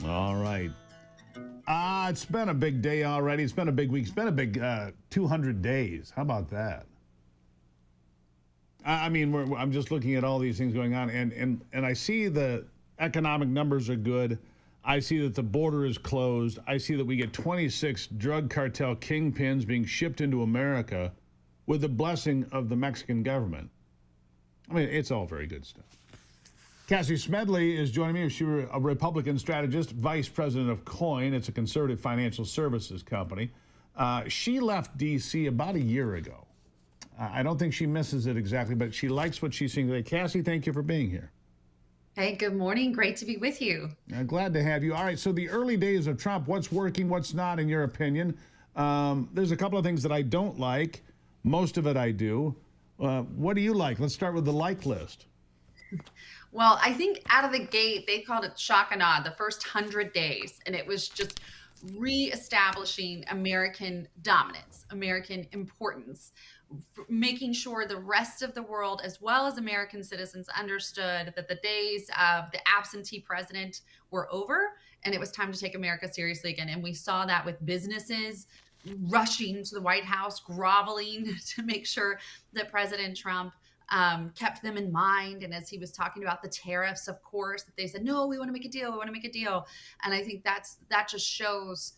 All right. It's been a big day already. It's been a big week. It's been a big 200 days. How about that? I mean, I'm just looking at all these things going on, and I see the economic numbers are good. I see that the border is closed. I see that we get 26 drug cartel kingpins being shipped into America with the blessing of the Mexican government. I mean, it's all very good stuff. Cassie Smedley is joining me. She's a Republican strategist, vice president of Coin. It's a conservative financial services company. She left D.C. about a year ago. I don't think she misses it exactly, but she likes what she's seeing today. Cassie, thank you for being here. Hey, good morning. Great to be with you. Glad to have you. All right, so the early days of Trump, what's working, what's not, in your opinion? There's a couple of things that I don't like. Most of it I do. What do you like? Let's start with the like list. Well, I think out of the gate, they called it shock and awe, the first 100 days. And it was just reestablishing American dominance, American importance, making sure the rest of the world, as well as American citizens, understood that the days of the absentee president were over and it was time to take America seriously again. And we saw that with businesses rushing to the White House, groveling to make sure that President Trump kept them in mind. And as he was talking about the tariffs, of course, that they said, no, we want to make a deal. We want to make a deal. And I think that just shows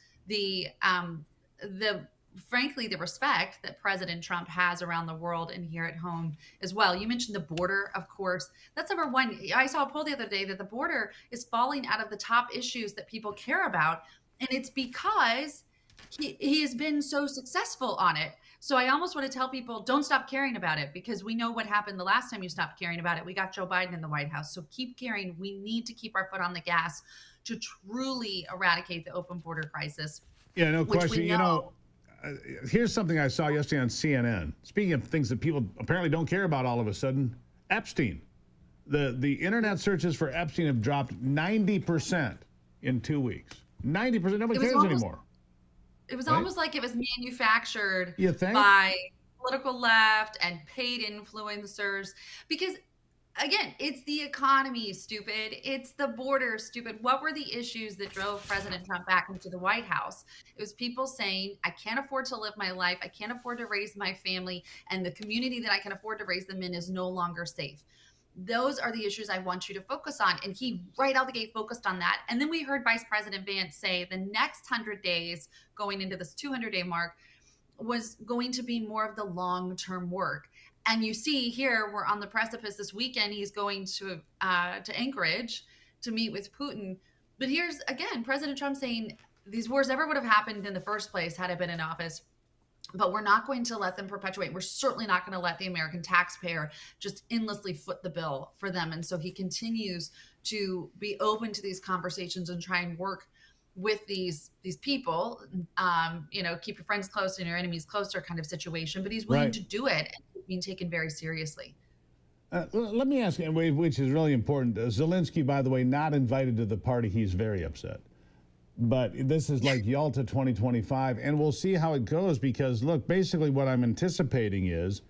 frankly, the respect that President Trump has around the world and here at home as well. You mentioned the border, of course. That's number one. I saw a poll the other day that the border is falling out of the top issues that people care about. And it's because he has been so successful on it. So I almost want to tell people, don't stop caring about it, because we know what happened the last time you stopped caring about it. We got Joe Biden in the White House. So keep caring. We need to keep our foot on the gas to truly eradicate the open border crisis. Yeah, no question. You know, here's something I saw yesterday on CNN. Speaking of things that people apparently don't care about all of a sudden, Epstein. The internet searches for Epstein have dropped 90% in 2 weeks. 90%. Nobody cares anymore. It was almost like it was manufactured You think? by political left and paid influencers. Because, again, it's the economy, stupid. It's the border, stupid. What were the issues that drove President Trump back into the White House? It was people saying, I can't afford to live my life. I can't afford to raise my family. And the community that I can afford to raise them in is no longer safe. Those are the issues I want you to focus on. And he right out the gate focused on that. And then we heard Vice President Vance say the next 100 days going into this 200-day mark was going to be more of the long-term work. And you see here, we're on the precipice this weekend. He's going to Anchorage to meet with Putin. But here's, again, President Trump saying these wars never would have happened in the first place had I been in office. But we're not going to let them perpetuate. We're certainly not going to let the American taxpayer just endlessly foot the bill for them. And so he continues to be open to these conversations and try and work with these people, keep your friends close and your enemies closer kind of situation. But he's willing to do it and being taken very seriously. Let me ask you, which is really important. Zelensky, by the way, not invited to the party. He's very upset. But this is like Yalta 2025, and we'll see how it goes, because, look, basically what I'm anticipating is,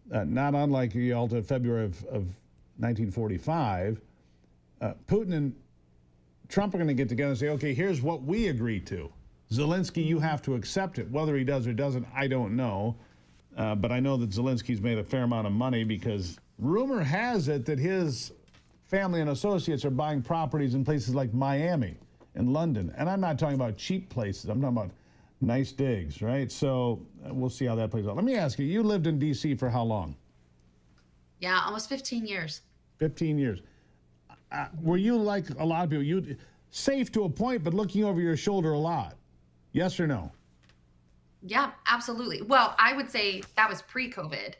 not unlike Yalta February of 1945, Putin and Trump are going to get together and say, okay, here's what we agreed to. Zelensky, you have to accept it. Whether he does or doesn't, I don't know. But I know that Zelensky's made a fair amount of money, because rumor has it that his family and associates are buying properties in places like Miami and London. And I'm not talking about cheap places. I'm talking about nice digs, right? So we'll see how that plays out. Let me ask you, you lived in D.C. for how long? Yeah, almost 15 years. 15 years. Were you like a lot of people, safe to a point, but looking over your shoulder a lot? Yes or no? Yeah, absolutely. Well, I would say that was pre-COVID.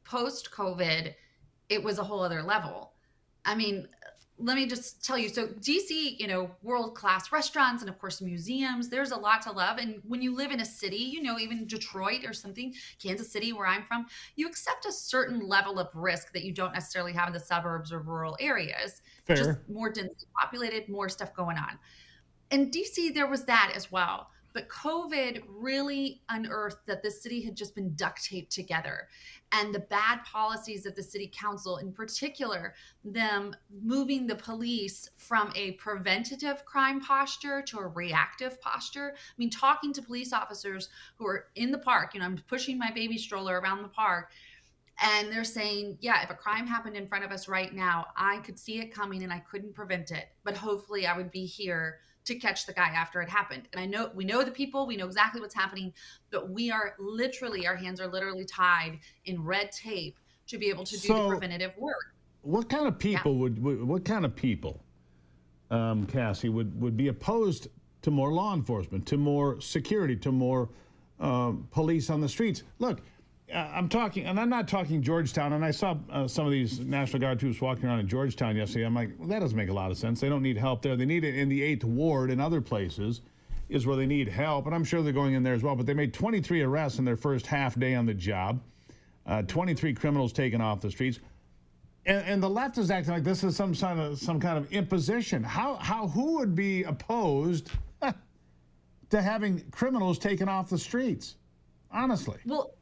Post-COVID, it was a whole other level. I mean, let me just tell you, so DC, world-class restaurants and of course museums, there's a lot to love. And when you live in a city, even Detroit or something, Kansas City, where I'm from, you accept a certain level of risk that you don't necessarily have in the suburbs or rural areas. Fair. Just more densely populated, more stuff going on. In DC, there was that as well. But COVID really unearthed that the city had just been duct taped together. And the bad policies of the city council, in particular, them moving the police from a preventative crime posture to a reactive posture. I mean, talking to police officers who are in the park, I'm pushing my baby stroller around the park, And they're saying, yeah, if a crime happened in front of us right now, I could see it coming and I couldn't prevent it. But hopefully I would be here to catch the guy after it happened. And we know the people, we know exactly what's happening, but our hands are literally tied in red tape to be able to do the preventative work. What kind of people Cassie, would be opposed to more law enforcement, to more security, to more police on the streets? Look, I'm not talking Georgetown, and I saw some of these National Guard troops walking around in Georgetown yesterday. I'm like, well, that doesn't make a lot of sense. They don't need help there. They need it in the 8th Ward and other places is where they need help, and I'm sure they're going in there as well. But they made 23 arrests in their first half day on the job, 23 criminals taken off the streets. And the left is acting like this is some kind of imposition. Who would be opposed to having criminals taken off the streets? Honestly. Well,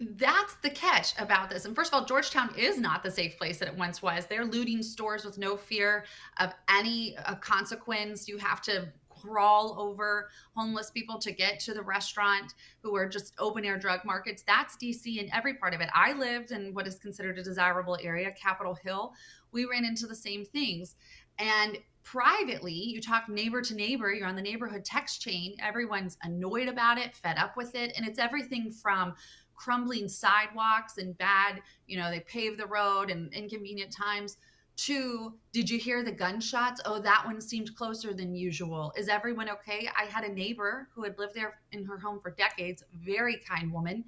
that's the catch about this. And first of all, Georgetown is not the safe place that it once was. They're looting stores with no fear of any consequence. You have to crawl over homeless people to get to the restaurant who are just open air drug markets. That's DC in every part of it. I lived in what is considered a desirable area, Capitol Hill. We ran into the same things. And privately, you talk neighbor to neighbor, you're on the neighborhood text chain, everyone's annoyed about it, fed up with it. And it's everything from crumbling sidewalks and bad, they pave the road and inconvenient times, to, did you hear the gunshots? Oh, that one seemed closer than usual. Is everyone okay? I had a neighbor who had lived there in her home for decades, very kind woman,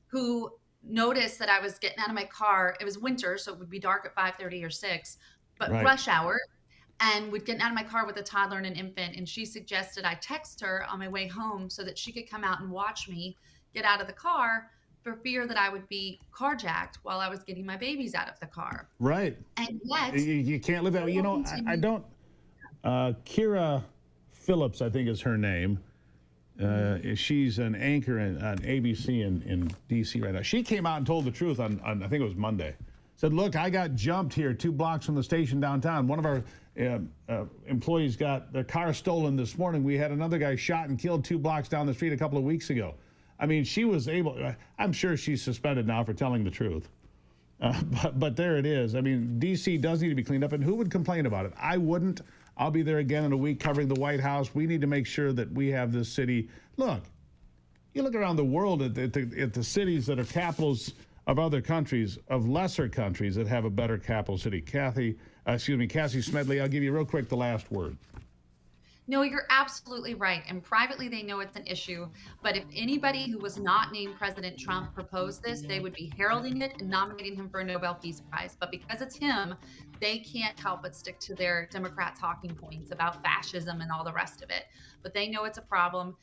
who noticed that I was getting out of my car. It was winter, so it would be dark at 5:30 or 6, but Right. Rush hour, and would get out of my car with a toddler and an infant. And she suggested I text her on my way home so that she could come out and watch me get out of the car, for fear that I would be carjacked while I was getting my babies out of the car. Right. And yet, you can't live that way. I don't. Kira Phillips, I think is her name. She's an anchor on ABC in D.C. right now. She came out and told the truth on I think it was Monday. Said, look, I got jumped here 2 blocks from the station downtown. One of our employees got their car stolen this morning. We had another guy shot and killed 2 blocks down the street a couple of weeks ago. I mean, she was able, I'm sure she's suspended now for telling the truth. But there it is. I mean, D.C. does need to be cleaned up, and who would complain about it? I wouldn't. I'll be there again in a week covering the White House. We need to make sure that we have this city. Look, you look around the world at the cities that are capitals of other countries, of lesser countries that have a better capital city. Cassie Smedley, I'll give you real quick the last word. No, you're absolutely right. And privately, they know it's an issue. But if anybody who was not named President Trump proposed this, they would be heralding it and nominating him for a Nobel Peace Prize. But because it's him, they can't help but stick to their Democrat talking points about fascism and all the rest of it. But they know it's a problem.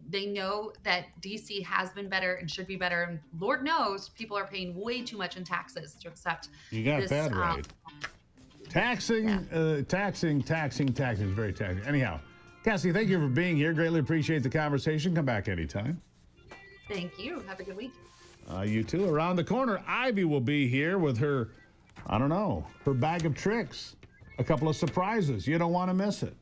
They know that DC has been better and should be better. And Lord knows people are paying way too much in taxes to accept You got this, that right. Taxing is very taxing. Anyhow, Cassie, thank you for being here. Greatly appreciate the conversation. Come back anytime. Thank you. Have a good week. You too. Around the corner, Ivy will be here with her, her bag of tricks. A couple of surprises. You don't want to miss it.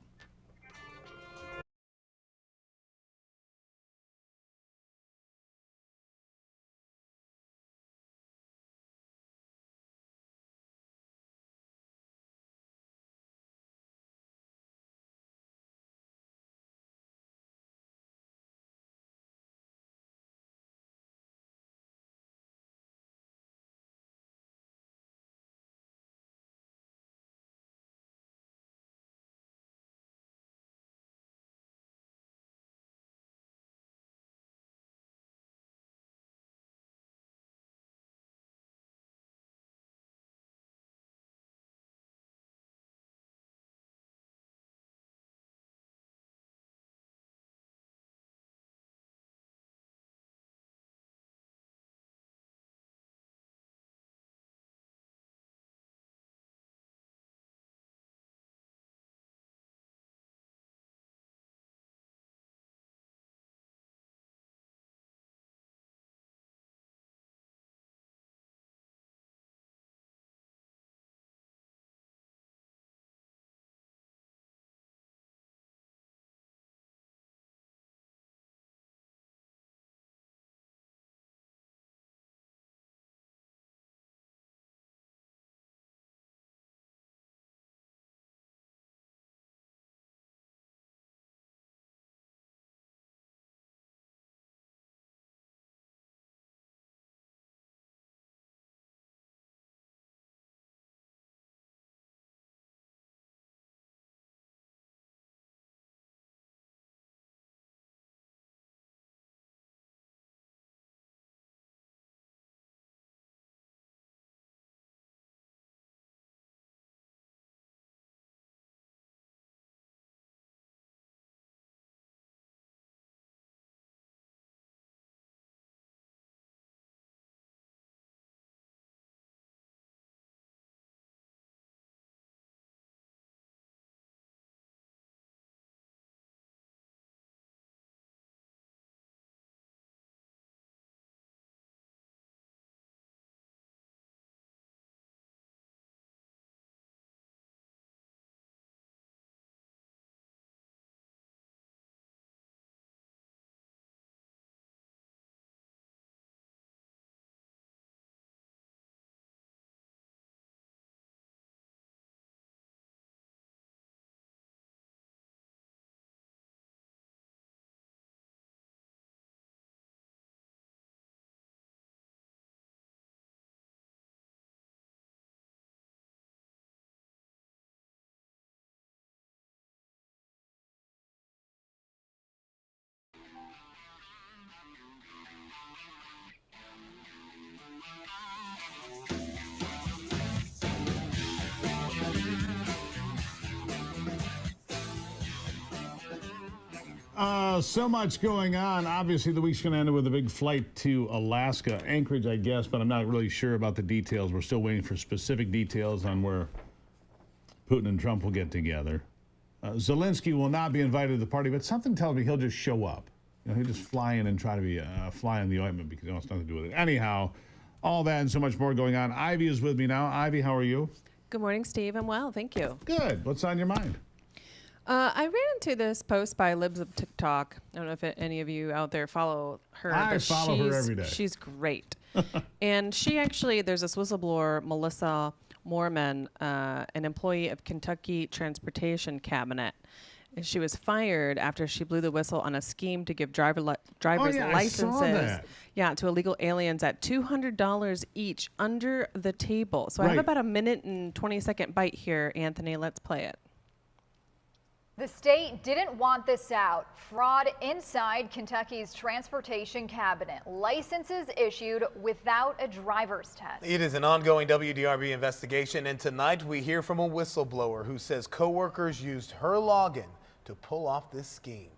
So much going on. Obviously, the week's going to end with a big flight to Alaska, Anchorage, I guess, but I'm not really sure about the details. We're still waiting for specific details on where Putin and Trump will get together. Zelensky will not be invited to the party, but something tells me he'll just show up. You know, he'll just fly in and try to be fly in the ointment because he wants nothing to do with it. Anyhow, all that and so much more going on. Ivy is with me now. Ivy, how are you? Good morning, Steve. I'm well, thank you. Good. What's on your mind? I ran into this post by Libs of TikTok. I don't know if any of you out there follow her. I but follow her every day. She's great. And she actually, there's this whistleblower, Melissa Moorman, an employee of Kentucky Transportation Cabinet. And she was fired after she blew the whistle on a scheme to give drivers licenses to illegal aliens at $200 each under the table. So I have about a minute and 20-second bite here, Anthony. Let's play it. The state didn't want this out. Fraud inside Kentucky's transportation cabinet. Licenses issued without a driver's test. It is an ongoing WDRB investigation, and tonight we hear from a whistleblower who says coworkers used her login to pull off this scheme.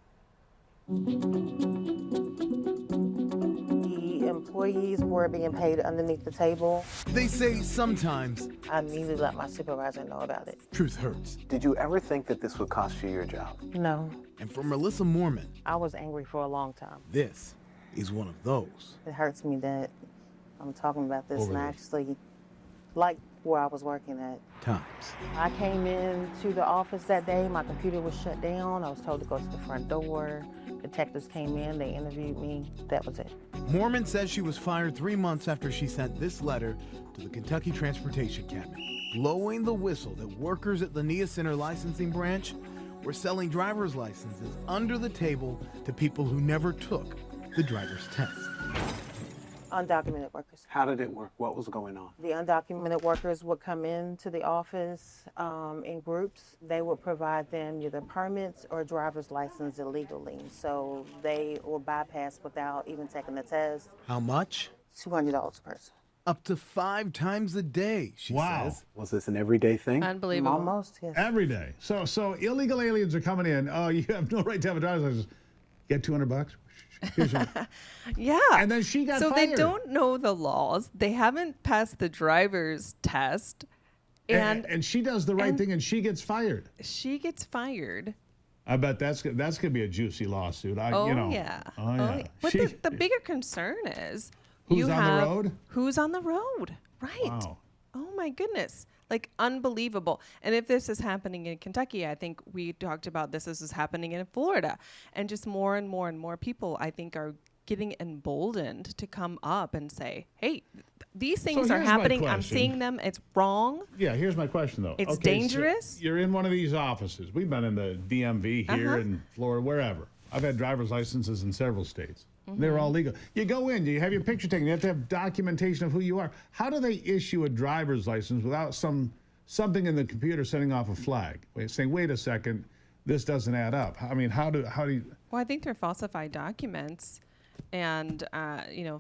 Employees were being paid underneath the table. They say sometimes I need to let my supervisor know about it. truth hurts. Did you ever think that this would cost you your job? No. And for Melissa Moorman, I was angry for a long time. this is one of those. It hurts me that I'm talking about this and I actually like where I was working at. Times. I came into the office that day, my computer was shut down. I was told to go to the front door. Detectives came in, they interviewed me. That was it. Moorman says she was fired 3 months after she sent this letter to the Kentucky Transportation Cabinet, blowing the whistle that workers at the NIA Center licensing branch were selling driver's licenses under the table to people who never took the driver's test. Undocumented workers. How did it work? What was going on? The undocumented workers would come into the office in groups. They would provide them either permits or driver's license illegally. So they will bypass without even taking the test. How much? $200 a person. Up to 5 times a day, she says. Was this an everyday thing? Unbelievable. Almost, yes. Every day. So illegal aliens are coming in. Oh, you have no right to have a driver's license. Get $200. Here's your... Yeah. And then she got so fired. they don't know the laws. They haven't passed the driver's test. And she does the right thing and she gets fired. She gets fired. I bet that's going to be a juicy lawsuit. Yeah. But the bigger concern is who's on the road? Who's on the road? Right. Wow. Oh my goodness. Like unbelievable. And if this is happening in Kentucky, I think we talked about this is happening in Florida. And just more and more and more people, I think, are getting emboldened to come up and say, hey, these things are happening. I'm seeing them. It's wrong. Yeah, here's my question, though. It's dangerous. So you're in one of these offices. We've been in the DMV here in Florida, wherever. I've had driver's licenses in several states. They're all legal. You go in, you have your picture taken, you have to have documentation of who you are. How do they issue a driver's license without something in the computer setting off a flag? Saying, wait a second, this doesn't add up. I mean, how do you... Well, I think they're falsified documents and,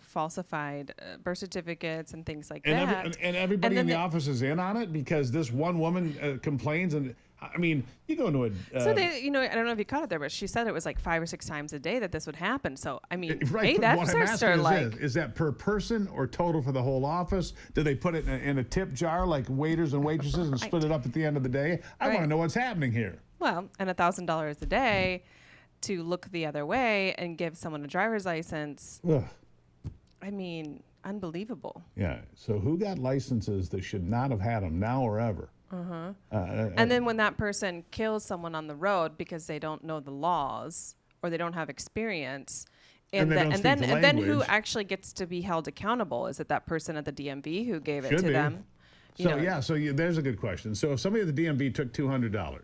falsified birth certificates and things like that. And everybody in the office is in on it because this one woman complains and... I mean, you go into a... so they, I don't know if you caught it there, but she said it was like 5 or 6 times a day that this would happen. So, I mean, hey, that's our start like... Is that per person or total for the whole office? Do they put it in a tip jar like waiters and waitresses and split it up at the end of the day? I want to know what's happening here. Well, and $1,000 a day to look the other way and give someone a driver's license. Ugh. I mean, unbelievable. Yeah. So who got licenses that should not have had them now or ever? And then when that person kills someone on the road because they don't know the laws or they don't have experience, and then who actually gets to be held accountable? Is it that person at the DMV who gave it to them? There's a good question. So if somebody at the DMV took $200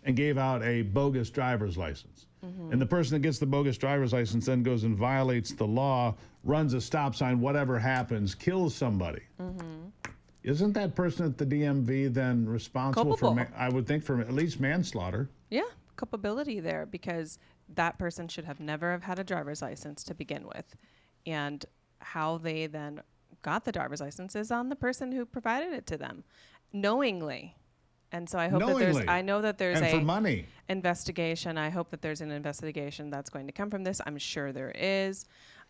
and gave out a bogus driver's license, and the person that gets the bogus driver's license then goes and violates the law, runs a stop sign, whatever happens, kills somebody. Isn't that person at the DMV then responsible for, I would think, for at least manslaughter? Yeah, culpability there because that person should have never have had a driver's license to begin with. And how they then got the driver's license is on the person who provided it to them knowingly. And so I hope that there's and for money. investigation. I hope that there's an investigation that's going to come from this. I'm sure there is.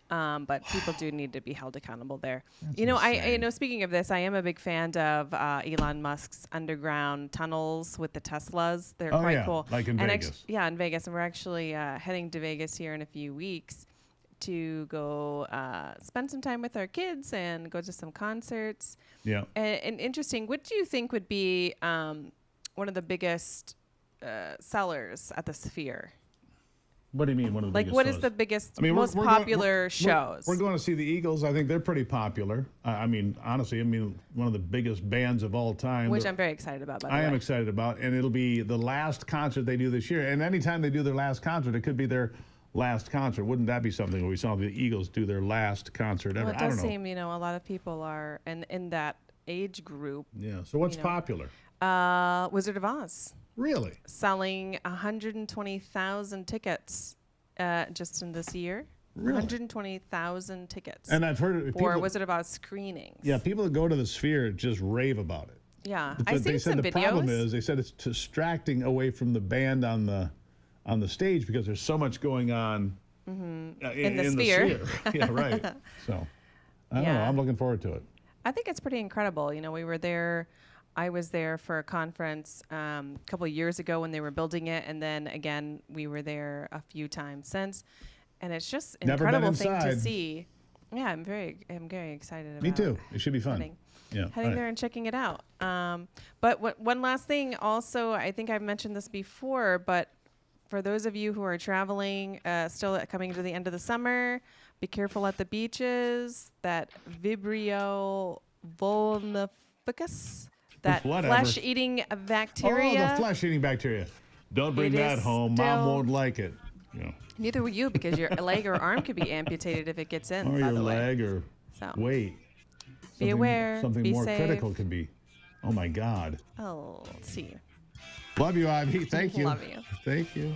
But people do need to be held accountable there. Speaking of this, I am a big fan of Elon Musk's underground tunnels with the Teslas. They're quite cool. Like in Vegas. In Vegas. And we're actually heading to Vegas here in a few weeks to go spend some time with our kids and go to some concerts. Yeah. And interesting, what do you think would be one of the biggest sellers at the Sphere? What do you mean, one of the biggest what shows? is the biggest, most popular shows? We're going to see the Eagles. I think they're pretty popular. Honestly, one of the biggest bands of all time. Which I'm very excited about, by the way. I am excited about, and it'll be the last concert they do this year. And anytime they do their last concert, it could be their last concert. Wouldn't that be something when we saw the Eagles do their last concert ever? Well, it does seem, a lot of people are in that age group. Yeah, so what's popular? Wizard of Oz. Really? Selling 120,000 tickets just in this year. Really? 120,000 tickets. And I've heard for Wizard of Oz screenings. Yeah, people that go to the Sphere just rave about it. Yeah, I've seen some videos. The problem is, they said it's distracting away from the band on the stage because there's so much going on in the Sphere. Yeah, right. So, I don't know. I'm looking forward to it. I think it's pretty incredible. We were there. I was there for a conference a couple of years ago when they were building it, and then again we were there a few times since, and it's just an incredible thing to see. Yeah, I'm very excited about it. Me too. It should be fun. Heading there and checking it out. But one last thing also, I think I've mentioned this before, but for those of you who are traveling, still coming to the end of the summer, be careful at the beaches. That Vibrio vulnificus. That flesh-eating bacteria. Oh, the flesh-eating bacteria. Don't bring that home. Mom won't like it. Yeah. Neither will you, because your leg or arm could be amputated if it gets in. Or your leg, or wait. Be aware. Something be more safe. critical could be. Oh my God. Oh, let's see. Love you, Ivy. Thank you. Love you. Thank you.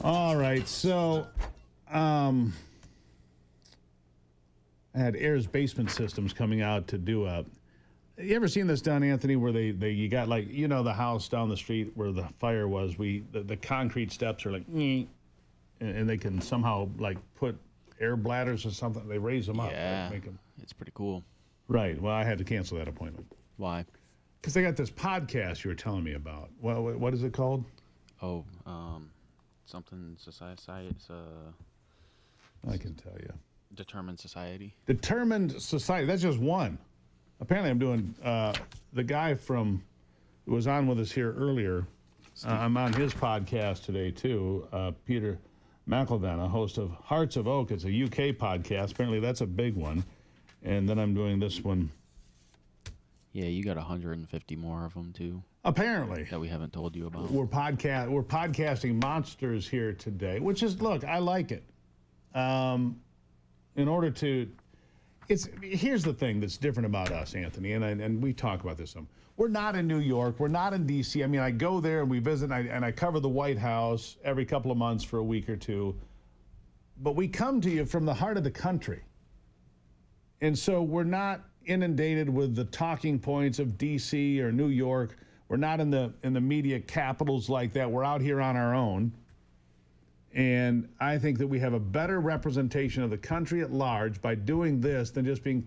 All right, so I had Air's Basement Systems coming out to do a. You ever seen this done, Anthony? Where you got like the house down the street where the fire was. The concrete steps are like, and they can somehow like put air bladders or something. They raise them up. Yeah, make them. It's pretty cool. Right. Well, I had to cancel that appointment. Why? Because they got this podcast you were telling me about. Well, what is it called? Oh, something society. I can tell you. Determined Society. Determined Society. That's just one. Apparently, I'm doing the guy who was on with us here earlier. I'm on his podcast today too. Peter McElvenna, host of Hearts of Oak. It's a UK podcast. Apparently, that's a big one. And then I'm doing this one. Yeah, you got 150 more of them too. Apparently. That we haven't told you about. We're podcasting monsters here today, which is, look, I like it. In order to, here's the thing that's different about us, Anthony, and we talk about this some. We're not in New York. We're not in D.C. I mean, I go there and we visit, and I cover the White House every couple of months for a week or two. But we come to you from the heart of the country. And so we're not inundated with the talking points of D.C. or New York. We're not in the media capitals like that. We're out here on our own. And I think that we have a better representation of the country at large by doing this than just being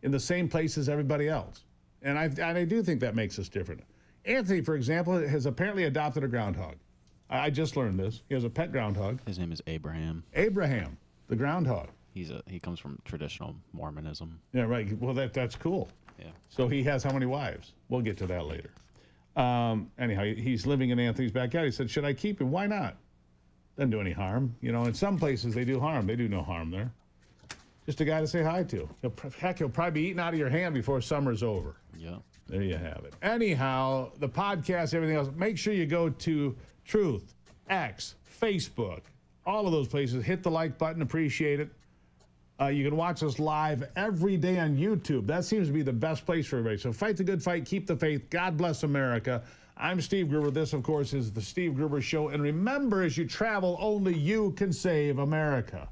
in the same place as everybody else. And I do think that makes us different. Anthony, for example, has apparently adopted a groundhog. I just learned this. He has a pet groundhog. His name is Abraham. Abraham, the groundhog. He comes from traditional Mormonism. Yeah, right. Well, that's cool. Yeah. So he has how many wives? We'll get to that later. Anyhow, he's living in Anthony's backyard. He said, should I keep him? Why not? Doesn't do any harm. In some places they do harm. They do no harm there. Just a guy to say hi to. He'll probably be eaten out of your hand before summer's over. Yeah. There you have it. Anyhow, the podcast, everything else, make sure you go to Truth, X, Facebook, all of those places. Hit the like button. Appreciate it. You can watch us live every day on YouTube. That seems to be the best place for everybody. So fight the good fight. Keep the faith. God bless America. I'm Steve Gruber. This, of course, is the Steve Gruber Show. And remember, as you travel, only you can save America.